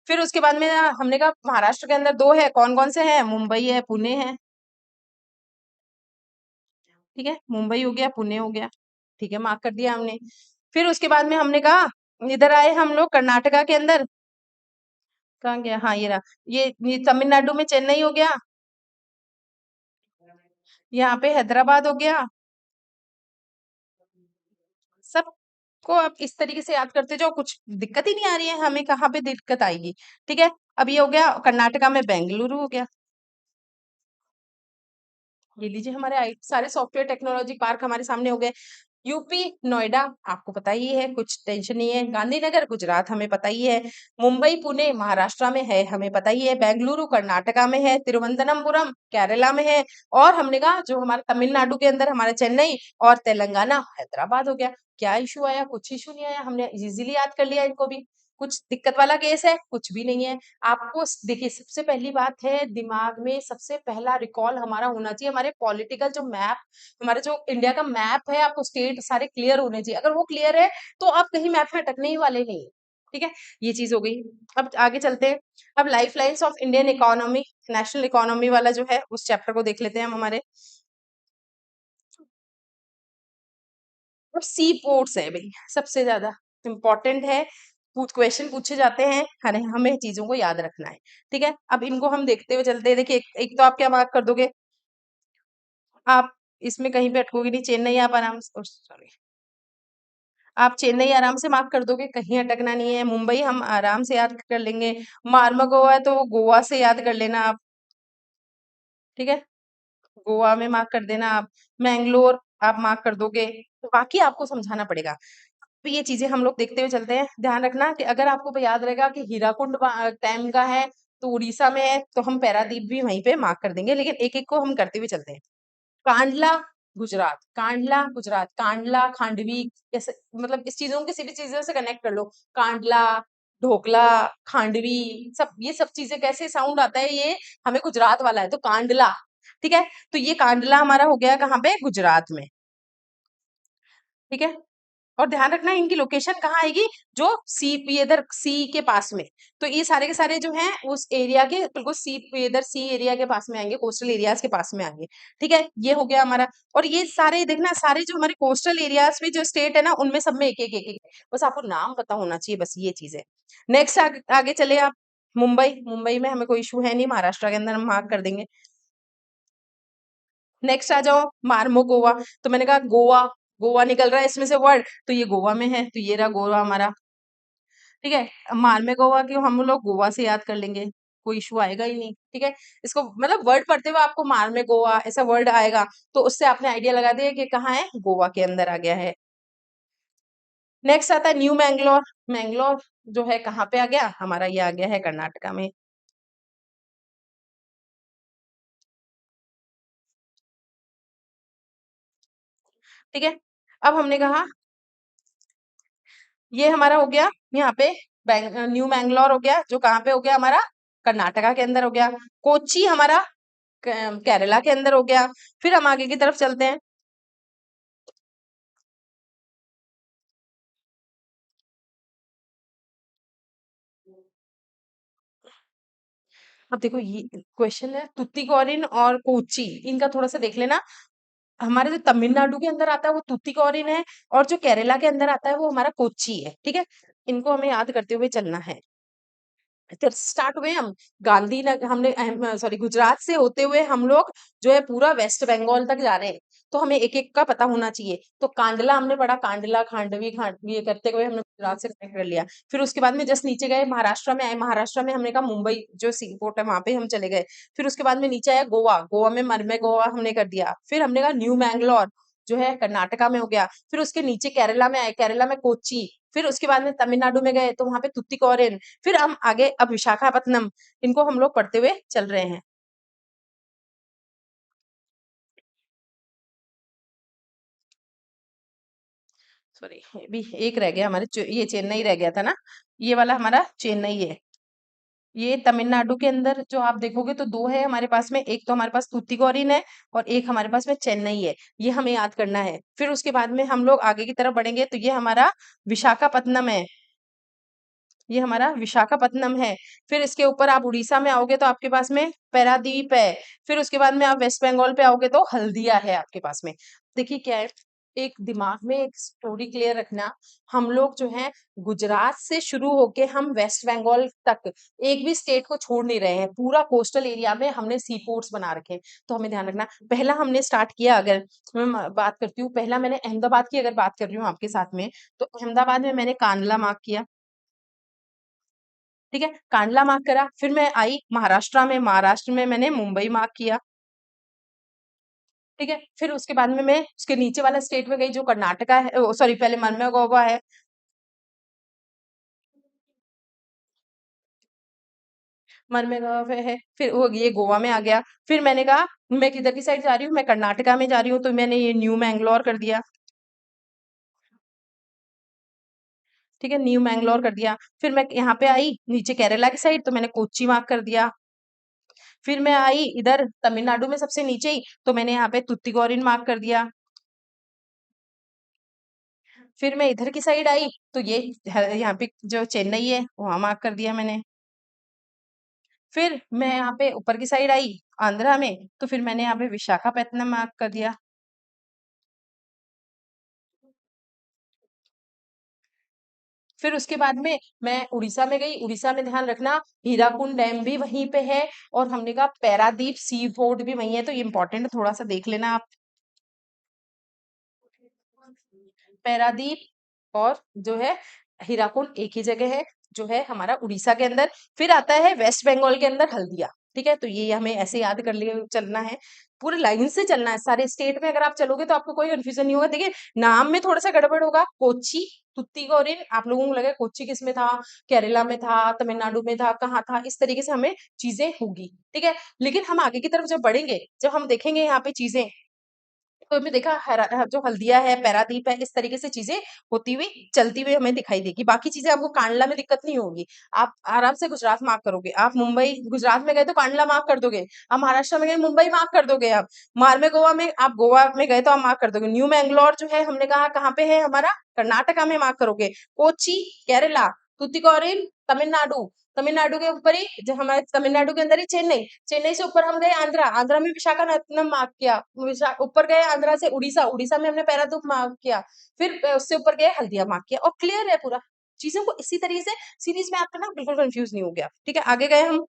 फिर उसके बाद में हमने कहा महाराष्ट्र के अंदर दो है, कौन कौन से हैं, मुंबई है, पुणे है। ठीक है, मुंबई हो गया, पुणे हो गया। ठीक है, मार्क कर दिया हमने। फिर उसके बाद में हमने कहा इधर आए हम लोग कर्नाटका के अंदर, कहाँ गया, हाँ ये रहा, ये तमिलनाडु में चेन्नई हो गया, यहाँ पे हैदराबाद हो गया। सबको आप इस तरीके से याद करते जाओ, कुछ दिक्कत ही नहीं आ रही है हमें, कहाँ पे दिक्कत आएगी। ठीक है, अब ये हो गया कर्नाटका में बेंगलुरु हो गया। ये लीजिए हमारे सारे सॉफ्टवेयर टेक्नोलॉजी पार्क हमारे सामने हो गए। यूपी नोएडा आपको पता ही है, कुछ टेंशन नहीं है। गांधीनगर गुजरात हमें पता ही है। मुंबई पुणे महाराष्ट्र में है, हमें पता ही है। बेंगलुरु कर्नाटका में है। तिरुवनंतपुरम केरला में है। और हमने कहा जो हमारे तमिलनाडु के अंदर हमारा चेन्नई, और तेलंगाना हैदराबाद हो गया। क्या इशू आया, कुछ इशू नहीं आया, हमने इजीली याद कर लिया इनको भी। कुछ दिक्कत वाला केस है, कुछ भी नहीं है। आपको देखिए सबसे पहली बात है, दिमाग में सबसे पहला रिकॉल हमारा होना चाहिए हमारे पॉलिटिकल जो मैप, हमारे जो इंडिया का मैप है, आपको स्टेट सारे क्लियर होने चाहिए। अगर वो क्लियर है तो आप कहीं मैप में अटकने ही वाले नहीं। ठीक है, ये चीज हो गई। अब आगे चलते हैं। अब life lines of Indian economy, national economy वाला जो है उस चैप्टर को देख लेते हैं हम हमारे। और सी पोर्ट्स है भाई, सबसे ज्यादा इम्पोर्टेंट है। क्वेश्चन पूछे जाते हैं, हमें हमें चीजों को याद रखना है। ठीक है, अब इनको हम देखते हुए चलते हैं। देखिए एक तो आप क्या मार्क कर दोगे, आप इसमें कहीं पे अटकोगे नहीं, चेन्नई आप आराम से, सॉरी, आप चेन्नई आराम से मार्क कर दोगे, कहीं अटकना नहीं है। मुंबई हम आराम से याद कर लेंगे। मार्मगोवा है तो वो गोवा से याद कर लेना आप। ठीक है, गोवा में मार्क कर देना आप। मैंगलोर आप मार्क कर दोगे। तो बाकी आपको समझाना पड़ेगा। तो ये चीजें हम लोग देखते हुए चलते हैं। ध्यान रखना कि अगर आपको याद रहेगा कि हीराकुंड डैम का है तो उड़ीसा में है, तो हम पैरादीप भी वहीं पे मार्क कर देंगे, लेकिन एक एक को हम करते हुए चलते हैं। कांडला गुजरात, कांडला गुजरात, कांडला खांडवी, जैसे मतलब इस चीजों किसी भी चीजों से कनेक्ट कर लो। कांडला, ढोकला, खांडवी, सब ये सब चीजें कैसे साउंड आता है, ये हमें गुजरात वाला है तो कांडला। ठीक है, तो ये कांडला हमारा हो गया कहाँ पे, गुजरात में। ठीक है, और ध्यान रखना इनकी लोकेशन कहाँ आएगी, जो सी इधर सी के पास में। तो ये सारे के सारे जो हैं उस एरिया के बिल्कुल सी इधर सी एरिया के पास में आएंगे, कोस्टल एरियाज के पास में आएंगे। ठीक है, ये हो गया हमारा। और ये सारे देखना, सारे जो हमारे कोस्टल एरियाज में जो स्टेट है ना, उनमें सब में एक एक एक एक, बस आपको नाम पता होना चाहिए, बस ये चीज है। नेक्स्ट आगे चले आप। मुंबई, मुंबई में हमें कोई इशू है नहीं, महाराष्ट्र के अंदर हम मार्क कर देंगे। नेक्स्ट आ जाओ, मार्मो गोवा। तो मैंने कहा गोवा, गोवा निकल रहा है इसमें से वर्ड, तो ये गोवा में है, तो ये रहा गोवा हमारा। ठीक है, अब मार्मे गोवा की हम लोग गोवा से याद कर लेंगे, कोई इशू आएगा ही नहीं। ठीक है, इसको मतलब वर्ड पढ़ते हुए आपको मार्मे गोवा ऐसा वर्ड आएगा, तो उससे आपने आइडिया लगा दिया कि कहाँ है, गोवा के अंदर आ गया है। नेक्स्ट आता है न्यू मैंगलोर। मैंगलोर जो है कहाँ पे आ गया हमारा, ये आ गया है कर्नाटका में। ठीक है, अब हमने कहा ये हमारा हो गया यहाँ पे न्यू मैंगलोर हो गया, जो कहाँ पे हो गया हमारा, कर्नाटका के अंदर हो गया। कोची हमारा केरला के अंदर हो गया। फिर हम आगे की तरफ चलते हैं। अब देखो ये क्वेश्चन है तुतिकोरिन और कोची, इनका थोड़ा सा देख लेना। हमारे जो तमिलनाडु के अंदर आता है वो तुतिकोरिन है, और जो केरला के अंदर आता है वो हमारा कोची है। ठीक है, इनको हमें याद करते हुए चलना है। फिर स्टार्ट हुए हम गांधीनगर, हमने सॉरी गुजरात से होते हुए हम लोग जो है पूरा वेस्ट बंगाल तक जा रहे हैं, तो हमें एक एक का पता होना चाहिए। तो कांडला हमने पढ़ा, कांडला खांडवी खांडवी ये करते हुए हमने गुजरात से कनेक्ट कर लिया। फिर उसके बाद में जस्ट नीचे गए, महाराष्ट्र में आए, महाराष्ट्र में हमने कहा मुंबई जो सी पोर्ट है वहां पे हम चले गए। फिर उसके बाद में नीचे आया गोवा, गोवा में मरमे गोवा हमने कर दिया। फिर हमने कहा न्यू मैंगलोर जो है कर्नाटका में हो गया। फिर उसके नीचे केरला में आए, केरला में कोच्चि। फिर उसके बाद में तमिलनाडु में गए तो वहां पे तुतिकोरिन। फिर हम आगे अब विशाखापत्तनम, इनको हम लोग पढ़ते हुए चल रहे हैं। सॉरी, ये भी एक रह गया हमारे, ये चेन्नई रह गया था ना, ये वाला हमारा चेन्नई है। ये तमिलनाडु के अंदर जो आप देखोगे तो दो है हमारे पास में, एक तो हमारे पास तूतीकोरिन है और एक हमारे पास में चेन्नई है। ये हमें याद करना है। फिर उसके बाद में हम लोग आगे की तरफ बढ़ेंगे तो ये हमारा विशाखापत्तनम है। ये हमारा विशाखापत्तनम है। फिर इसके ऊपर आप उड़ीसा में आओगे तो आपके पास में पारादीप है। फिर उसके बाद में आप वेस्ट बंगाल पे आओगे तो हल्दिया है आपके पास में। देखिए क्या है, एक दिमाग में एक स्टोरी क्लियर रखना। हम लोग जो है गुजरात से शुरू होके हम वेस्ट बंगाल तक एक भी स्टेट को छोड़ नहीं रहे हैं। पूरा कोस्टल एरिया में हमने सी पोर्ट्स बना रखे हैं। तो हमें ध्यान रखना, पहला हमने स्टार्ट किया, अगर मैं बात करती हूँ, पहला मैंने अहमदाबाद की अगर बात कर रही हूँ आपके साथ में, तो अहमदाबाद में मैंने कांडला मार्क किया। ठीक है, कांडला मार्क करा। फिर मैं आई महाराष्ट्र में, महाराष्ट्र में मैंने मुंबई मार्क किया। ठीक है, फिर उसके बाद में मैं उसके नीचे वाला स्टेट में गई जो कर्नाटका है, सॉरी पहले मर्मेगोवा है। मर्मेगोवा है, फिर वो ये गोवा में आ गया। फिर मैंने कहा मैं किधर की साइड जा रही हूँ, मैं कर्नाटका में जा रही हूँ, तो मैंने ये न्यू मैंगलोर कर दिया। ठीक है, न्यू मैंगलोर कर दिया। फिर मैं यहाँ पे आई नीचे केरला की साइड, तो मैंने कोच्चि मार्क कर दिया। फिर मैं आई इधर तमिलनाडु में सबसे नीचे ही, तो मैंने यहाँ पे तुत्तीकोरिन मार्क कर दिया। फिर मैं इधर की साइड आई तो ये यहाँ पे जो चेन्नई है वहां मार्क कर दिया मैंने। फिर मैं यहाँ पे ऊपर की साइड आई आंध्रा में, तो फिर मैंने यहाँ पे विशाखापत्तनम मार्क कर दिया। फिर उसके बाद में मैं उड़ीसा में गई। उड़ीसा में ध्यान रखना हीराकुंड डैम भी वहीं पे है, और हमने कहा पैरादीप सी फोर्ट भी वहीं है, तो ये इंपॉर्टेंट है, थोड़ा सा देख लेना आप। पैरादीप और जो है हीराकुंड एक ही जगह है, जो है हमारा उड़ीसा के अंदर। फिर आता है वेस्ट बंगाल के अंदर हल्दिया। ठीक है, तो ये हमें ऐसे याद कर लिए चलना है, पूरे लाइन से चलना है। सारे स्टेट में अगर आप चलोगे तो आपको कोई कंफ्यूजन नहीं होगा। देखिए नाम में थोड़ा सा गड़बड़ होगा, कोच्चि तुत्तीकोरिन आप लोगों को लगे कोच्चि किस में था, केरला में था, तमिलनाडु में था, कहाँ था, इस तरीके से हमें चीजें होगी। ठीक है, लेकिन हम आगे की तरफ जब बढ़ेंगे, जब हम देखेंगे यहाँ पे चीजें, तो हमने देखा जो हल्दिया है, पैरादीप है, इस तरीके से चीजें होती हुई चलती हुई हमें दिखाई देगी। बाकी चीजें आपको कांडला में दिक्कत नहीं होगी। आप आराम से गुजरात मार्क करोगे। आप मुंबई गुजरात में गए तो कांडला मार्क कर दोगे। आप महाराष्ट्र में गए मुंबई मार्क कर दोगे। आप मारमे गोवा में, आप गोवा में गए तो आप मार्क कर दोगे। न्यू मैंगलोर जो है हमने कहा कहाँ पे है, हमारा कर्नाटका में मार्क करोगे। कोची केरला, तुतिकोरिन तमिलनाडु, तमिलनाडु के ऊपर ही जो हमारे तमिलनाडु के अंदर ही चेन्नई, चेन्नई से ऊपर हम गए आंध्रा, आंध्रा में विशाखापत्तनम मार्क किया। ऊपर गए आंध्रा से उड़ीसा, उड़ीसा में हमने पैरादूप मार्क किया। फिर उससे ऊपर गए हल्दिया मार्क किया, और क्लियर है पूरा। चीजों को इसी तरीके से सीरीज में आप करना, बिल्कुल कंफ्यूज नहीं हो गया। ठीक है, आगे गए हम,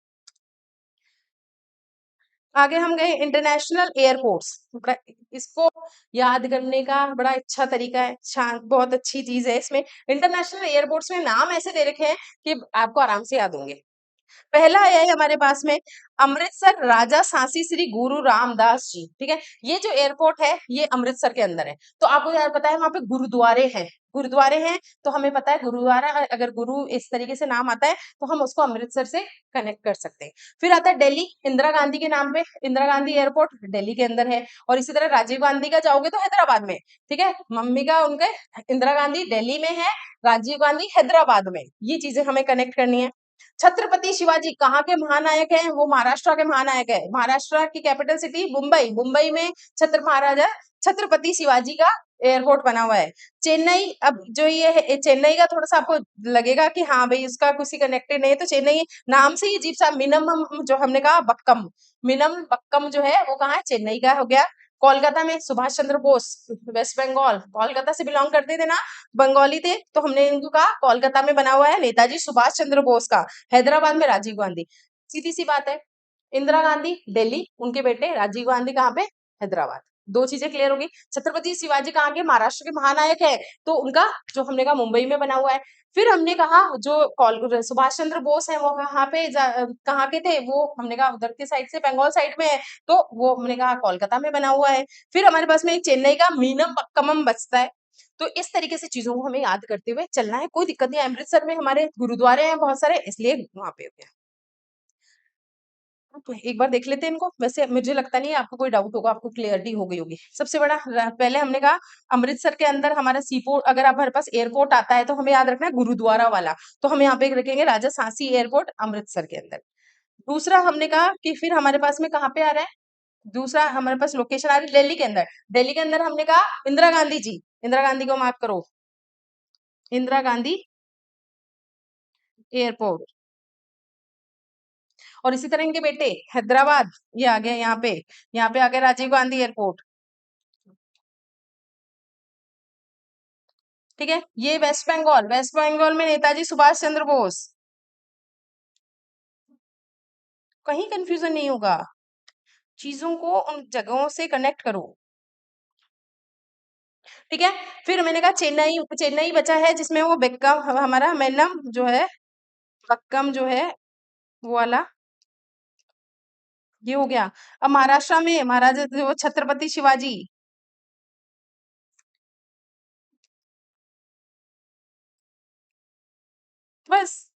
आगे हम गए इंटरनेशनल एयरपोर्ट्स। बड़ा इसको याद करने का बड़ा अच्छा तरीका है, शांत बहुत अच्छी चीज है इसमें। इंटरनेशनल एयरपोर्ट्स में नाम ऐसे दे रखे हैं कि आपको आराम से याद होंगे। पहला है हमारे पास में अमृतसर राजा सांसी श्री गुरु रामदास जी। ठीक है, ये जो एयरपोर्ट है ये अमृतसर के अंदर है। तो आपको यार पता है वहां पे गुरुद्वारे हैं, गुरुद्वारे हैं, तो हमें पता है गुरुद्वारा, अगर गुरु इस तरीके से नाम आता है तो हम उसको अमृतसर से कनेक्ट कर सकते हैं। फिर आता है दिल्ली, इंदिरा गांधी के नाम पे इंदिरा गांधी एयरपोर्ट दिल्ली के अंदर है। और इसी तरह राजीव गांधी का जाओगे तो हैदराबाद में। ठीक है, मम्मी का उनके इंदिरा गांधी दिल्ली में है, राजीव गांधी हैदराबाद में। ये चीजें हमें कनेक्ट करनी है। छत्रपति शिवाजी कहाँ के महानायक हैं, वो महाराष्ट्र के महानायक है। महाराष्ट्र की कैपिटल सिटी मुंबई, मुंबई में महाराजा छत्रपति शिवाजी का एयरपोर्ट बना हुआ है। चेन्नई, अब जो ये है चेन्नई का थोड़ा सा आपको लगेगा कि हाँ भाई इसका किसी कनेक्टेड नहीं है, तो चेन्नई नाम से ही अजीब सा, मिनम जो हमने कहा बक्कम, मिनम बक्कम जो है वो कहाँ है, चेन्नई का हो गया। कोलकाता में सुभाष चंद्र बोस, वेस्ट बंगाल, कोलकाता से बिलोंग करते थे ना, बंगाली थे, तो हमने इनको कहा कोलकाता में बना हुआ है नेताजी सुभाष चंद्र बोस का। हैदराबाद में राजीव गांधी, सीधी सी बात है। इंदिरा गांधी दिल्ली, उनके बेटे राजीव गांधी कहाँ पे, हैदराबाद। दो चीजें क्लियर होगी। छत्रपति शिवाजी कहाँ के, महाराष्ट्र के महानायक है, तो उनका जो हमने कहा मुंबई में बना हुआ है। फिर हमने कहा जो सुभाष चंद्र बोस है वो कहाँ पे कहाँ के थे, वो हमने कहा उधर के साइड से बंगाल साइड में है, तो वो हमने कहा कोलकाता में बना हुआ है। फिर हमारे पास में एक चेन्नई का मीनम पक्कमम बचता है। तो इस तरीके से चीजों को हमें याद करते हुए चलना है, कोई दिक्कत नहीं है। अमृतसर में हमारे गुरुद्वारे हैं बहुत सारे, इसलिए वहां पे हो गया। एक बार देख लेते हैं इनको। वैसे मुझे लगता नहीं है आपको कोई डाउट होगा, आपको क्लियरिटी हो गई होगी। सबसे बड़ा पहले हमने कहा अमृतसर के अंदर हमारा सीपोर्ट, अगर आप हमारे पास एयरपोर्ट आता है तो हमें याद रखना है गुरुद्वारा वाला, तो हम यहाँ पे रखेंगे राजा सांसी एयरपोर्ट अमृतसर के अंदर। दूसरा हमने कहा कि फिर हमारे पास में कहाँ पे आ रहा है, दूसरा हमारे पास लोकेशन आ रही है दिल्ली के अंदर। दिल्ली के अंदर हमने कहा इंदिरा गांधी जी, इंदिरा गांधी को मार्क करो, इंदिरा गांधी एयरपोर्ट। और इसी तरह इनके बेटे हैदराबाद, ये आ गया यहाँ पे आ गया राजीव गांधी एयरपोर्ट। ठीक है, ये वेस्ट बंगाल, वेस्ट बंगाल में नेताजी सुभाष चंद्र बोस। कहीं कंफ्यूजन नहीं होगा, चीजों को उन जगहों से कनेक्ट करो। ठीक है, फिर मैंने कहा चेन्नई, चेन्नई बचा है जिसमें वो बेक्कम हमारा मेन्नम जो है, बक्कम जो है वो वाला, ये हो गया। अब महाराष्ट्र में महाराजा जो छत्रपति शिवाजी, बस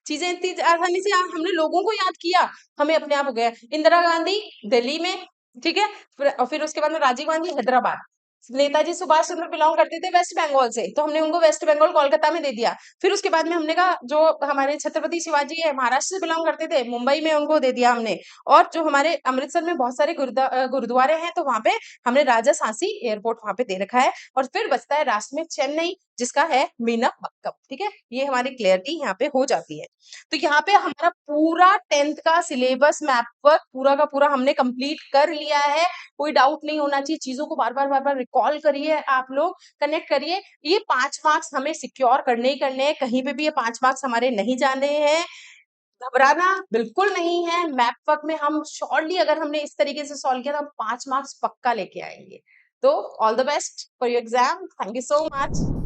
चीजें इतनी आसानी से हमने लोगों को याद किया, हमें अपने आप हो गया। इंदिरा गांधी दिल्ली में, ठीक है, फिर उसके बाद में राजीव गांधी हैदराबाद। नेताजी सुभाष चंद्र बिलोंग करते थे वेस्ट बंगाल से, तो हमने उनको वेस्ट बंगाल कोलकाता में दे दिया। फिर उसके बाद में हमने कहा जो हमारे छत्रपति शिवाजी है महाराष्ट्र से बिलोंग करते थे, मुंबई में उनको दे दिया हमने। और जो हमारे अमृतसर में बहुत सारे गुरुद्वारे हैं, तो वहां पे हमने राजा सांसी एयरपोर्ट वहां पे दे रखा है। और फिर बचता है राष्ट्र में चेन्नई, जिसका है मीनमबक्कम। ठीक है, ये हमारी क्लियरिटी यहाँ पे हो जाती है। तो यहाँ पे हमारा पूरा 10th का सिलेबस मैप वर्क पूरा का पूरा हमने कंप्लीट कर लिया है। कोई डाउट नहीं होना चाहिए, चीजों को बार बार रिकॉल करिए, आप लोग कनेक्ट करिए। ये 5 मार्क्स हमें सिक्योर करने ही करने हैं, कहीं पे भी ये 5 मार्क्स हमारे नहीं जाने हैं। घबराना बिल्कुल नहीं है, मैप वर्क में हम श्योरली अगर हमने इस तरीके से सॉल्व किया तो हम 5 मार्क्स पक्का लेके आएंगे। तो all the best for your exam, thank you so much.